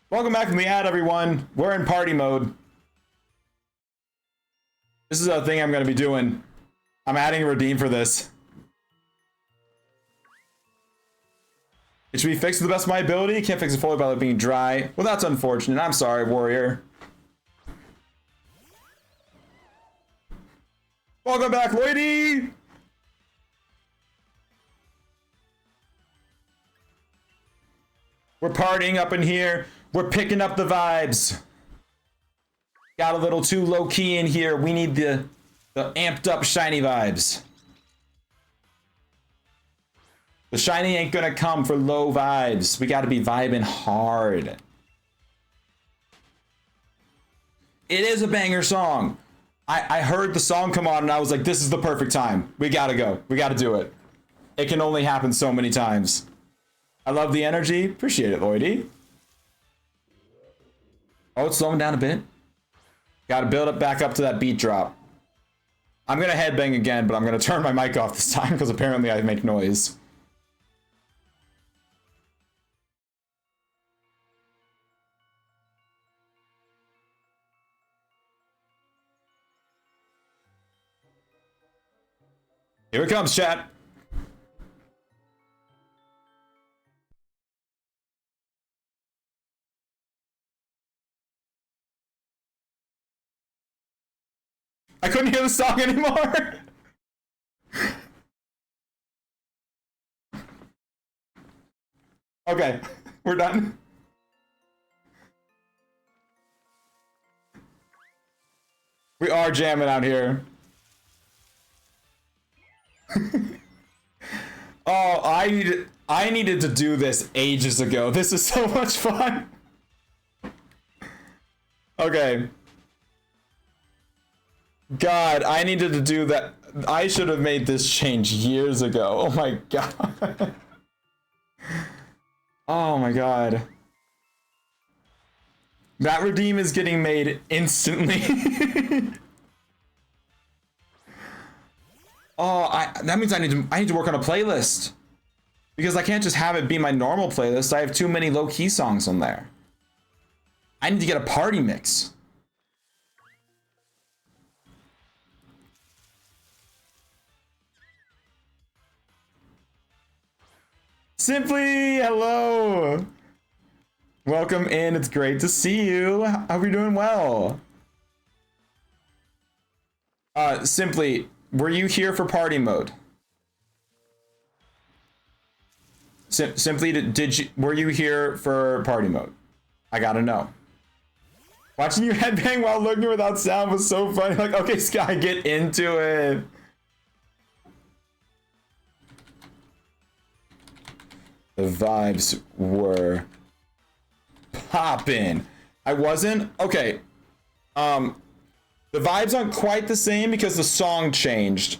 Speaker 1: Welcome back from the ad, everyone. We're in party mode. This is a thing I'm going to be doing. I'm adding a redeem for this. It should be fixed to the best of my ability. Can't fix it fully by it being dry. Well, that's unfortunate. I'm sorry, warrior. Welcome back, Lloydie! We're partying up in here. We're picking up the vibes. Got a little too low-key in here. We need the amped up shiny vibes. The shiny ain't gonna come for low vibes. We gotta be vibing hard. It is a banger song. I heard the song come on and I was like, this is the perfect time. We gotta go. We gotta do it. It can only happen so many times. I love the energy. Appreciate it, Lloydie. Oh, it's slowing down a bit. Gotta build it back up to that beat drop. I'm gonna headbang again, but I'm gonna turn my mic off this time because apparently I make noise. Here it comes, chat. I couldn't hear the song anymore. Okay, we're done. We are jamming out here. Oh, I needed to do this ages ago. This is so much fun. Okay. God, I needed to do that. I should have made this change years ago. Oh my god. Oh my god. That redeem is getting made instantly. Oh, that means I need to work on a playlist. Because I can't just have it be my normal playlist. I have too many low-key songs on there. I need to get a party mix. Simply, hello. Welcome in. It's great to see you. Hope you're doing well. Simply, were you here for party mode? Simply, were you here for party mode? I gotta know. Watching you headbang while looking without sound was so funny. Like, okay, Sky, get into it. The vibes were popping. I wasn't? Okay. The vibes aren't quite the same because the song changed.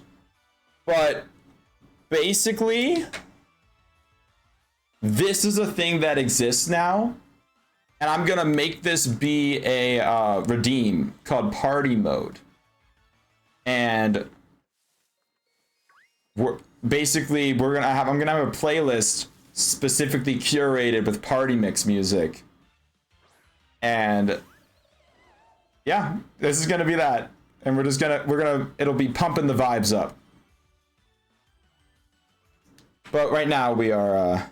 Speaker 1: But basically, this is a thing that exists now. And I'm gonna make this be a redeem called party mode. And I'm gonna have a playlist specifically curated with party mix music. And yeah, this is gonna be that. And it'll be pumping the vibes up. But right now we are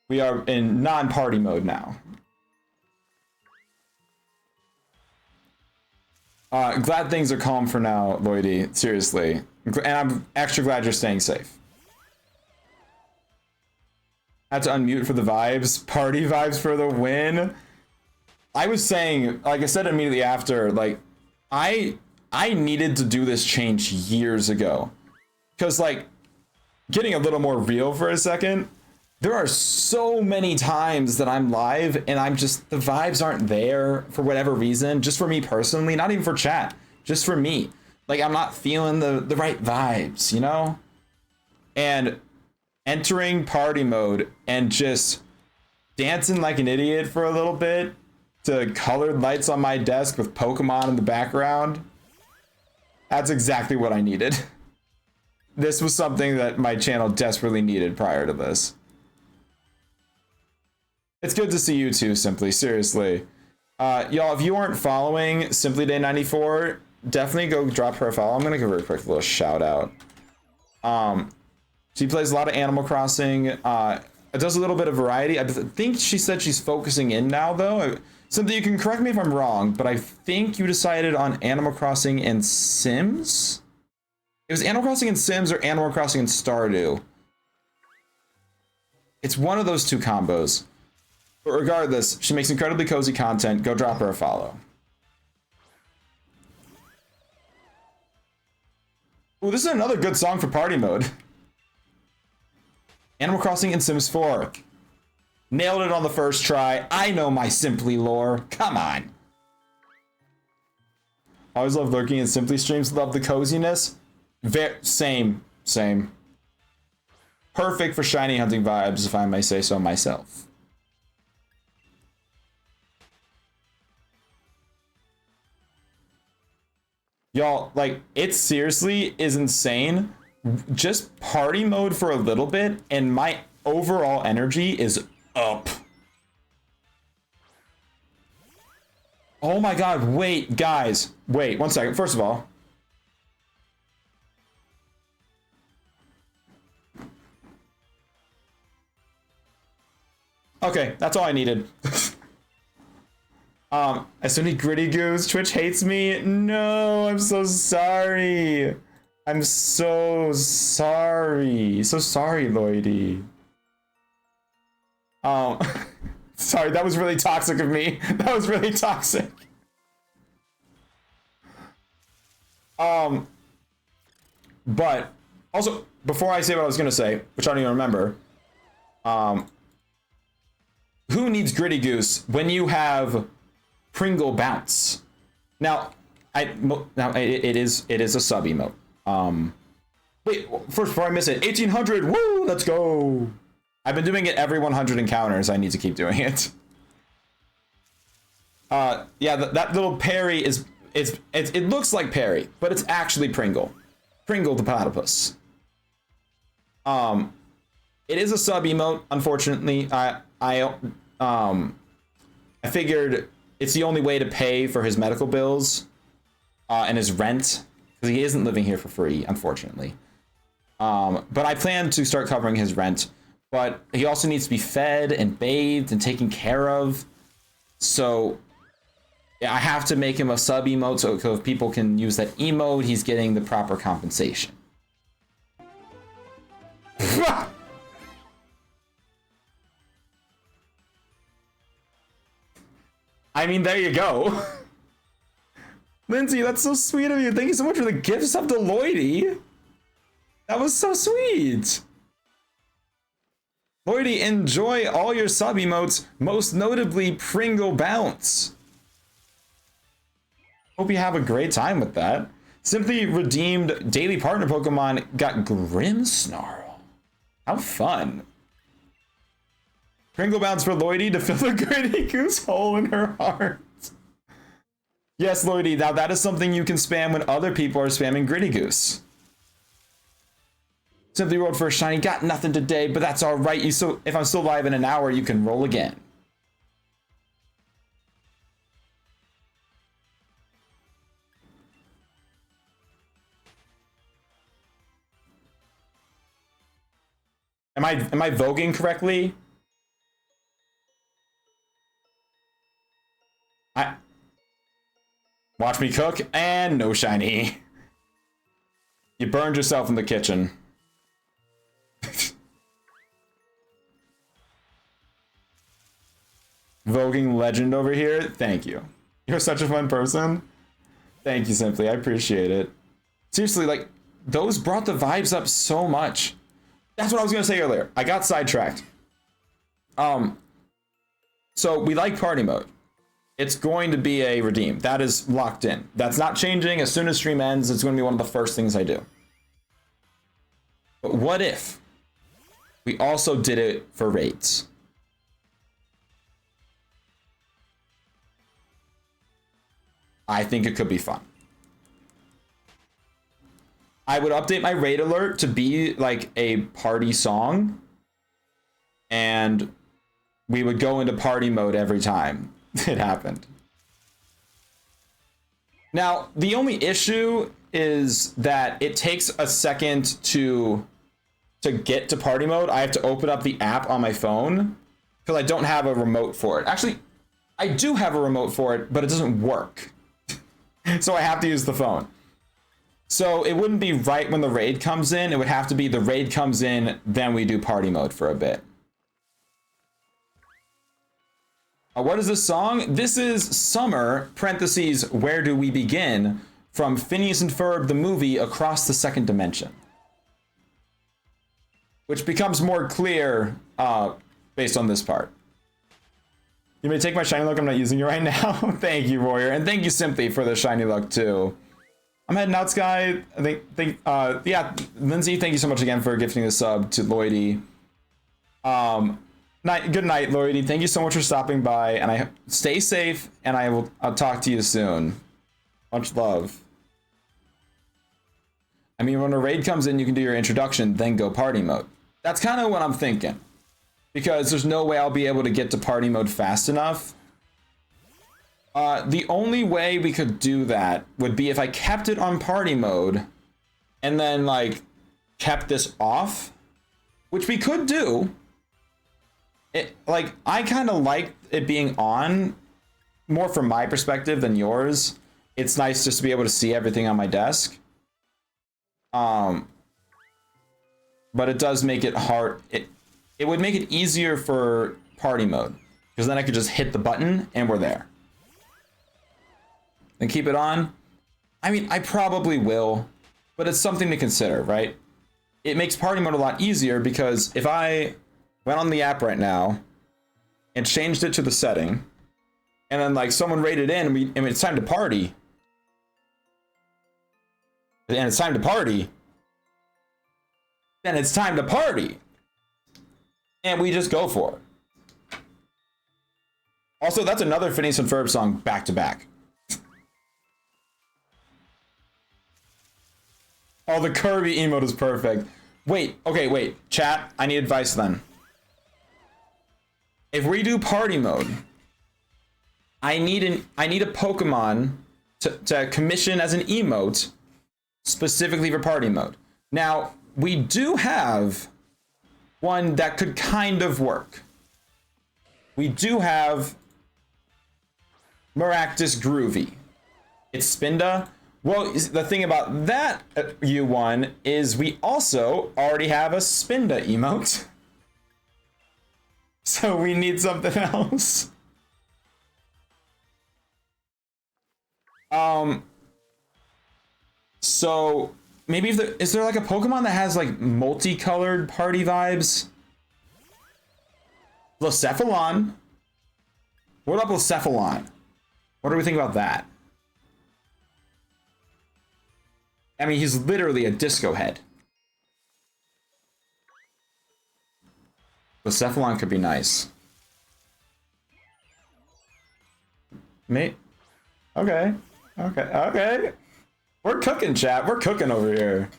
Speaker 1: in non-party mode now. Glad things are calm for now, Lloydie. Seriously. And I'm extra glad you're staying safe. Had to unmute for the vibes. Party vibes for the win. I was saying, like I said immediately after, like, I needed to do this change years ago. Because, like, getting a little more real for a second, there are so many times that I'm live and the vibes aren't there for whatever reason, just for me personally, not even for chat, just for me. Like, I'm not feeling the right vibes, you know? And entering party mode and just dancing like an idiot for a little bit to colored lights on my desk with Pokemon in the background, that's exactly what I needed. This was something that my channel desperately needed prior to this. It's good to see you too, Simply. Seriously. Y'all, if you aren't following Simply Day 94, definitely go drop her a follow. I'm gonna give her a quick little shout out. She plays a lot of Animal Crossing. It does a little bit of variety. I think she said she's focusing in now, though. Simply, you can correct me if I'm wrong, but I think you decided on Animal Crossing and Sims? It was Animal Crossing and Sims or Animal Crossing and Stardew. It's one of those two combos. But regardless, she makes incredibly cozy content. Go drop her a follow. Ooh, this is another good song for party mode. Animal Crossing and Sims 4. Nailed it on the first try. I know my Simply lore. Come on. Always love lurking in Simply streams. Love the coziness. Same. Perfect for shiny hunting vibes, if I may say so myself. Y'all, like, it seriously is insane. Just party mode for a little bit, and my overall energy is up. Oh my god, wait, guys. Wait, 1 second. First of all. Okay, that's all I needed. I still need Gritty Goose. Twitch hates me. No, I'm so sorry. I'm so sorry. So sorry, Lloydie. Sorry, that was really toxic of me. That was really toxic. But also, before I say what I was gonna say, which I don't even remember, who needs Gritty Goose when you have Pringle Bounce? Now it is a sub emote. Wait, first before I miss it, 1800. Woo, let's go. I've been doing it every 100 encounters. I need to keep doing it. Yeah, that little Perry is it looks like Perry, but it's actually Pringle the platypus. It is a sub emote, unfortunately. I figured it's the only way to pay for his medical bills and his rent, because he isn't living here for free, unfortunately. But I plan to start covering his rent, but he also needs to be fed and bathed and taken care of. So yeah, I have to make him a sub emote so if people can use that emote, he's getting the proper compensation. I mean, there you go. Lindsay, that's so sweet of you. Thank you so much for the gift sub to Lloydie. That was so sweet. Lloydie, enjoy all your sub emotes, most notably Pringle Bounce. Hope you have a great time with that. Simply redeemed daily partner Pokemon got Grimmsnarl. How fun. Pringle Bounce for Lloydie to fill a Gritty Goose hole in her heart. Yes, Lloydie, now that is something you can spam when other people are spamming Gritty Goose. Simply rolled for a shiny, got nothing today, but that's all right. If I'm still live in an hour, you can roll again. Am I voguing correctly? Watch me cook, and no shiny. You burned yourself in the kitchen. Voguing legend over here. Thank you. You're such a fun person. Thank you, Simply. I appreciate it. Seriously, like, those brought the vibes up so much. That's what I was gonna say earlier. I got sidetracked. So we like party mode. It's going to be a redeem. That is locked in. That's not changing. As soon as stream ends, it's going to be one of the first things I do. But what if we also did it for raids? I think it could be fun. I would update my raid alert to be like a party song. And we would go into party mode every time it happened. Now, the only issue is that it takes a second to get to party mode. I have to open up the app on my phone because I don't have a remote for it. Actually, I do have a remote for it, but it doesn't work. So I have to use the phone. So it wouldn't be right when the raid comes in. It would have to be the raid comes in, then we do party mode for a bit. What is this song? This is Summer, parentheses, Where Do We Begin, from Phineas and Ferb, the movie, Across the Second Dimension. Which becomes more clear based on this part. You may take my shiny luck, I'm not using it right now. Thank you, Warrior, and thank you, Simply, for the shiny luck, too. I'm heading out, Sky. Yeah, Lindsay, thank you so much again for gifting the sub to Lloydie. Good night, Lloydie. Thank you so much for stopping by, and stay safe, and I'll talk to you soon. Much love. I mean, when a raid comes in, you can do your introduction, then go party mode. That's kind of what I'm thinking. Because there's no way I'll be able to get to party mode fast enough. The only way we could do that would be if I kept it on party mode and then, like, kept this off, which we could do. I kind of like it being on, more from my perspective than yours. It's nice just to be able to see everything on my desk. But it does make it hard. It would make it easier for party mode, because then I could just hit the button and we're there. And keep it on. I mean, I probably will, but it's something to consider, right? It makes party mode a lot easier, because if I went on the app right now and changed it to the setting, and then like someone raided in and it's time to party, and it's time to party, then it's time to party. And we just go for it. Also, that's another Phineas and Ferb song back to back. Oh, the Kirby emote is perfect. Wait, chat, I need advice then. If we do party mode, I need a Pokemon to commission as an emote specifically for party mode. Now, we do have one that could kind of work. We do have Maractus Groovy. It's Spinda. Well, the thing about that, U1, is we also already have a Spinda emote. So we need something else. So maybe is there like a Pokemon that has like multicolored party vibes? Blacephalon. What about Blacephalon? What do we think about that? I mean, he's literally a disco head. Blacephalon could be nice. Mate. Okay. We're cooking, chat. We're cooking over here.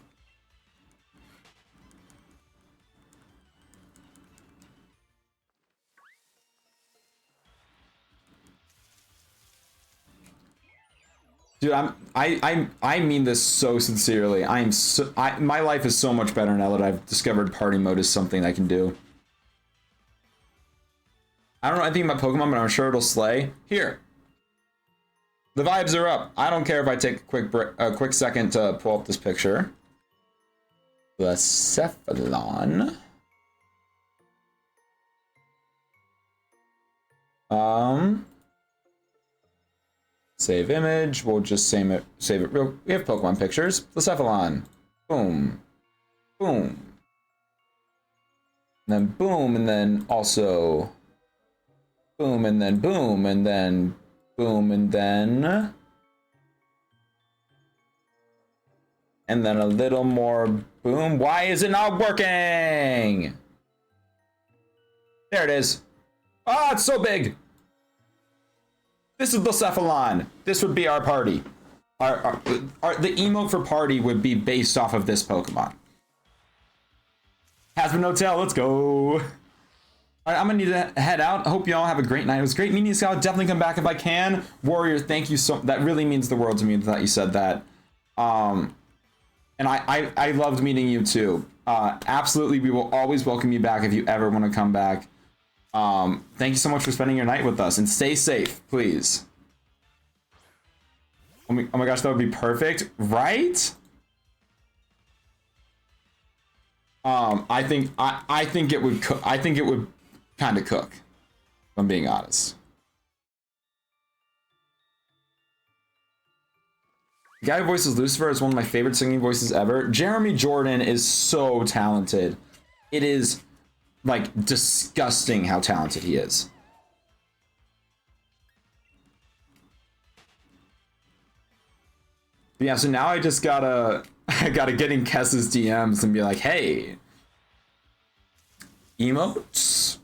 Speaker 1: Dude, I mean this so sincerely. My life is so much better now that I've discovered party mode is something I can do. I don't know anything about Pokemon, but I'm sure it'll slay. Here. The vibes are up. I don't care if I take a quick second to pull up this picture. Blacephalon. Save image. We'll just save it real. We have Pokemon pictures. Blacephalon. Boom. Boom. And then boom, and then also boom, and then boom, and then boom, and then a little more boom. Why is it not working? There it is. Oh, it's so big. This is Blacephalon. This would be our party. The emote for party would be based off of this Pokemon. Has been no tail. Let's go. All right, I'm gonna need to head out. I hope you all have a great night. It was great meeting you, Scout. Definitely come back if I can. Warrior, thank you so. That really means the world to me that you said that. And I loved meeting you too. Absolutely, we will always welcome you back if you ever want to come back. Thank you so much for spending your night with us, and stay safe, please. Oh my gosh, that would be perfect, right? I think it would I think it would kind of cook, if I'm being honest. The guy who voices Lucifer is one of my favorite singing voices ever. Jeremy Jordan is so talented. It is like disgusting how talented he is. But yeah, so now I just gotta get in Kess's DMs and be like, hey, emotes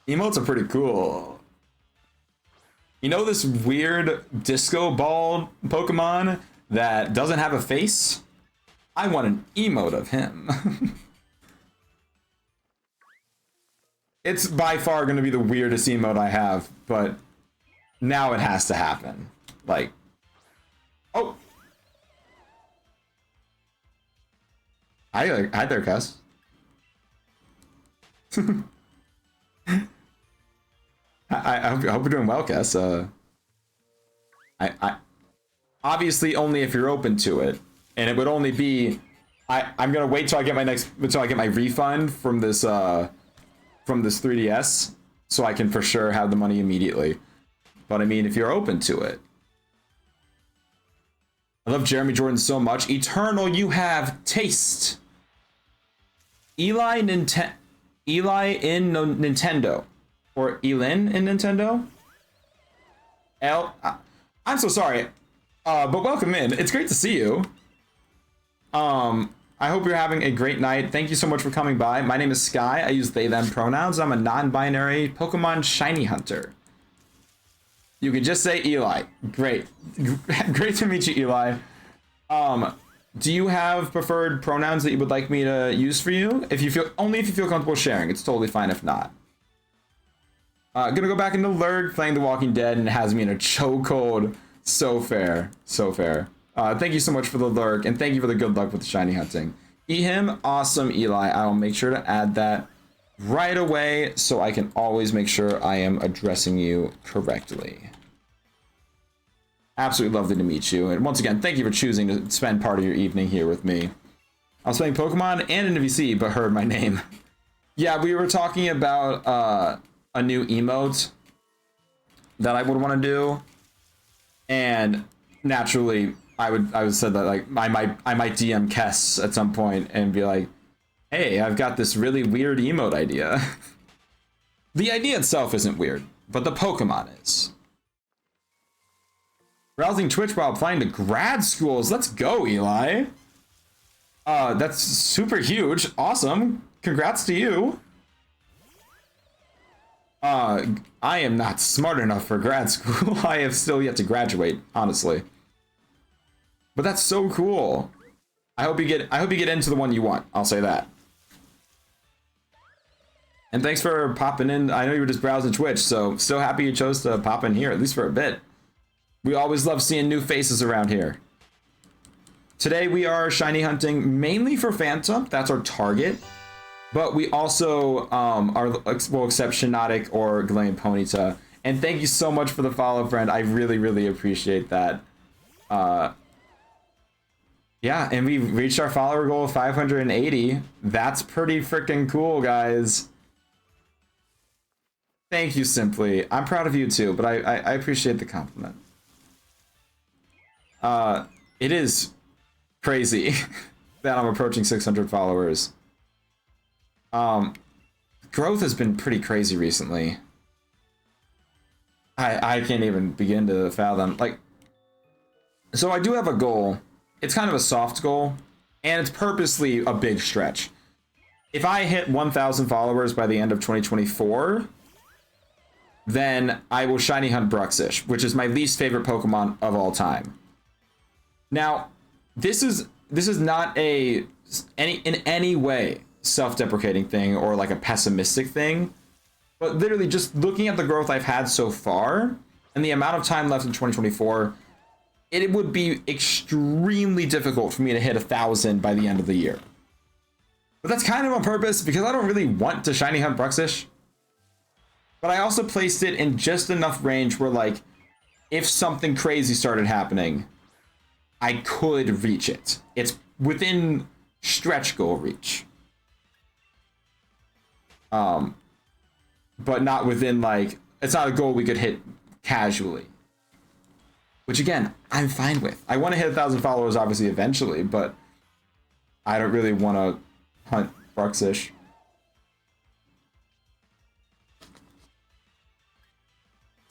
Speaker 1: are pretty cool. You know this weird disco ball Pokemon that doesn't have a face? I want an emote of him. It's by far going to be the weirdest emote I have, but now it has to happen. Like, oh. Hi there, Kess. I hope you're doing well, Kess. I obviously only if you're open to it, and it would only be I'm gonna wait till I get my refund from this 3DS, so I can for sure have the money immediately. But I mean, if you're open to it. I love Jeremy Jordan so much. Eternal, you have taste. Eli in Nintendo. Or Elin in Nintendo? I'm so sorry. But welcome in. It's great to see you. I hope you're having a great night. Thank you so much for coming by. My name is Sky. I use they, them pronouns. I'm a non-binary Pokemon shiny hunter. You can just say Eli. Great. Great to meet you, Eli. Do you have preferred pronouns that you would like me to use for you? If you feel comfortable sharing, it's totally fine if not. Gonna go back into Lurg, playing The Walking Dead, and it has me in a chokehold. So fair. So fair. Thank you so much for the lurk, and thank you for the good luck with the shiny hunting. Eat him, awesome, Eli. I will make sure to add that right away so I can always make sure I am addressing you correctly. Absolutely lovely to meet you. And once again, thank you for choosing to spend part of your evening here with me. I was playing Pokemon and an VC, but heard my name. Yeah, we were talking about a new emote that I would want to do. And naturally, I would said that like I might DM Kess at some point and be like, hey, I've got this really weird emote idea. The idea itself isn't weird, but the Pokemon is. Browsing Twitch while applying to grad schools. Let's go, Eli. That's super huge. Awesome. Congrats to you. I am not smart enough for grad school. I have still yet to graduate, honestly. But that's so cool. I hope you get into the one you want. I'll say that. And thanks for popping in. I know you were just browsing Twitch, so still happy you chose to pop in here, at least for a bit. We always love seeing new faces around here. Today we are shiny hunting mainly for Phantom. That's our target. But we also will accept Shinotic or Glen Ponyta. And thank you so much for the follow, friend. I really, really appreciate that. Yeah, and we reached our follower goal of 580. That's pretty freaking cool, guys. Thank you, Simply. I'm proud of you too, but I appreciate the compliment. It is crazy that I'm approaching 600 followers. Growth has been pretty crazy recently. I can't even begin to fathom. Like, so I do have a goal. It's kind of a soft goal, and it's purposely a big stretch. If I hit 1,000 followers by the end of 2024, then I will shiny hunt Bruxish, which is my least favorite Pokemon of all time. Now, this is not in any way self-deprecating thing or like a pessimistic thing. But literally just looking at the growth I've had so far and the amount of time left in 2024, it would be extremely difficult for me to hit 1,000 by the end of the year. But that's kind of on purpose because I don't really want to shiny hunt Bruxish. But I also placed it in just enough range where, like, if something crazy started happening, I could reach it. It's within stretch goal reach. But not within, like, it's not a goal we could hit casually. Which, again, I'm fine with. I want to hit 1,000 followers, obviously, eventually, but I don't really want to hunt Bruxish.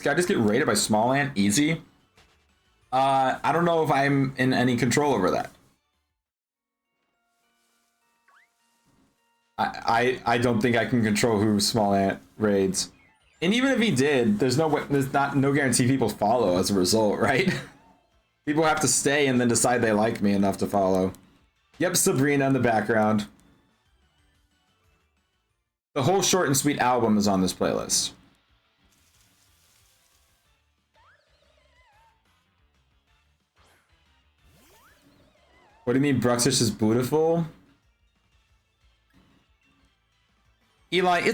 Speaker 1: Can I just get raided by Small Ant? Easy. I don't know if I'm in any control over that. I don't think I can control who Small Ant raids. And even if he did, there's no guarantee people follow as a result, right? People have to stay and then decide they like me enough to follow. Yep, Sabrina in the background. The whole Short and Sweet album is on this playlist. What do you mean Bruxish is beautiful? Eli,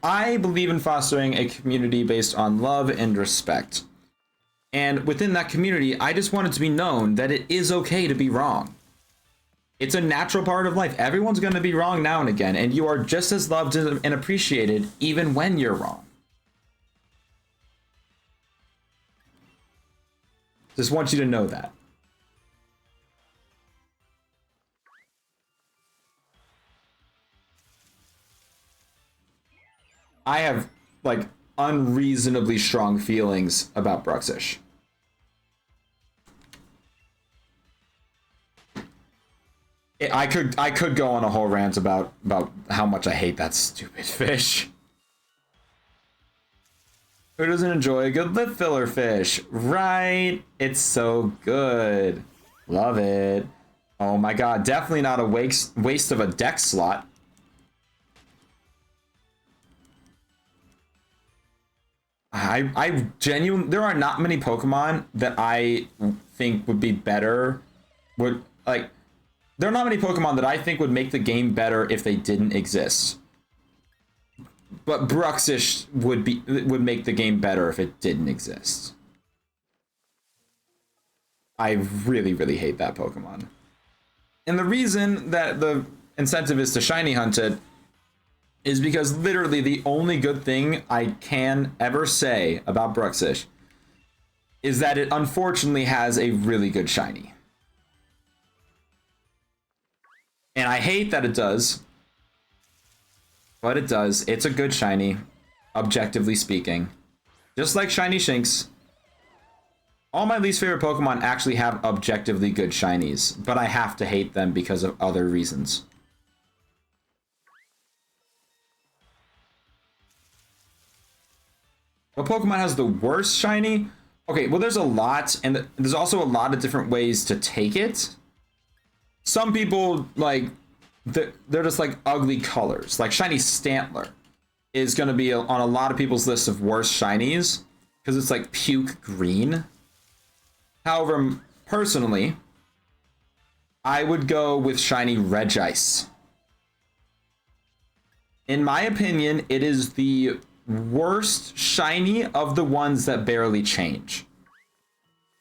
Speaker 1: I believe in fostering a community based on love and respect. And within that community, I just want it to be known that it is okay to be wrong. It's a natural part of life. Everyone's going to be wrong now and again, and you are just as loved and appreciated even when you're wrong. Just want you to know that. I have, like, unreasonably strong feelings about Bruxish. I could go on a whole rant about how much I hate that stupid fish. Who doesn't enjoy a good lip filler fish? Right? It's so good. Love it. Oh my god, definitely not a waste of a deck slot. I genuinely, there are not many Pokemon that I think would be better. There are not many Pokemon that I think would make the game better if they didn't exist. But Bruxish would make the game better if it didn't exist. I really, really hate that Pokemon. And the reason that the incentive is to shiny hunt it is because literally the only good thing I can ever say about Bruxish is that it unfortunately has a really good shiny. And I hate that it does, but it does. It's a good shiny, objectively speaking. Just like Shiny Shinx. All my least favorite Pokemon actually have objectively good shinies, but I have to hate them because of other reasons. What Pokemon has the worst shiny? Okay, well, there's a lot, and there's also a lot of different ways to take it. Some people, like, they're just like ugly colors. Like Shiny Stantler is going to be on a lot of people's list of worst shinies because it's like puke green. However, personally, I would go with Shiny Regice. In my opinion, it is the worst shiny of the ones that barely change.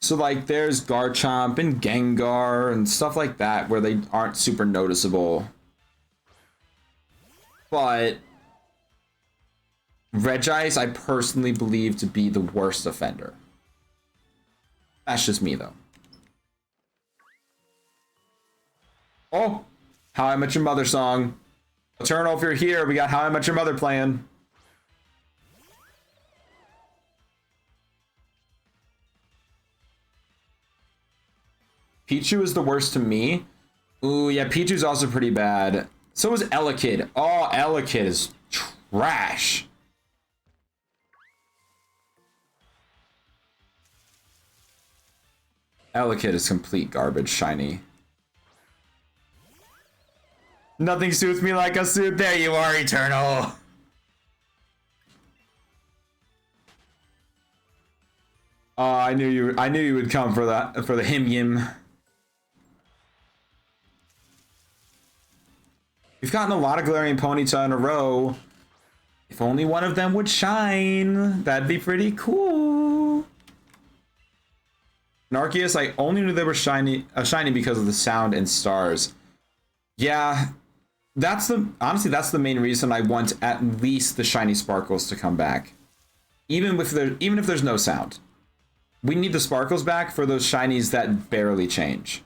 Speaker 1: So, like, there's Garchomp and Gengar and stuff like that where they aren't super noticeable. But Regice, I personally believe to be the worst offender. That's just me, though. Oh, How I Met Your Mother song. Eternal, if you're here, we got How I Met Your Mother playing. Pichu is the worst to me. Ooh, yeah, Pichu's also pretty bad. So is Elekid. Oh, Elekid is trash. Elekid is complete garbage, shiny. Nothing suits me like a suit. There you are, Eternal. Oh, I knew you would come for that, for the him yim. We've gotten a lot of Galarian Ponyta in a row. If only one of them would shine, that'd be pretty cool. Narcius, I only knew they were shiny because of the sound and stars. Yeah, honestly that's the main reason I want at least the shiny sparkles to come back. Even if there's no sound. We need the sparkles back for those shinies that barely change.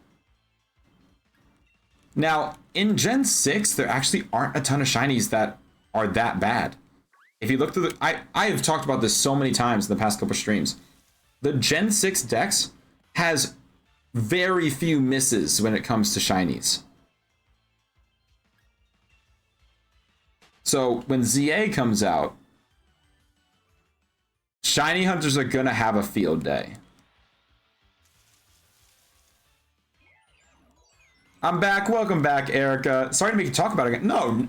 Speaker 1: Now, in Gen 6, there actually aren't a ton of shinies that are that bad. If you look through the... I have talked about this so many times in the past couple streams. The Gen 6 Dex has very few misses when it comes to shinies. So when ZA comes out, shiny hunters are gonna have a field day. I'm back. Welcome back, Erica. Sorry to make you talk about it again. No,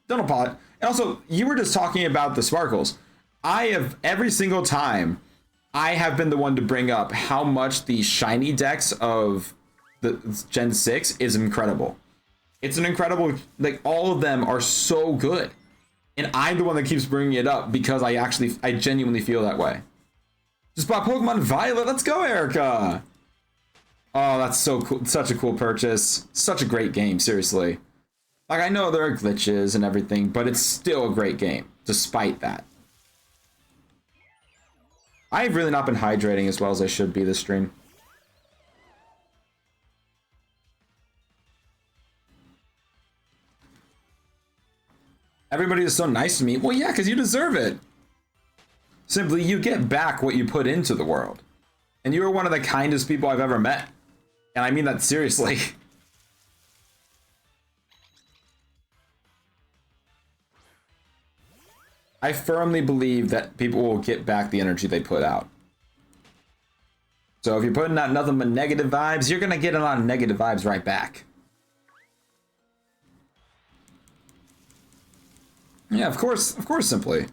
Speaker 1: don't apologize. And also, you were just talking about the sparkles. I have, every single time, I have been the one to bring up how much the shiny dex of the Gen 6 is incredible. It's an incredible, like, all of them are so good. And I'm the one that keeps bringing it up because I genuinely feel that way. Just bought Pokemon Violet. Let's go, Erica. Oh, that's so cool. Such a cool purchase. Such a great game, seriously. Like, I know there are glitches and everything, but it's still a great game, despite that. I've really not been hydrating as well as I should be this stream. Everybody is so nice to me. Well, yeah, because you deserve it. Simply, you get back what you put into the world. And you are one of the kindest people I've ever met. And I mean that seriously. I firmly believe that people will get back the energy they put out. So if you're putting out nothing but negative vibes, you're going to get a lot of negative vibes right back. Yeah, of course, Simply.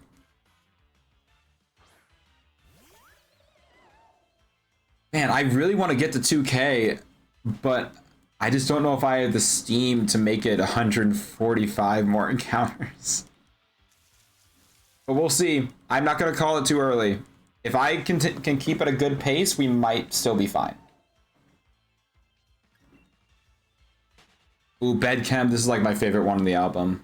Speaker 1: Man, I really want to get to 2K, but I just don't know if I have the steam to make it 145 more encounters. But we'll see. I'm not going to call it too early. If I can keep at a good pace, we might still be fine. Ooh, Bedchem. This is like my favorite one on the album.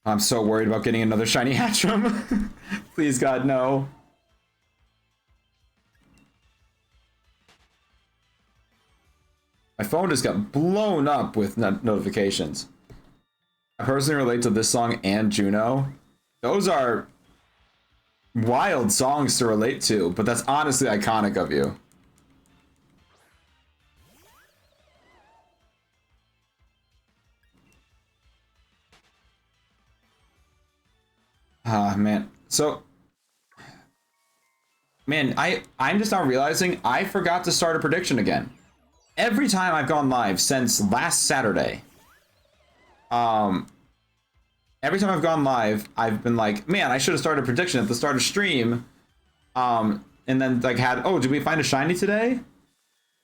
Speaker 1: I'm so worried about getting another shiny Hatchram. Please, God, no. My phone just got blown up with notifications. I personally relate to this song and Juno. Those are wild songs to relate to, but that's honestly iconic of you. Ah, man. So, man, I'm just now realizing I forgot to start a prediction again. Every time I've gone live since last Saturday, every time I've gone live, I've been like, man, I should have started a prediction at the start of stream. And then like oh, did we find a shiny today?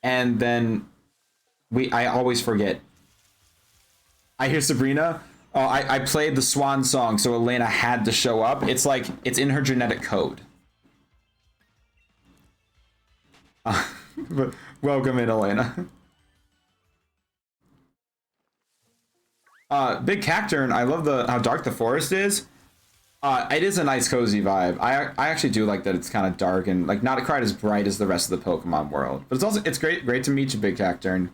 Speaker 1: And then I always forget. I hear Sabrina. Oh, I played the Swan song, so Elena had to show up. It's like, it's in her genetic code. But welcome in, Elena. Big Cacturn, I love how dark the forest is. It is a nice cozy vibe. I actually do like that it's kind of dark and like not quite as bright as the rest of the Pokemon world. But it's great to meet you, Big Cacturn.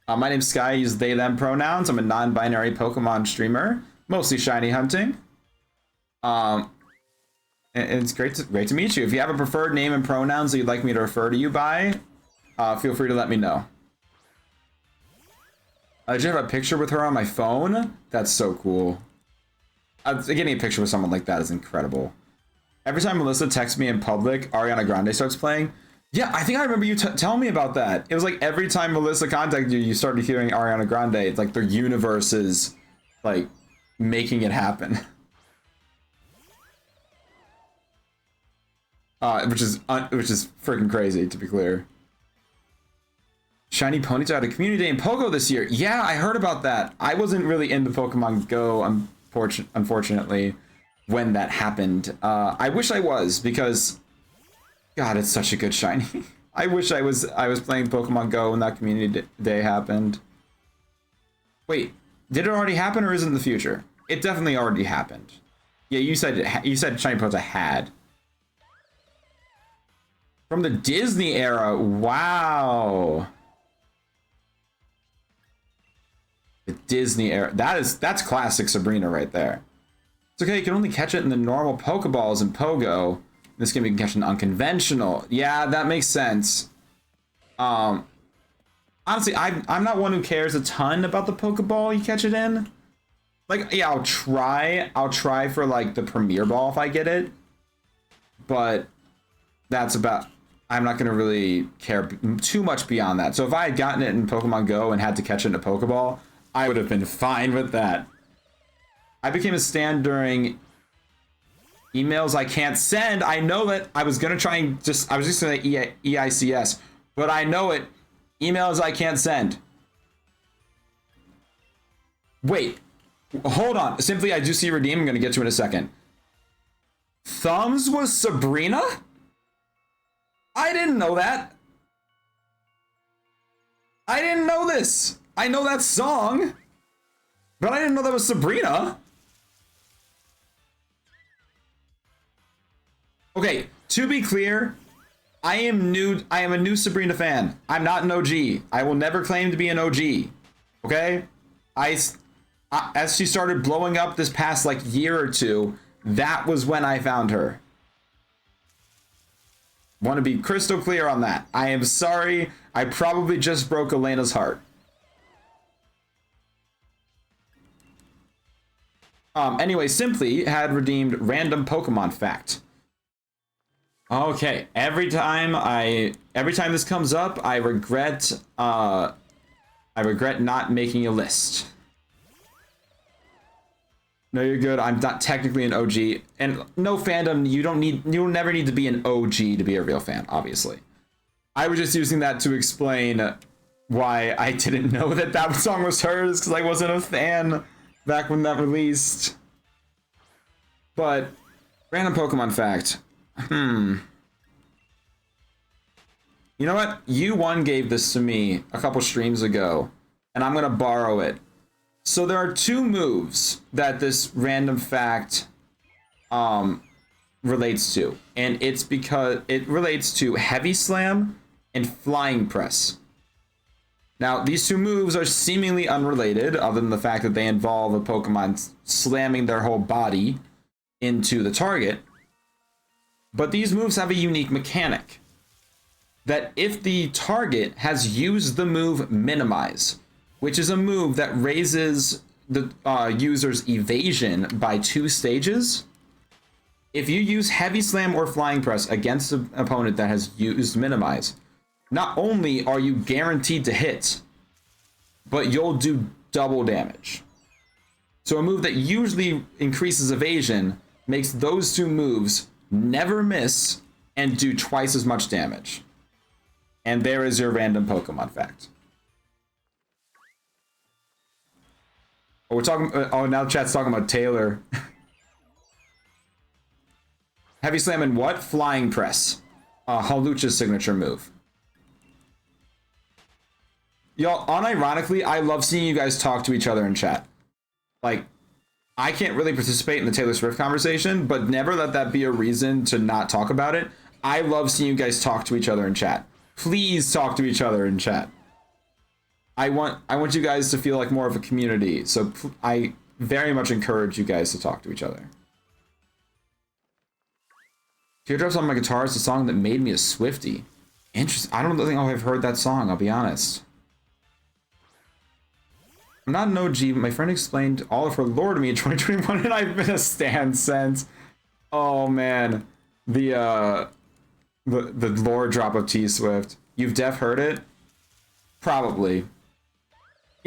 Speaker 1: My name's Sky. I use they them pronouns. I'm a non-binary Pokemon streamer, mostly shiny hunting. And it's great to meet you. If you have a preferred name and pronouns that you'd like me to refer to you by, feel free to let me know. Did you have a picture with her on my phone? That's so cool. Getting a picture with someone like that is incredible. Every time Melissa texts me in public, Ariana Grande starts playing. Yeah, I think I remember you telling me about that. It was like every time Melissa contacted you, you started hearing Ariana Grande. It's like their universes like making it happen. Which is freaking crazy, to be clear. Shiny Ponyta had a community day in Pogo this year. Yeah, I heard about that. I wasn't really into Pokemon Go, unfortunately, when that happened. I wish I was, because God, it's such a good shiny. I wish I was playing Pokemon Go when that community day happened. Wait, did it already happen or is it in the future? It definitely already happened. Yeah, you said Shiny Pokemon had. From the Disney era, wow. The Disney era. That's classic Sabrina right there. It's okay, you can only catch it in the normal Pokeballs in Pogo. This game you can catch in unconventional. Yeah, that makes sense. Honestly, I'm not one who cares a ton about the Pokeball you catch it in. Like, yeah, I'll try for like the Premier Ball if I get it. But that's about, I'm not gonna really care too much beyond that. So if I had gotten it in Pokemon Go and had to catch it in a Pokeball, I would have been fine with that. I became a stan during emails I can't send. I know that I was gonna try and I was just gonna EICS, but I know it. Emails I can't send. Wait, hold on. Simply, I do see redeem. I'm gonna get to it in a second. Thumbs was Sabrina? I didn't know that. I didn't know this. I know that song, but I didn't know that was Sabrina. Okay, to be clear, I am a new Sabrina fan. I'm not an OG. I will never claim to be an OG. Okay? As she started blowing up this past like year or two, that was when I found her. Want to be crystal clear on that. I am sorry. I probably just broke Elena's heart. Anyway, Simply had redeemed random Pokemon fact. Okay, every time this comes up, I regret not making a list. No, you're good. I'm not technically an OG, and no fandom. You'll never need to be an OG to be a real fan. Obviously, I was just using that to explain why I didn't know that song was hers, because I wasn't a fan back when that released. But random Pokemon fact. You know what? You1 gave this to me a couple streams ago, and I'm gonna borrow it. So there are two moves that this random fact relates to, and it's because it relates to Heavy Slam and Flying Press. Now, these two moves are seemingly unrelated, other than the fact that they involve a Pokemon slamming their whole body into the target. But these moves have a unique mechanic, that if the target has used the move Minimize, which is a move that raises the user's evasion by 2 stages, if you use Heavy Slam or Flying Press against an opponent that has used Minimize, not only are you guaranteed to hit, but you'll do double damage. So a move that usually increases evasion makes those 2 moves never miss and do twice as much damage. And there is your random Pokemon fact. Oh, we're talking. Oh, now chat's talking about Taylor. Heavy Slam and what? Flying Press. Halucha's signature move. Y'all, unironically, I love seeing you guys talk to each other in chat. Like, I can't really participate in the Taylor Swift conversation, but never let that be a reason to not talk about it. I love seeing you guys talk to each other in chat. Please talk to each other in chat. I want you guys to feel like more of a community, so I very much encourage you guys to talk to each other. Teardrops on My Guitar is the song that made me a Swiftie. Interesting. I don't think I've heard that song, I'll be honest. I'm not an OG, but my friend explained all of her lore to me in 2021, and I've been a stan since. Oh man, the lore drop of T Swift. You've def heard it? Probably.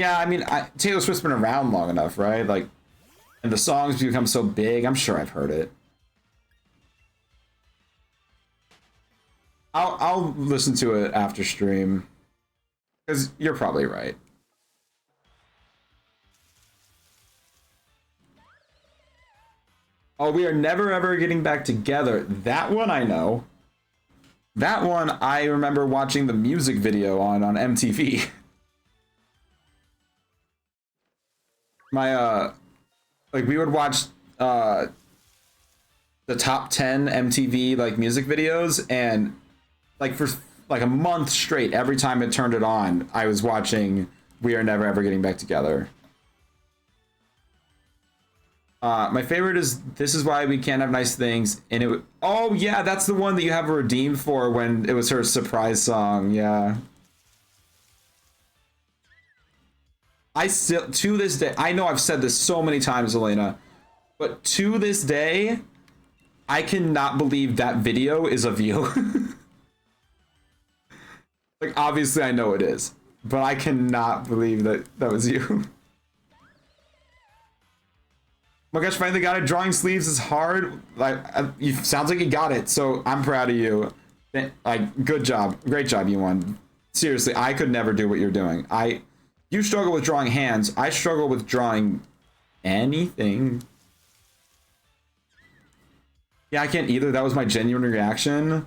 Speaker 1: Yeah, I mean, Taylor Swift's been around long enough, right? Like, and the songs become so big. I'm sure I've heard it. I'll listen to it after stream because you're probably right. Oh, we are never ever getting back together. That one I know. That one I remember watching the music video on MTV. My like we would watch the top 10 MTV like music videos, and like for like a month straight, every time it turned it on, I was watching We Are Never Ever Getting Back Together. My favorite is This Is Why We Can't Have Nice Things, and oh yeah, that's the one that you have a redeem for when it was her surprise song. Yeah. I still, to this day, I know I've said this so many times, Elena, but to this day, I cannot believe that video is of you. Like, obviously I know it is, but I cannot believe that that was you. My gosh, finally got it. Drawing sleeves is hard. Like, you sounds like you got it, so I'm proud of you. Like, good job. Great job, you won. Seriously, I could never do what you're doing. You struggle with drawing hands. I struggle with drawing anything. Yeah, I can't either. That was my genuine reaction.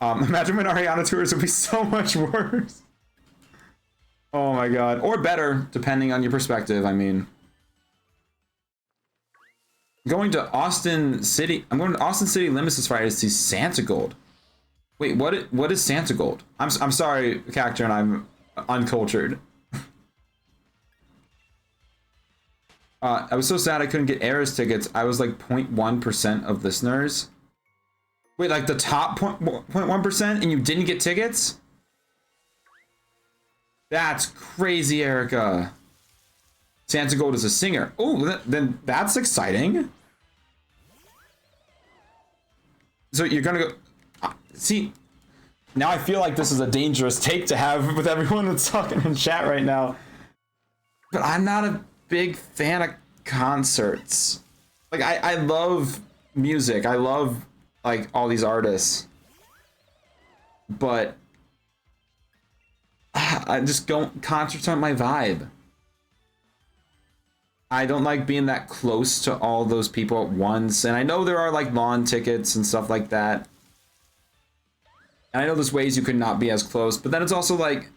Speaker 1: Imagine when Ariana tours would be so much worse. Oh my god. Or better, depending on your perspective, I mean. Going to Austin City. I'm going to Austin City Limits this Friday to see Santa Gold. Wait, what is Santa Gold? I'm sorry, Cactor, and I'm uncultured. I was so sad I couldn't get Eras tickets. I was like 0.1% of listeners. Wait, like the top 0.1%, and you didn't get tickets? That's crazy, Erica. Santa Gold is a singer. Oh, then that's exciting. So you're gonna go... See, now I feel like this is a dangerous take to have with everyone that's talking in chat right now. But I'm not a big fan of concerts. Like, I love music. I love, like, all these artists. But... I just don't... Concerts aren't my vibe. I don't like being that close to all those people at once. And I know there are like lawn tickets and stuff like that. And I know there's ways you could not be as close, but then it's also like,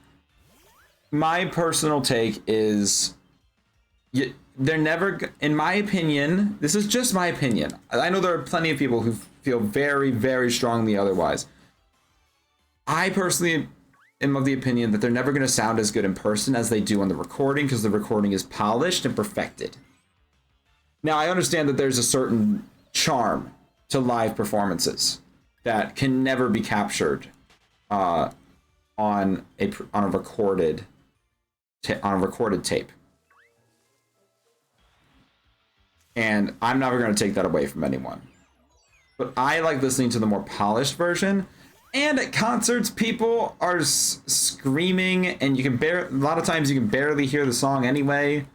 Speaker 1: my personal take is they're never, in my opinion, this is just my opinion. I know there are plenty of people who feel very, very strongly otherwise. I personally am of the opinion that they're never going to sound as good in person as they do on the recording, because the recording is polished and perfected. Now, I understand that there's a certain charm to live performances that can never be captured on a recorded tape. And I'm never going to take that away from anyone. But I like listening to the more polished version. And at concerts, people are screaming, and you can a lot of times you can barely hear the song anyway.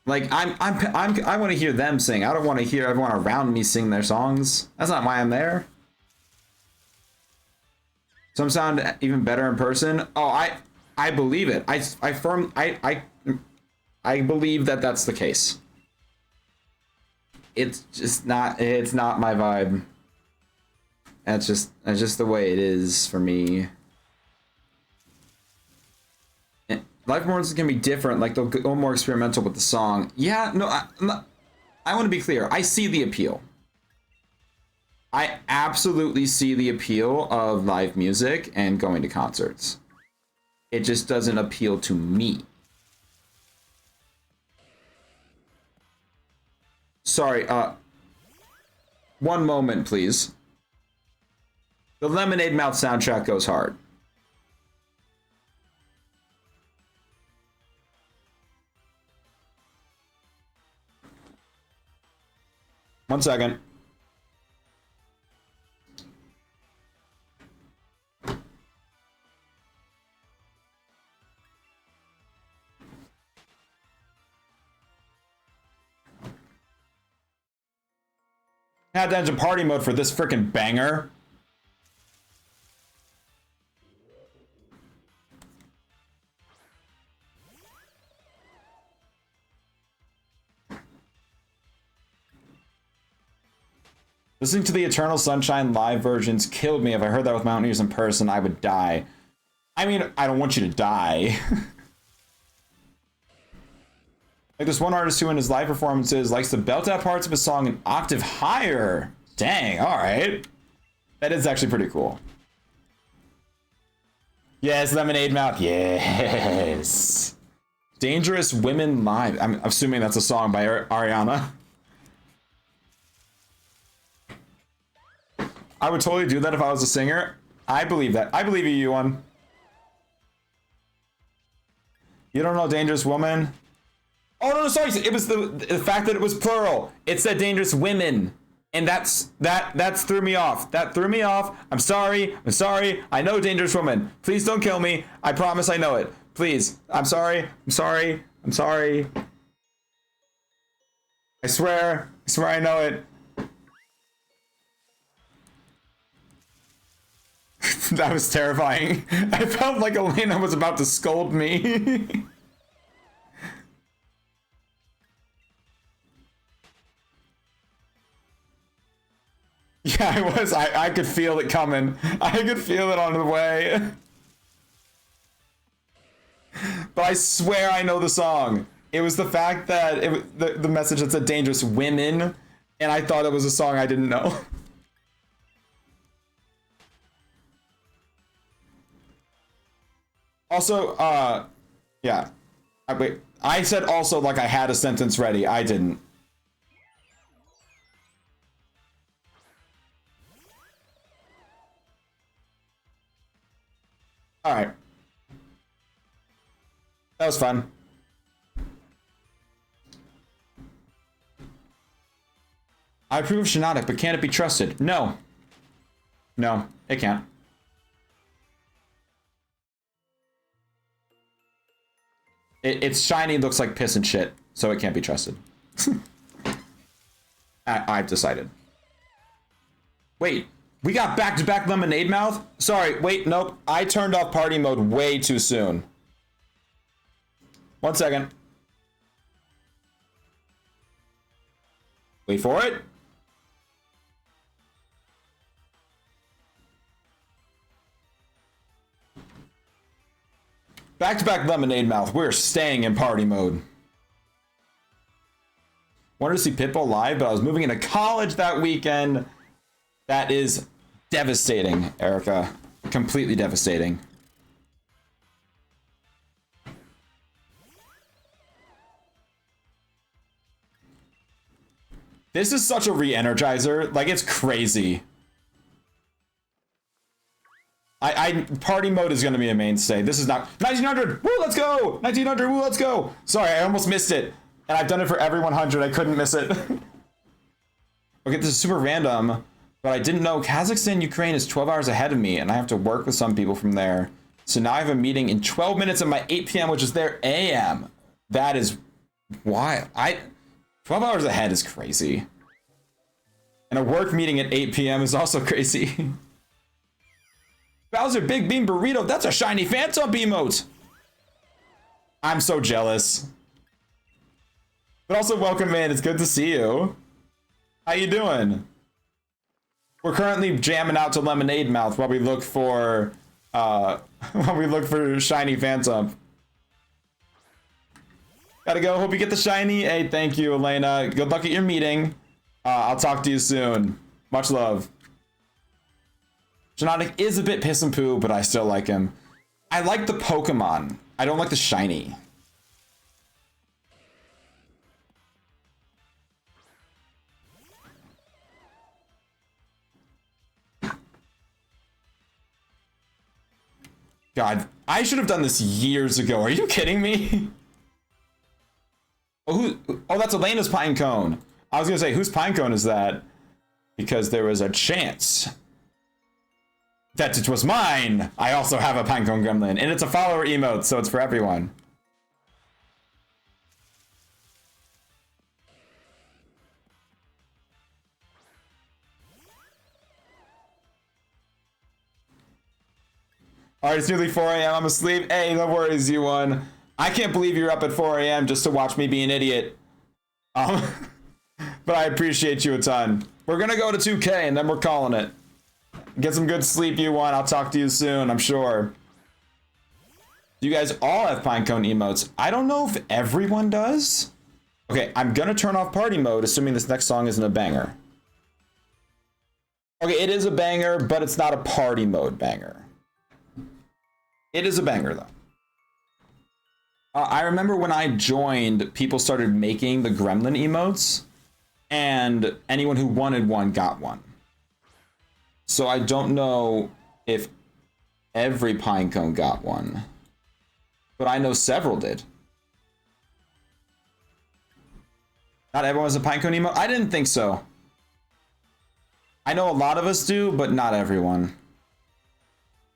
Speaker 1: Like, I want to hear them sing. I don't want to hear everyone around me sing their songs. That's not why I'm there. Some sound even better in person. Oh, I believe it. I believe that that's the case. It's just not. It's not my vibe. That's just the way it is for me. And live performances can be different. Like, they'll go more experimental with the song. Yeah, no, I want to be clear. I see the appeal. I absolutely see the appeal of live music and going to concerts. It just doesn't appeal to me. Sorry, one moment, please. The Lemonade Mouth soundtrack goes hard. One second. Had to enter party mode for this freaking banger. Listening to the Eternal Sunshine live versions killed me. If I heard that with my own ears in person, I would die. I mean, I don't want you to die. Like this one artist who in his live performances likes to belt out parts of a song an octave higher. Dang, alright. That is actually pretty cool. Yes, Lemonade Mouth, yes. Dangerous Women Live. I'm assuming that's a song by Ariana. I would totally do that if I was a singer. I believe that. I believe you, Yuan. You don't know Dangerous Woman? Oh, no, sorry. It was the fact that it was plural. It said Dangerous Women. And that's threw me off. That threw me off. I'm sorry. I'm sorry. I know Dangerous Woman. Please don't kill me. I promise I know it. Please. I'm sorry. I'm sorry. I'm sorry. I swear. I swear I know it. That was terrifying. I felt like Elena was about to scold me. Yeah, I was. I could feel it coming. I could feel it on the way. But I swear I know the song. It was the fact that the message that said Dangerous Women, and I thought it was a song I didn't know. Also, yeah. Wait, I said also like I had a sentence ready. I didn't. All right. That was fun. I approve of Shinotic, but can it be trusted? No. No, it can't. It's shiny, looks like piss and shit, so it can't be trusted. I've decided. Wait, we got back-to-back Lemonade Mouth? Sorry, wait, nope. I turned off party mode way too soon. 1 second. Wait for it. Back-to-back Lemonade Mouth. We're staying in party mode. Wanted to see Pitbull live, but I was moving into college that weekend. That is devastating, Erica. Completely devastating. This is such a re-energizer. Like, it's crazy. Party mode is going to be a mainstay. This is not 1900. Woo, let's go. 1900. Woo, let's go. Sorry, I almost missed it. And I've done it for every 100. I couldn't miss it. Okay, this is super random, but I didn't know Kazakhstan, Ukraine is 12 hours ahead of me, and I have to work with some people from there. So now I have a meeting in 12 minutes at my 8 p.m., which is their a.m. That is wild. 12 hours ahead is crazy. And a work meeting at 8 p.m. is also crazy. Bowser Big Bean Burrito, that's a shiny Phantom emote. I'm so jealous. But also welcome in, it's good to see you. How you doing? We're currently jamming out to Lemonade Mouth while we look for shiny Phantom. Gotta go, hope you get the shiny. Hey, thank you, Elena. Good luck at your meeting. I'll talk to you soon. Much love. Genetic is a bit piss and poo, but I still like him. I like the Pokemon. I don't like the shiny. God, I should have done this years ago. Are you kidding me? Oh, that's Elena's Pinecone. I was gonna say, whose Pinecone is that? Because there was a chance that it was mine. I also have a Pinecone Gremlin, and it's a follower emote, so it's for everyone. All right, it's nearly 4 a.m. I'm asleep. Hey, no worries, you won. I can't believe you're up at 4 a.m. just to watch me be an idiot. But I appreciate you a ton. We're gonna go to 2K and then we're calling it. Get some good sleep, you won. I'll talk to you soon, I'm sure. You guys all have pinecone emotes. I don't know if everyone does. Okay, I'm gonna turn off party mode, assuming this next song isn't a banger. Okay, it is a banger, but it's not a party mode banger. It is a banger, though. I remember when I joined, people started making the gremlin emotes, and anyone who wanted one got one. So I don't know if every pinecone got one, but I know several did. Not everyone has a pinecone emote? I didn't think so. I know a lot of us do, but not everyone.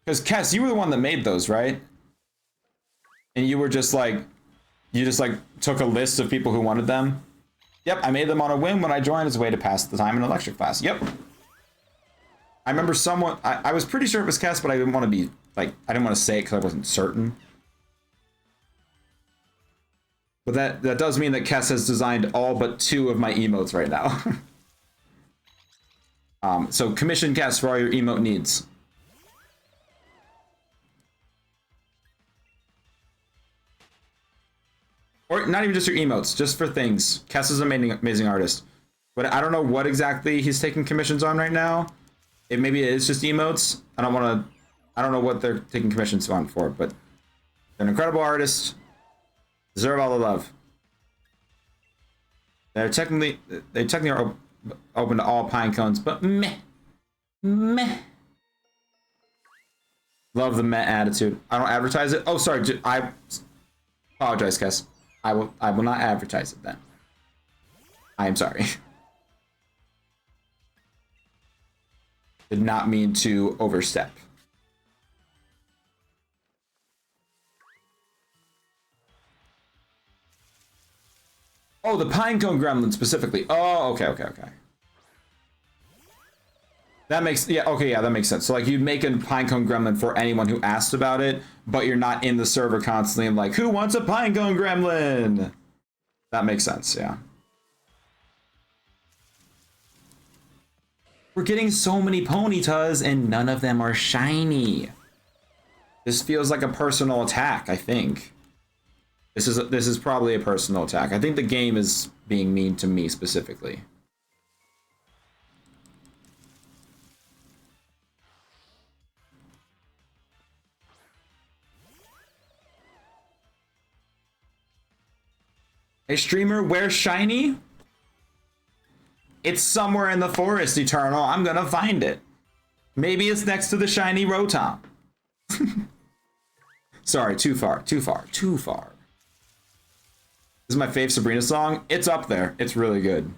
Speaker 1: Because Kess, you were the one that made those, right? And you were just like, you just like took a list of people who wanted them. Yep, I made them on a whim when I joined as a way to pass the time in electric class. Yep. I remember someone, I was pretty sure it was Kess, but I didn't want to be, like, I didn't want to say it because I wasn't certain. But that does mean that Kess has designed all but 2 of my emotes right now. So commission Kess for all your emote needs. Or not even just your emotes, just for things. Kess is an amazing artist. But I don't know what exactly he's taking commissions on right now. Maybe it is just emotes. I don't know what they're taking commissions on for, but they're an incredible artist. Deserve all the love. They technically are open to all pine cones, but meh. Love the meh attitude. I don't advertise it. Oh, sorry. I apologize, Kess. I will not advertise it then. I am sorry. Did not mean to overstep. Oh, the pinecone gremlin specifically. Oh, okay. That makes, that makes sense. So like you'd make a pinecone gremlin for anyone who asked about it, but you're not in the server constantly and like, who wants a pinecone gremlin? That makes sense, yeah. We're getting so many Ponytas and none of them are shiny. This feels like a personal attack, I think. This is probably a personal attack. I think the game is being mean to me specifically. Hey streamer, where's shiny? It's somewhere in the forest, Eternal. I'm gonna find it. Maybe it's next to the shiny Rotom. Sorry, too far. This is my fave Sabrina song. It's up there. It's really good.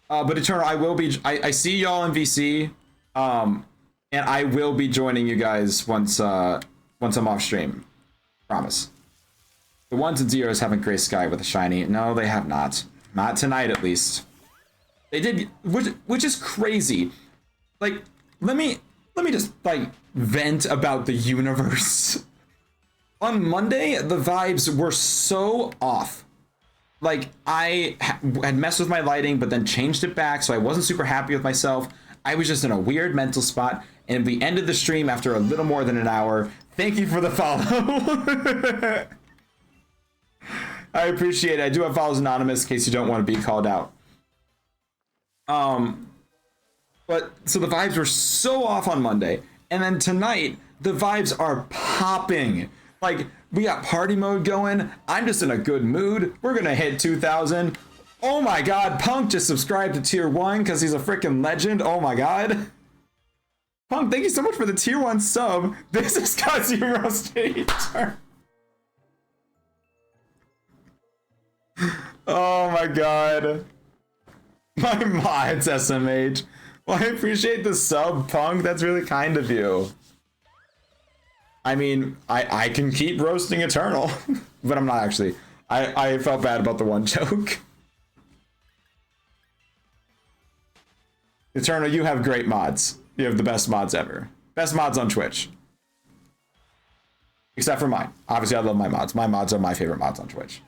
Speaker 1: But Eternal, I will be. I see y'all in VC, and I will be joining you guys once I'm off stream. Promise. The 1s and 0s haven't graced Sky with a shiny. No, they have not. Not tonight, at least. They did, which is crazy. Like, let me just like vent about the universe. On Monday, the vibes were so off. Like, I had messed with my lighting, but then changed it back, so I wasn't super happy with myself. I was just in a weird mental spot, and we ended the stream after a little more than an hour. Thank you for the follow. I appreciate it. I do have follows anonymous in case you don't want to be called out. But so the vibes were so off on Monday, and then tonight the vibes are popping. Like, we got party mode going. I'm just in a good mood. We're gonna hit 2,000. Oh my god, Punk just subscribed to tier 1 because he's a freaking legend. Oh my god. Punk, thank you so much for the tier 1 sub. This is cause you roasted. Oh my god. My mods, SMH. Well, I appreciate the sub, Punk. That's really kind of you. I mean, I can keep roasting Eternal, but I'm not actually. I felt bad about the one joke. Eternal, you have great mods. You have the best mods ever. Best mods on Twitch. Except for mine. Obviously, I love my mods. My mods are my favorite mods on Twitch.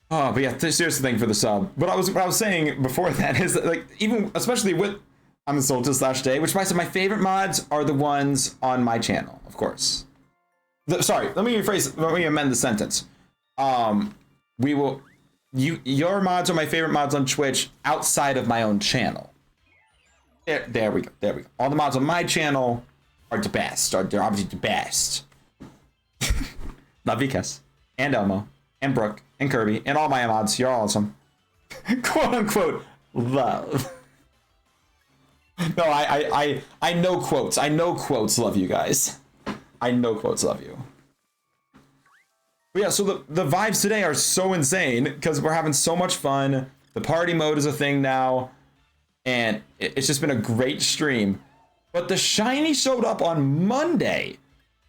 Speaker 1: Oh, but yeah, here's the thing for the sub. What I was saying before that is that, like, even especially with on the Solstice/Day, which by my favorite mods are the ones on my channel, of course. Sorry, let me amend the sentence. Your mods are my favorite mods on Twitch outside of my own channel. There we go. All the mods on my channel are the best. They're obviously the best. Love you, Kess. And Elmo. And Brooke. And Kirby. And all my mods. You're awesome. Quote unquote love. No, I know quotes. I know quotes love you guys. I know quotes love you. But yeah, so the vibes today are so insane because we're having so much fun. The party mode is a thing now. And it's just been a great stream. But the shiny showed up on Monday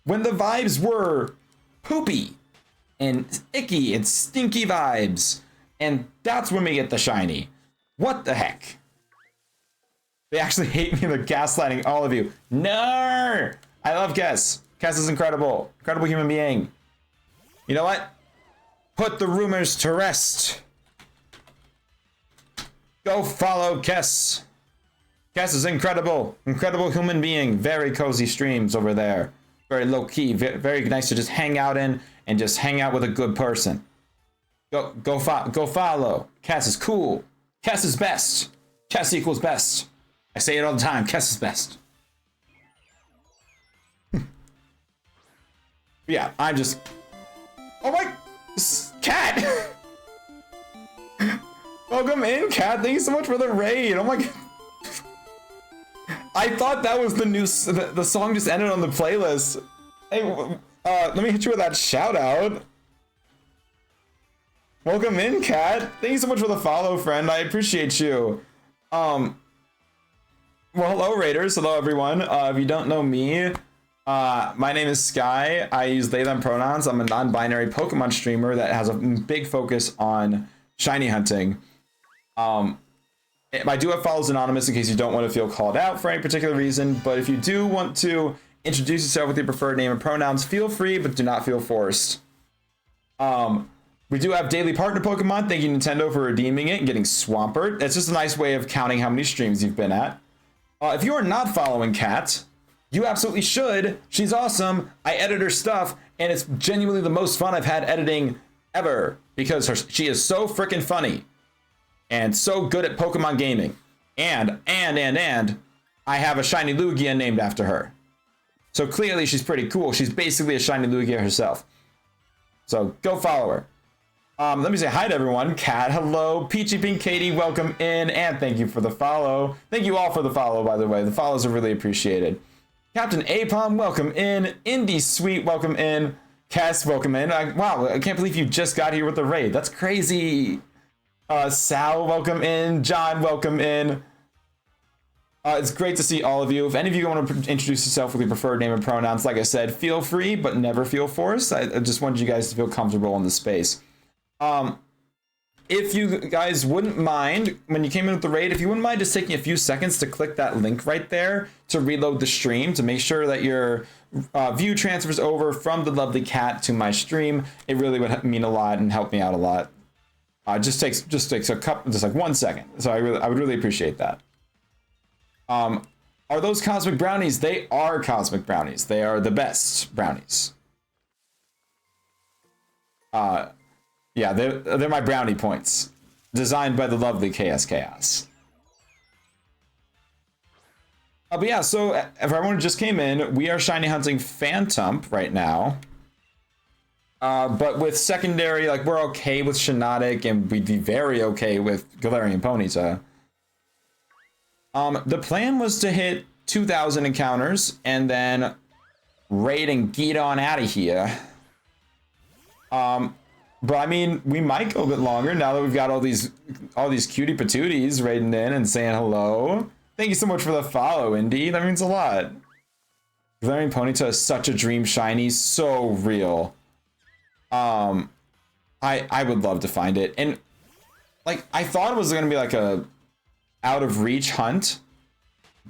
Speaker 1: when the vibes were poopy and icky and stinky vibes. And that's when we get the shiny. What the heck? They actually hate me. They're gaslighting all of you. No! I love Kess. Kess is incredible. Incredible human being. You know what? Put the rumors to rest. Go follow Kess. Kess is incredible. Incredible human being. Very cozy streams over there. Very low key. Very nice to just hang out in and just hang out with a good person. Go follow. Kess is cool. Kess is best. Kess equals best. I say it all the time. Kess is best. Yeah, I'm just... Oh my... Cat! Welcome in, Cat. Thank you so much for the raid. Oh my god. I thought that was the new... The song just ended on the playlist. Hey, let me hit you with that shout out. Welcome in, Cat. Thank you so much for the follow, friend. I appreciate you. Well, hello, Raiders. Hello, everyone. If you don't know me, my name is Sky. I use they, them pronouns. I'm a non-binary Pokemon streamer that has a big focus on shiny hunting. I do have follows anonymous in case you don't want to feel called out for any particular reason, but if you do want to introduce yourself with your preferred name and pronouns, feel free, but do not feel forced. We do have daily partner Pokemon. Thank you, Nintendo, for redeeming it and getting Swampert. It's just a nice way of counting how many streams you've been at. If you are not following Kat, you absolutely should. She's awesome. I edit her stuff, and it's genuinely the most fun I've had editing ever because she is so freaking funny and so good at Pokemon gaming. And I have a shiny Lugia named after her. So clearly she's pretty cool. She's basically a shiny Lugia herself. So go follow her. Let me say hi to everyone. Kat, hello. Peachy Pink Katie, welcome in. And thank you for the follow. Thank you all for the follow, by the way. The follows are really appreciated. Captain Apom, welcome in. Indy Sweet, welcome in. Cass, welcome in. Wow, I can't believe you just got here with the raid. That's crazy. Sal, welcome in. John, welcome in. It's great to see all of you. If any of you want to introduce yourself with your preferred name and pronouns, like I said, feel free, but never feel forced. I just wanted you guys to feel comfortable in the space. If you guys wouldn't mind, when you came in with the raid, if you wouldn't mind just taking a few seconds to click that link right there to reload the stream, to make sure that your view transfers over from the lovely Cat to my stream, it really would mean a lot and help me out a lot. Just takes a couple, just like 1 second. So I would really appreciate that. Are those cosmic brownies? They are cosmic brownies. They are the best brownies. Yeah, they're my brownie points, designed by the lovely Chaos. But yeah, so if everyone just came in, we are shiny hunting Phantump right now. But with secondary, like, we're okay with Shiinotic, and we'd be very okay with Galarian Ponyta. The plan was to hit 2,000 encounters and then raid and get on out of here. But I mean, we might go a bit longer now that we've got all these cutie patooties raiding in and saying hello. Thank you so much for the follow, Indy. That means a lot. Galarian Ponyta is such a dream shiny, so real. I I would love to find it. And like, I thought it was going to be like a out of reach hunt,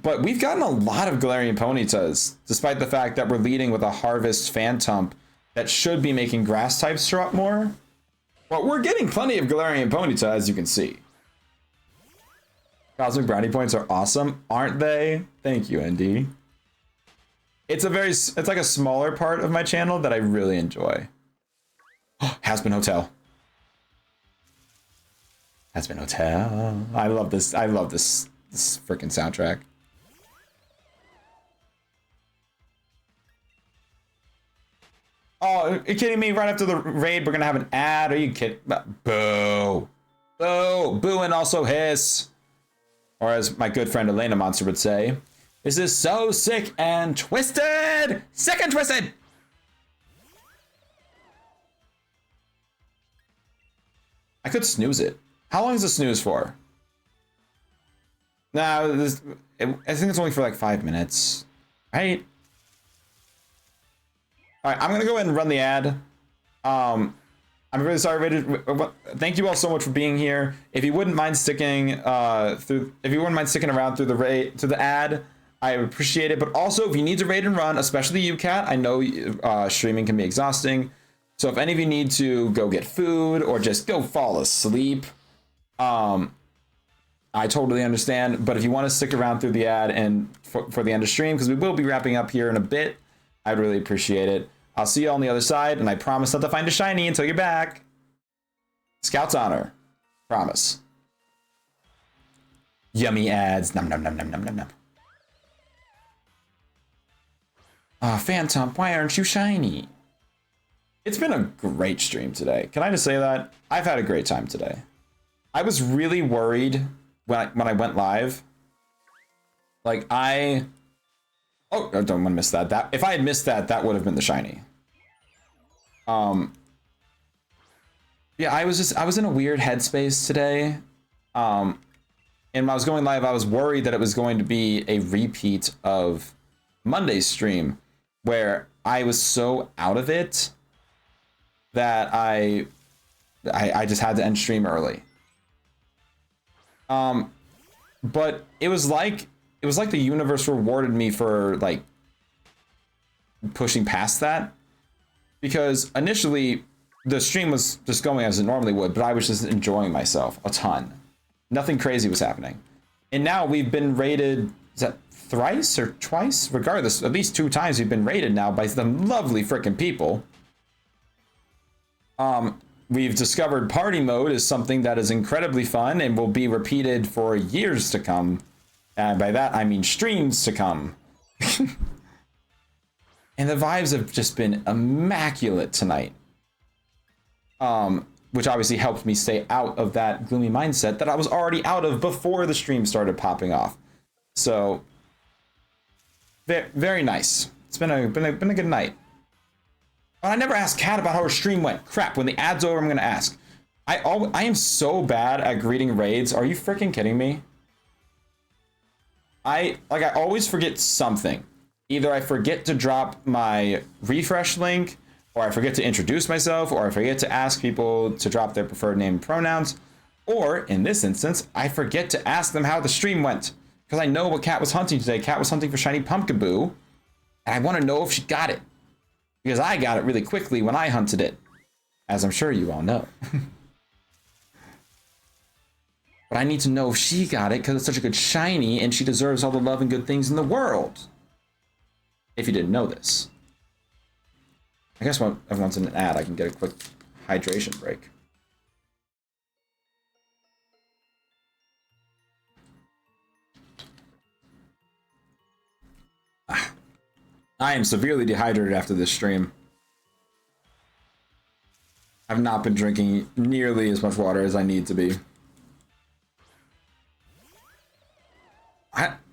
Speaker 1: but we've gotten a lot of Galarian Ponytas, despite the fact that we're leading with a Harvest Phantump that should be making grass types show up more. But we're getting plenty of Galarian Ponyta, as you can see. Cosmic Brownie points are awesome, aren't they? Thank you, ND. It's like a smaller part of my channel that I really enjoy. Has-Been Hotel. Has-Been Hotel. I love this. I love this freaking soundtrack. Oh, are you kidding me? Right after the raid, we're gonna have an ad. Are you kidding? Boo. Boo. Boo and also hiss. Or as my good friend Elena Monster would say, this is so sick and twisted! Sick and twisted! I could snooze it. How long is the snooze for? Nah, I think it's only for like 5 minutes. Right? Alright, I'm gonna go ahead and run the ad. I'm really sorry, thank you all so much for being here. If you wouldn't mind sticking around through the ad, I appreciate it. But also, if you need to raid and run, especially you, Cat, I know streaming can be exhausting. So if any of you need to go get food or just go fall asleep, I totally understand. But if you want to stick around through the ad and for the end of stream, because we will be wrapping up here in a bit, I'd really appreciate it. I'll see you on the other side, and I promise not to find a shiny until you're back. Scout's honor. Promise. Yummy ads. Nom nom nom nom nom nom nom. Phantom, why aren't you shiny? It's been a great stream today. Can I just say that? I've had a great time today. I was really worried when I went live. Like, oh, I don't want to miss that. If I had missed that, that would have been the shiny. Yeah, I was in a weird headspace today. And when I was going live, I was worried that it was going to be a repeat of Monday's stream, where I was so out of it that I just had to end stream early. But it was like the universe rewarded me for like pushing past that, because initially the stream was just going as it normally would, but I was just enjoying myself a ton. Nothing crazy was happening. And now we've been raided, is that thrice or twice? Regardless, at least 2 times we've been raided now by some lovely freaking people. We've discovered party mode is something that is incredibly fun and will be repeated for years to come. And by that, I mean streams to come. And the vibes have just been immaculate tonight. Which obviously helped me stay out of that gloomy mindset that I was already out of before the stream started popping off. So, very nice. It's been a good night. But I never asked Kat about how her stream went. Crap, when the ad's over, I'm gonna ask. I am so bad at greeting raids. Are you freaking kidding me? I always forget something. Either I forget to drop my refresh link, or I forget to introduce myself, or I forget to ask people to drop their preferred name and pronouns, or in this instance, I forget to ask them how the stream went. Because I know what Kat was hunting today. Kat was hunting for Shiny Pumpkaboo, and I want to know if she got it. Because I got it really quickly when I hunted it, as I'm sure you all know. But I need to know if she got it because it's such a good shiny and she deserves all the love and good things in the world. If you didn't know this. I guess when everyone's in an ad, I can get a quick hydration break. I am severely dehydrated after this stream. I've not been drinking nearly as much water as I need to be.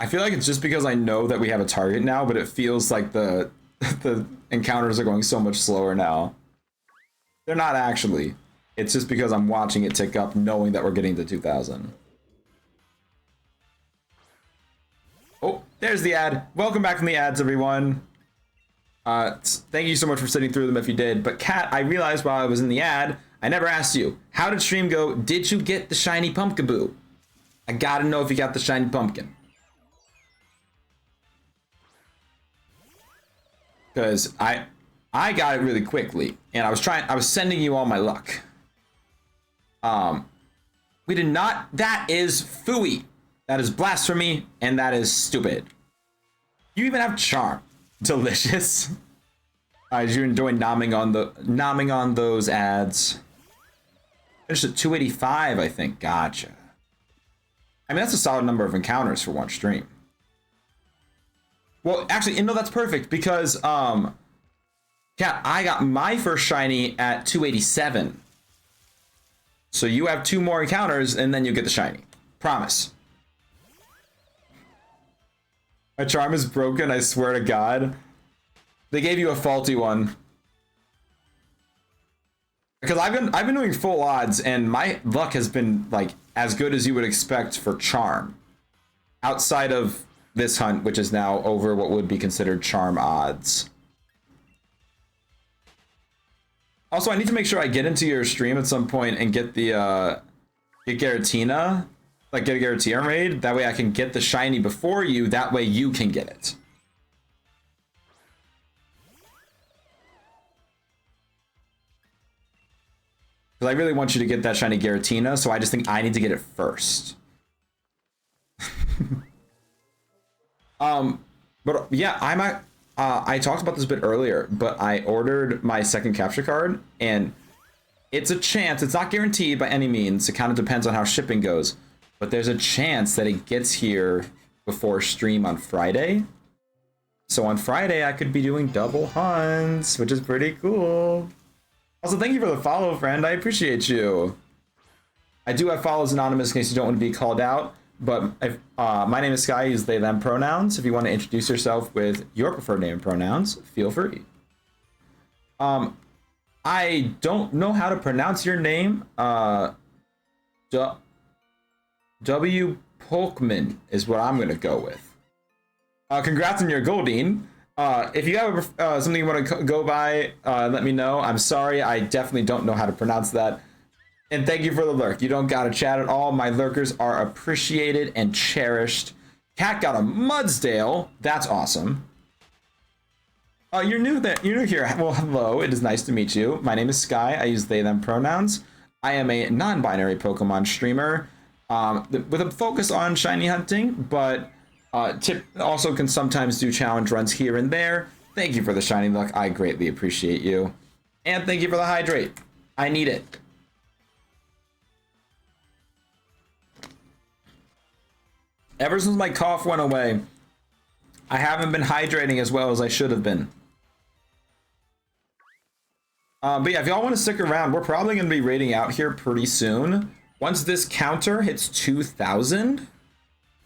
Speaker 1: I feel like it's just because I know that we have a target now, but it feels like the encounters are going so much slower now. They're not actually. It's just because I'm watching it tick up knowing that we're getting to 2,000. Oh, there's the ad. Welcome back from the ads, everyone. Thank you so much for sitting through them if you did. But Kat, I realized while I was in the ad, I never asked you. How did stream go? Did you get the shiny pumpkaboo? I gotta know if you got the shiny pumpkin. Because I got it really quickly, and I was sending you all my luck. We did not. That is phooey. That is blasphemy, and that is stupid. You even have charm. Delicious. Did you enjoy nomming on those ads? Finished at 285, I think. Gotcha. I mean, that's a solid number of encounters for one stream. Well, actually, no, that's perfect because yeah, I got my first shiny at 287. So you have 2 more encounters, and then you get the shiny. Promise. My charm is broken, I swear to God. They gave you a faulty one. Because I've been doing full odds, and my luck has been like as good as you would expect for charm. Outside of this hunt, which is now over what would be considered charm odds. Also, I need to make sure I get into your stream at some point and get the get Giratina, like get a Giratina raid. That way I can get the shiny before you. That way you can get it. Because I really want you to get that shiny Giratina, so I just think I need to get it first. But yeah, I talked about this a bit earlier, but I ordered my second capture card, and it's a chance. It's not guaranteed by any means. It kind of depends on how shipping goes, but there's a chance that it gets here before stream on Friday. So on Friday, I could be doing double hunts, which is pretty cool. Also, thank you for the follow, friend. I appreciate you. I do have follows anonymous in case you don't want to be called out. But if, my name is Sky. Use they, them pronouns. If you want to introduce yourself with your preferred name and pronouns, feel free. I don't know how to pronounce your name. W. Polkman is what I'm going to go with. Congrats on your Goldine. If you have something you want to go by, let me know. I'm sorry. I definitely don't know how to pronounce that. And thank you for the lurk. You don't gotta chat at all. My lurkers are appreciated and cherished. Cat got a Mudsdale. That's awesome. You're new there. You're new here. Well, hello. It is nice to meet you. My name is Sky. I use they, them pronouns. I am a non-binary Pokemon streamer with a focus on shiny hunting, but also can sometimes do challenge runs here and there. Thank you for the shiny luck. I greatly appreciate you. And thank you for the hydrate. I need it. Ever since my cough went away, I haven't been hydrating as well as I should have been. But yeah, if y'all want to stick around, we're probably going to be raiding out here pretty soon. Once this counter hits 2,000,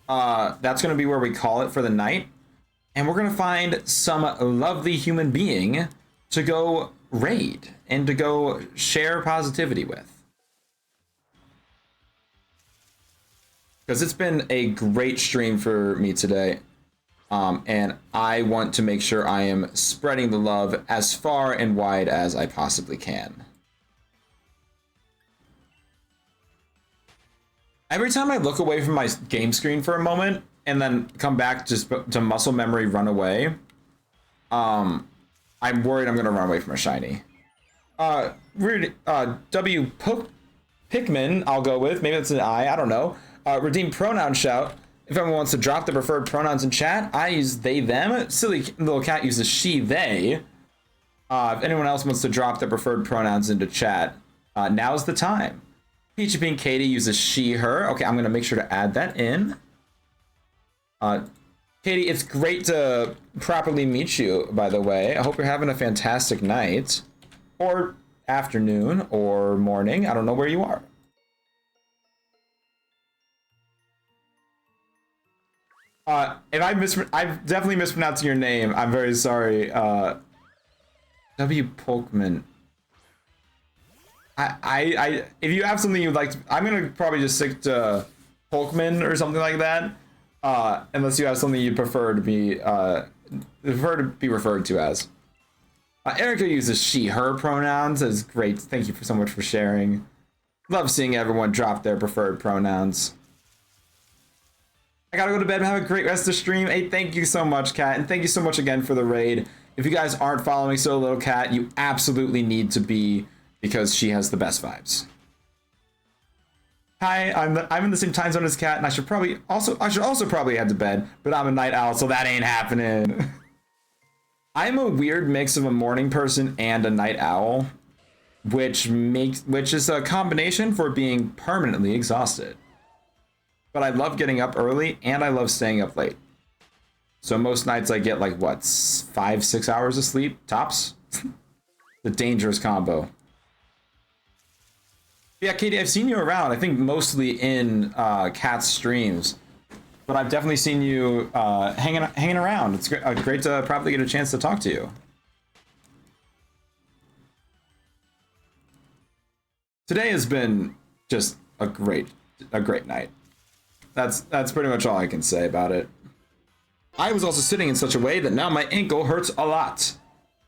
Speaker 1: that's going to be where we call it for the night. And we're going to find some lovely human being to go raid and to go share positivity with. Because it's been a great stream for me today. And I want to make sure I am spreading the love as far and wide as I possibly can. Every time I look away from my game screen for a moment and then come back just to muscle memory run away, I'm worried I'm going to run away from a shiny. W. Pikmin, I'll go with. Maybe that's an I don't know. Redeem pronoun shout. If anyone wants to drop the preferred pronouns in chat, I use they, them. Silly little cat uses she, they. If anyone else wants to drop their preferred pronouns into chat, now's the time. Peachy Pink Katie uses she, her. Okay, I'm going to make sure to add that in. Katie, it's great to properly meet you, by the way. I hope you're having a fantastic night. Or afternoon, or morning. I don't know where you are. If I've definitely mispronounced your name. I'm very sorry. W. Polkman. If you have something you'd like to, I'm gonna probably just stick to Polkman or something like that. Unless you have something you prefer to be referred to as. Erica uses she, her pronouns. That's great. Thank you so much for sharing. Love seeing everyone drop their preferred pronouns. I gotta go to bed and have a great rest of the stream. Hey, thank you so much, Kat. And thank you so much again for the raid. If you guys aren't following So Little Cat, you absolutely need to be, because she has the best vibes. Hi, I'm in the same time zone as Kat, and I should also probably head to bed, but I'm a night owl, so that ain't happening. I'm a weird mix of a morning person and a night owl, which is a combination for being permanently exhausted. But I love getting up early and I love staying up late. So most nights I get like what, 5-6 hours of sleep tops. The dangerous combo. Yeah, Katie, I've seen you around. I think mostly in Kat's streams, but I've definitely seen you hanging around. It's great to probably get a chance to talk to you. Today has been just a great night. That's pretty much all I can say about it. I was also sitting in such a way that now my ankle hurts a lot.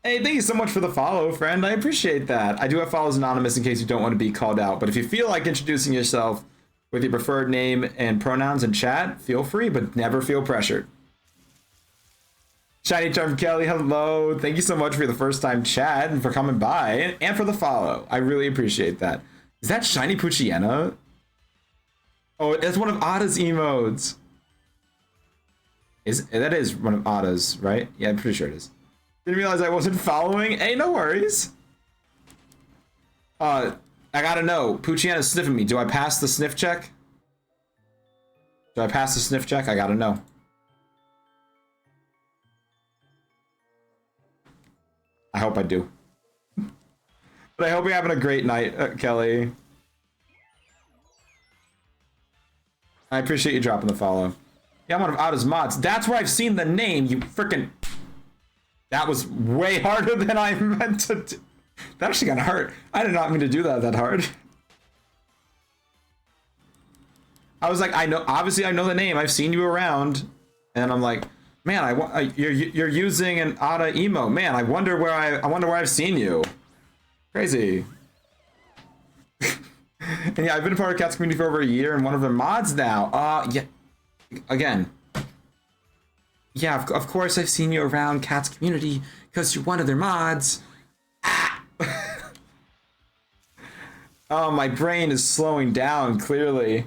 Speaker 1: Hey, thank you so much for the follow, friend. I appreciate that. I do have follows anonymous in case you don't want to be called out, but if you feel like introducing yourself with your preferred name and pronouns in chat, feel free, but never feel pressured. Shiny Charm Kelly, hello. Thank you so much for the first time chat and for coming by and for the follow. I really appreciate that. Is that Shiny Puchiena? Oh, it's one of Ada's emotes. That is one of Ada's, right? Yeah, I'm pretty sure it is. Didn't realize I wasn't following. Hey, no worries. I gotta know. Puchiana's sniffing me. Do I pass the sniff check? I gotta know. I hope I do. But I hope you're having a great night, Kelly. I appreciate you dropping the follow. Yeah, I'm one of Ada's mods. That's where I've seen the name, you freaking... That was way harder than I meant to do. That actually got hurt. I did not mean to do that hard. I was like, obviously I know the name. I've seen you around. And I'm like, man, you're using an Ada emo. Man, I wonder where I've seen you. Crazy. And yeah, I've been a part of Cat's community for over a year and one of their mods now. Yeah. Again. Yeah, of course I've seen you around Cat's community because you're one of their mods. Ah! Oh, my brain is slowing down, clearly.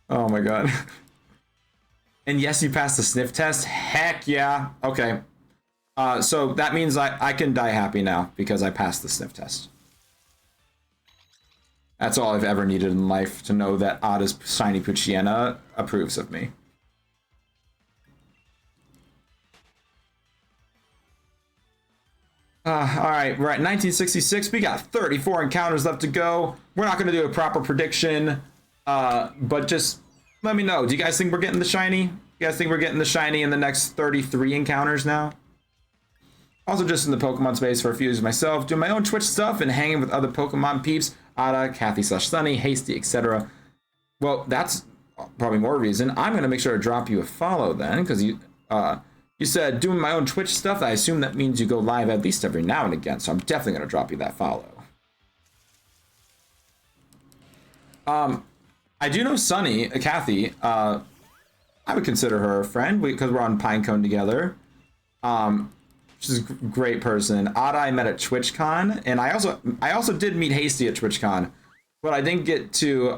Speaker 1: Oh my god. And yes, you passed the sniff test? Heck yeah. Okay. So that means I can die happy now because I passed the sniff test. That's all I've ever needed in life, to know that Ada's Shiny Puchiena approves of me. Alright, we're at 1966. We got 34 encounters left to go. We're not going to do a proper prediction, but just let me know. Do you guys think we're getting the Shiny? You guys think we're getting the Shiny in the next 33 encounters now? Also just in the Pokemon space for a few years myself, doing my own Twitch stuff and hanging with other Pokemon peeps. Ada, Kathy/Sunny, Hasty, etc. Well, that's probably more reason. I'm going to make sure to drop you a follow then, because you said doing my own Twitch stuff. I assume that means you go live at least every now and again, so I'm definitely going to drop you that follow. I do know Sunny, Kathy. I would consider her a friend because we're on Pinecone together. She's a great person. Ada I met at TwitchCon, and I also did meet Hasty at TwitchCon, but I didn't get to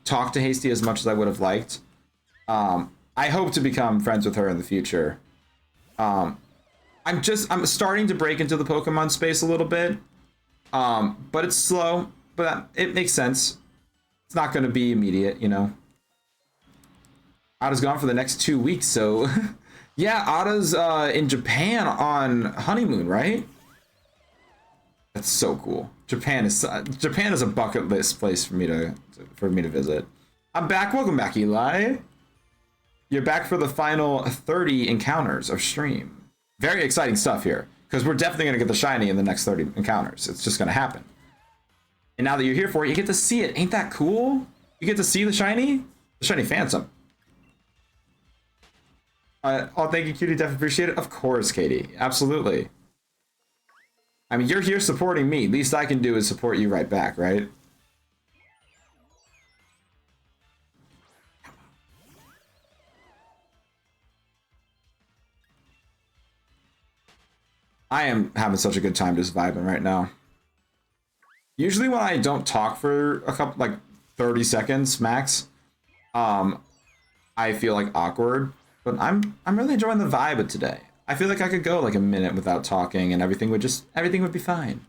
Speaker 1: talk to Hasty as much as I would have liked. I hope to become friends with her in the future. I'm starting to break into the Pokemon space a little bit, but it's slow, but it makes sense. It's not going to be immediate, you know. Ada's gone for the next 2 weeks, so... Yeah, Ada's in Japan on honeymoon, right? That's so cool. Japan is a bucket list place for me to visit. I'm back. Welcome back, Eli. You're back for the final 30 encounters of stream. Very exciting stuff here, because we're definitely gonna get the Shiny in the next 30 encounters. It's just gonna happen. And now that you're here for it, you get to see it. Ain't that cool? You get to see the Shiny? The Shiny Phantom. Oh, thank you, Cutie. Definitely appreciate it. Of course, Katie. Absolutely. I mean, you're here supporting me. Least I can do is support you right back, right? I am having such a good time just vibing right now. Usually when I don't talk for a couple, like 30 seconds max, I feel like awkward. But I'm really enjoying the vibe of today. I feel like I could go like a minute without talking and everything would be fine.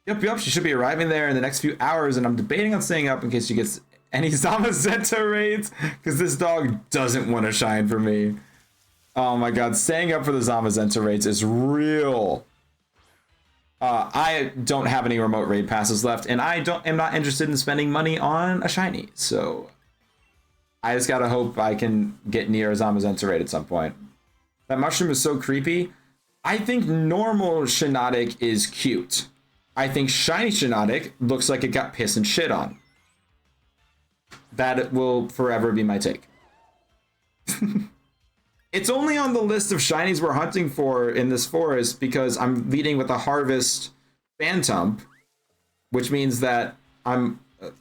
Speaker 1: Yep, she should be arriving there in the next few hours, and I'm debating on staying up in case she gets any Zamazenta raids, because this dog doesn't want to shine for me. Oh my god, staying up for the Zamazenta raids is real. I don't have any remote raid passes left, and am not interested in spending money on a shiny, so I just gotta hope I can get near a Zamazenta raid at some point. That mushroom is so creepy. I think normal Shinotic is cute. I think shiny Shinotic looks like it got piss and shit on. That will forever be my take. It's only on the list of shinies we're hunting for in this forest because I'm leading with a harvest phantom, which means that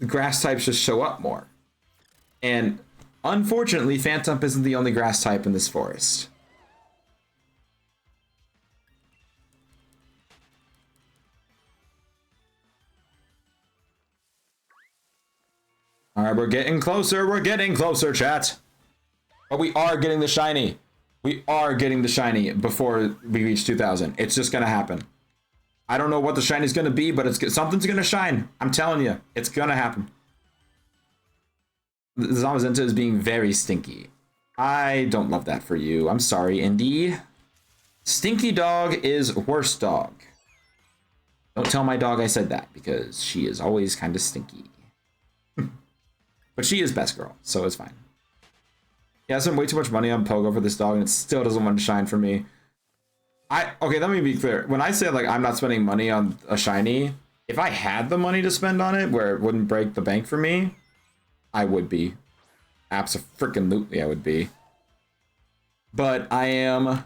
Speaker 1: grass types just show up more. And unfortunately, phantom isn't the only grass type in this forest. All right, we're getting closer, chat. But we are getting the shiny. We are getting the shiny before we reach 2,000. It's just gonna happen. I don't know what the shiny's gonna be, but something's gonna shine. I'm telling you, it's gonna happen. The Zamazenta is being very stinky. I don't love that for you. I'm sorry, Indy. Stinky dog is worst dog. Don't tell my dog I said that, because she is always kind of stinky. But she is best girl, so it's fine. Yeah, I spent way too much money on Pogo for this dog, and it still doesn't want to shine for me. Okay, let me be clear. When I say like I'm not spending money on a shiny, if I had the money to spend on it where it wouldn't break the bank for me, I would be. Abso-freaking-lutely I would be. But I am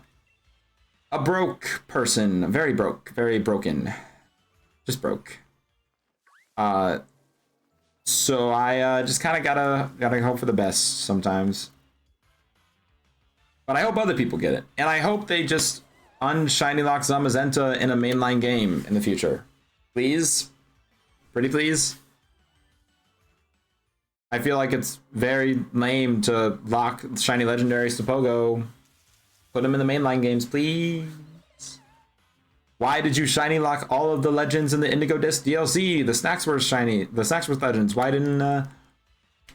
Speaker 1: a broke person. Very broke. Very broken. Just broke. So I just kind of gotta hope for the best sometimes. But I hope other people get it. And I hope they just unshiny lock Zamazenta in a mainline game in the future. Please? Pretty please? I feel like it's very lame to lock shiny legendaries to Pogo. Put them in the mainline games, please. Why did you shiny lock all of the legends in the Indigo Disc DLC? The Snacksworth shiny, the Snacksworth legends. Why didn't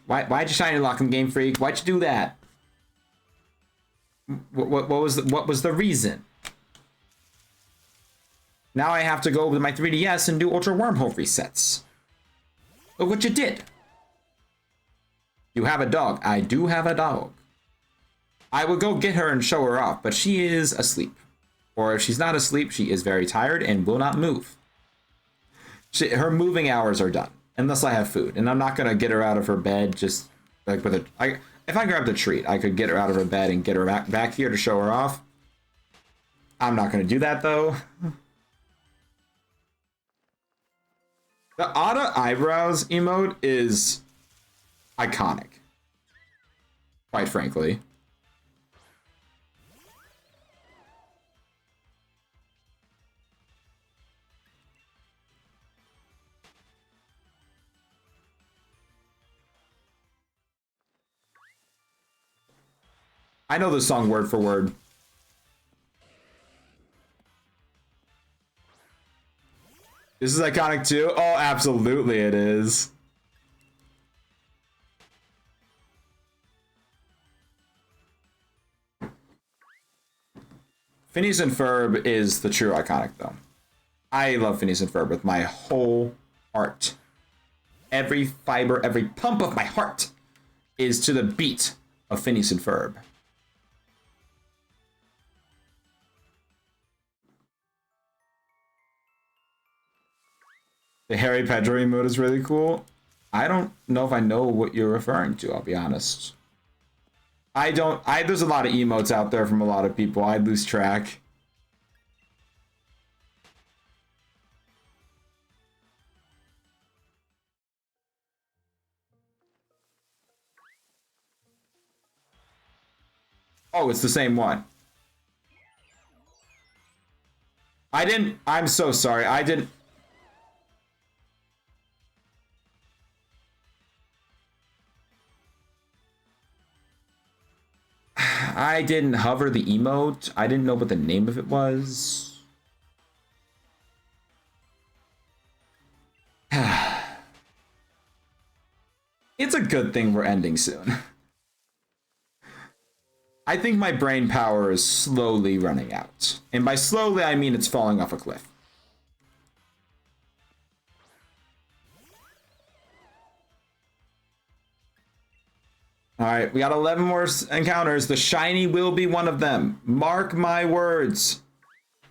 Speaker 1: why'd you shiny lock them, Game Freak? Why'd you do that? What was the reason? Now I have to go with my 3DS and do Ultra Wormhole resets. Look what you did. You have a dog. I do have a dog. I would go get her and show her off, but she is asleep. Or if she's not asleep, she is very tired and will not move. Her moving hours are done, unless I have food. And I'm not going to get her out of her bed just like with a... If I grabbed a treat, I could get her out of her bed and get her back here to show her off. I'm not going to do that, though. The Ada eyebrows emote is iconic, quite frankly. I know this song word for word. This is iconic too? Oh, absolutely it is. Phineas and Ferb is the true iconic though. I love Phineas and Ferb with my whole heart. Every fiber, every pump of my heart is to the beat of Phineas and Ferb. The Harry Pedro emote is really cool. I don't know if I know what you're referring to, I'll be honest. There's a lot of emotes out there from a lot of people. I'd lose track. Oh, it's the same one. I'm so sorry. I didn't hover the emote. I didn't know what the name of it was. It's a good thing we're ending soon. I think my brain power is slowly running out. And by slowly, I mean it's falling off a cliff. Alright, we got 11 more encounters. The shiny will be one of them. Mark my words.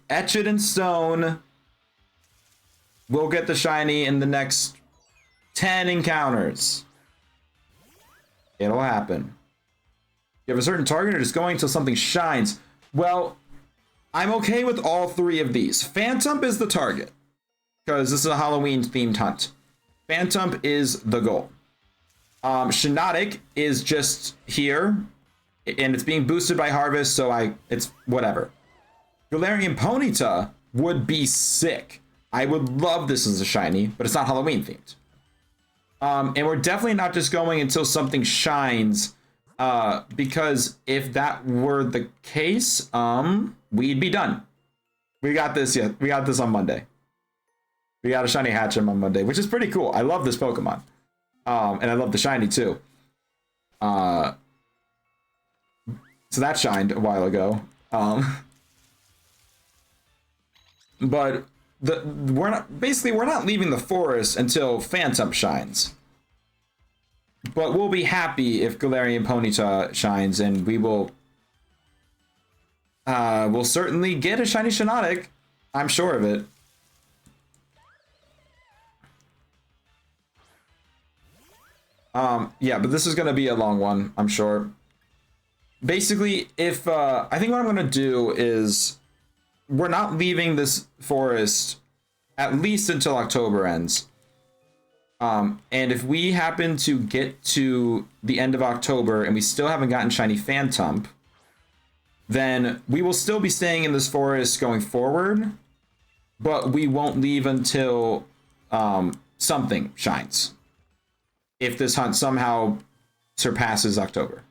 Speaker 1: Etch it in stone. We'll get the shiny in the next 10 encounters. It'll happen. You have a certain target or just going until something shines. Well, I'm okay with all three of these. Phantom is the target, because this is a Halloween themed hunt. Phantom is the goal. Shinotic is just here, and it's being boosted by Harvest, so it's whatever. Galarian Ponyta would be sick. I would love this as a shiny, but it's not Halloween themed. And we're definitely not just going until something shines, because if that were the case, we'd be done. We got this on Monday. We got a shiny Hatchem on Monday, which is pretty cool. I love this Pokemon. And I love the shiny too. So that shined a while ago. But we're not leaving the forest until Phantom shines. But we'll be happy if Galarian Ponyta shines, and we'll certainly get a shiny Shinotic. I'm sure of it. Yeah, but this is going to be a long one, I'm sure. Basically, if I think what I'm going to do is we're not leaving this forest at least until October ends. And if we happen to get to the end of October and we still haven't gotten shiny Phantom, then we will still be staying in this forest going forward, but we won't leave until something shines. If this hunt somehow surpasses October.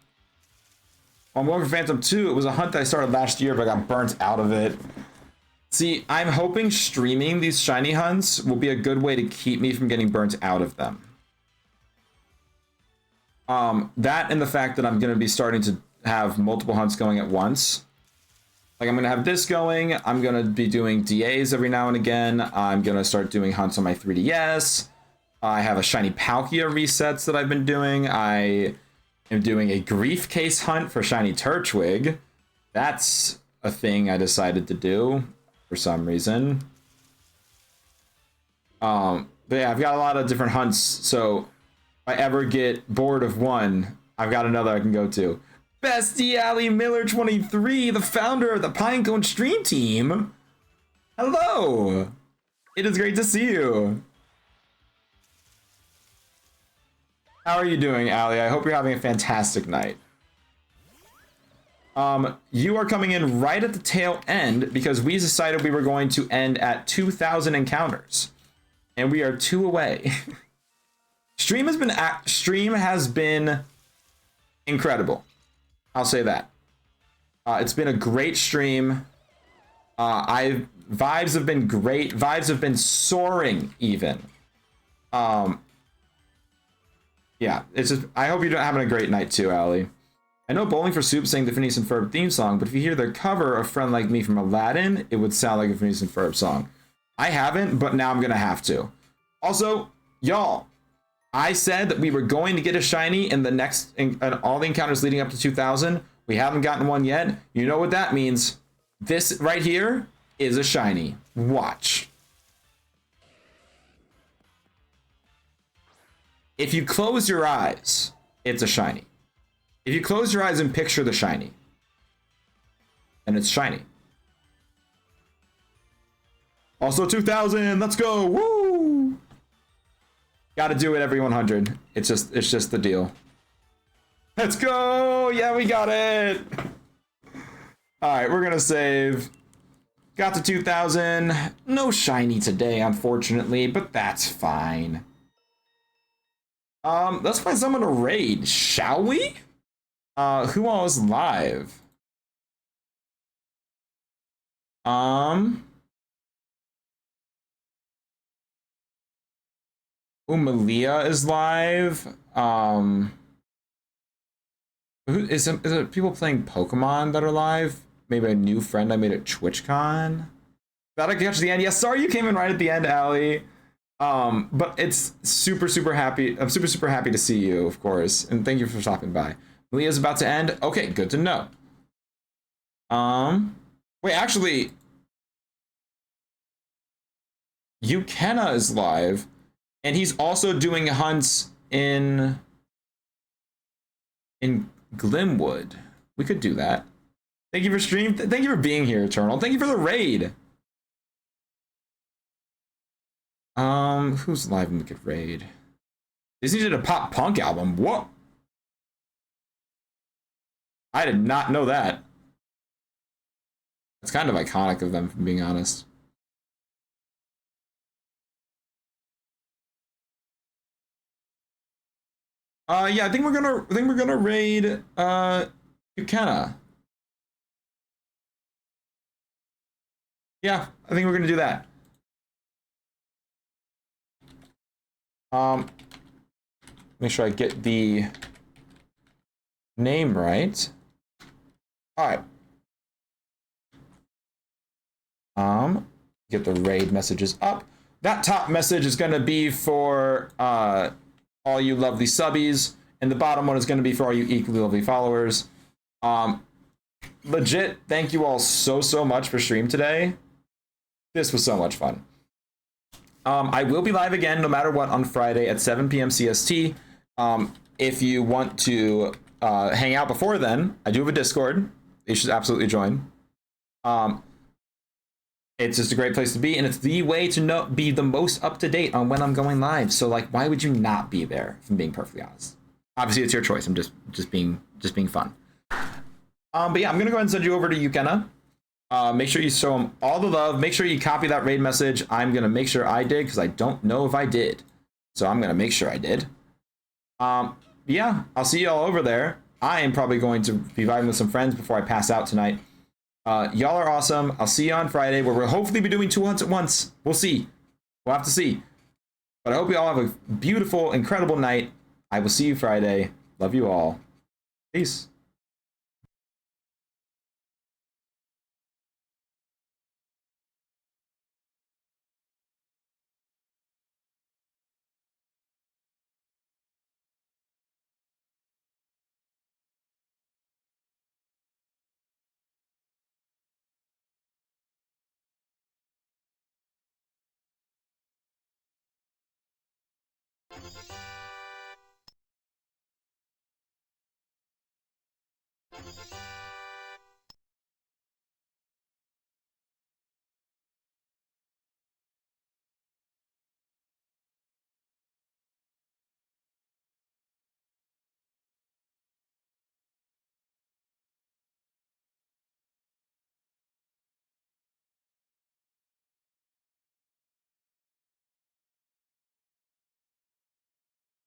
Speaker 1: On Going for Phantom 2, it was a hunt that I started last year, but I got burnt out of it. See, I'm hoping streaming these shiny hunts will be a good way to keep me from getting burnt out of them. That and the fact that I'm going to be starting to have multiple hunts going at once. Like, I'm going to have this going. I'm going to be doing DAs every now and again. I'm going to start doing hunts on my 3DS. I have a shiny Palkia resets that I've been doing. I am doing a grief case hunt for shiny Turtwig. That's a thing I decided to do for some reason. But yeah, I've got a lot of different hunts, so if I ever get bored of one, I've got another I can go to. Bestie Ali Miller 23, the founder of the Pinecone Stream Team. Hello. It is great to see you. How are you doing, Ali? I hope you're having a fantastic night. You are coming in right at the tail end because we decided we were going to end at 2,000 encounters, and we are 2 away. Stream has been incredible. I'll say that. It's been a great stream. Vibes have been great. Vibes have been soaring even. Yeah, it's just, I hope you're having a great night too, Ali. I know Bowling for Soup sang the Phineas and Ferb theme song, but if you hear the cover of Friend Like Me from Aladdin, it would sound like a Phineas and Ferb song. I haven't, but now I'm gonna have to. Also, y'all, I said that we were going to get a shiny in the next, in all the encounters leading up to 2,000. We haven't gotten one yet. You know what that means. This right here is a shiny. Watch. If you close your eyes, it's a shiny. If you close your eyes and picture the shiny, and it's shiny. Also 2,000. Let's go. Woo! Got to do it every 100. It's just the deal. Let's go. Yeah, we got it. All right, we're gonna save. Got to 2,000. No shiny today, unfortunately, but that's fine. Let's find someone to raid, shall we? Who all is live? Malia is live. Is it people playing Pokemon that are live? Maybe a new friend I made at TwitchCon. Thought I could catch the end. Yeah, sorry you came in right at the end, Allie. But it's super happy. I'm super happy to see you, of course, and thank you for stopping by. Malia's about to end. Okay, good to know. Wait, actually, Ukenna is live, and he's also doing hunts in Glimwood. We could do that. Thank you for stream. Thank you for being here, Eternal. Thank you for the raid. Who's live in the good raid? Disney did a pop punk album. What? I did not know that. It's kind of iconic of them, if I'm being honest. Yeah, I think we're gonna raid Ukenna. Yeah, I think we're gonna do that. Make sure I get the name right. All right. Get the raid messages up. That top message is gonna be for all you lovely subbies, and the bottom one is gonna be for all you equally lovely followers. Legit, thank you all so much for stream today. This was so much fun. I will be live again, no matter what, on Friday at 7 p.m. CST. If you want to hang out before then, I do have a Discord. You should absolutely join. It's just a great place to be, and it's the way to be the most up to date on when I'm going live. So, like, why would you not be there? If I'm being perfectly honest. Obviously, it's your choice. I'm just being fun. But yeah, I'm gonna go ahead and send you over to Ukenna. Make sure you show him all the love. Make sure you copy that raid message. I'm gonna make sure I did, because I don't know if I did. So I'm gonna make sure I did. Yeah, I'll see you all over there. I am probably going to be vibing with some friends before I pass out tonight. Y'all are awesome. I'll see you on Friday, where we'll hopefully be doing 2 hunts at once. We'll see. We'll have to see. But I hope you all have a beautiful, incredible night. I will see you Friday. Love you all. Peace.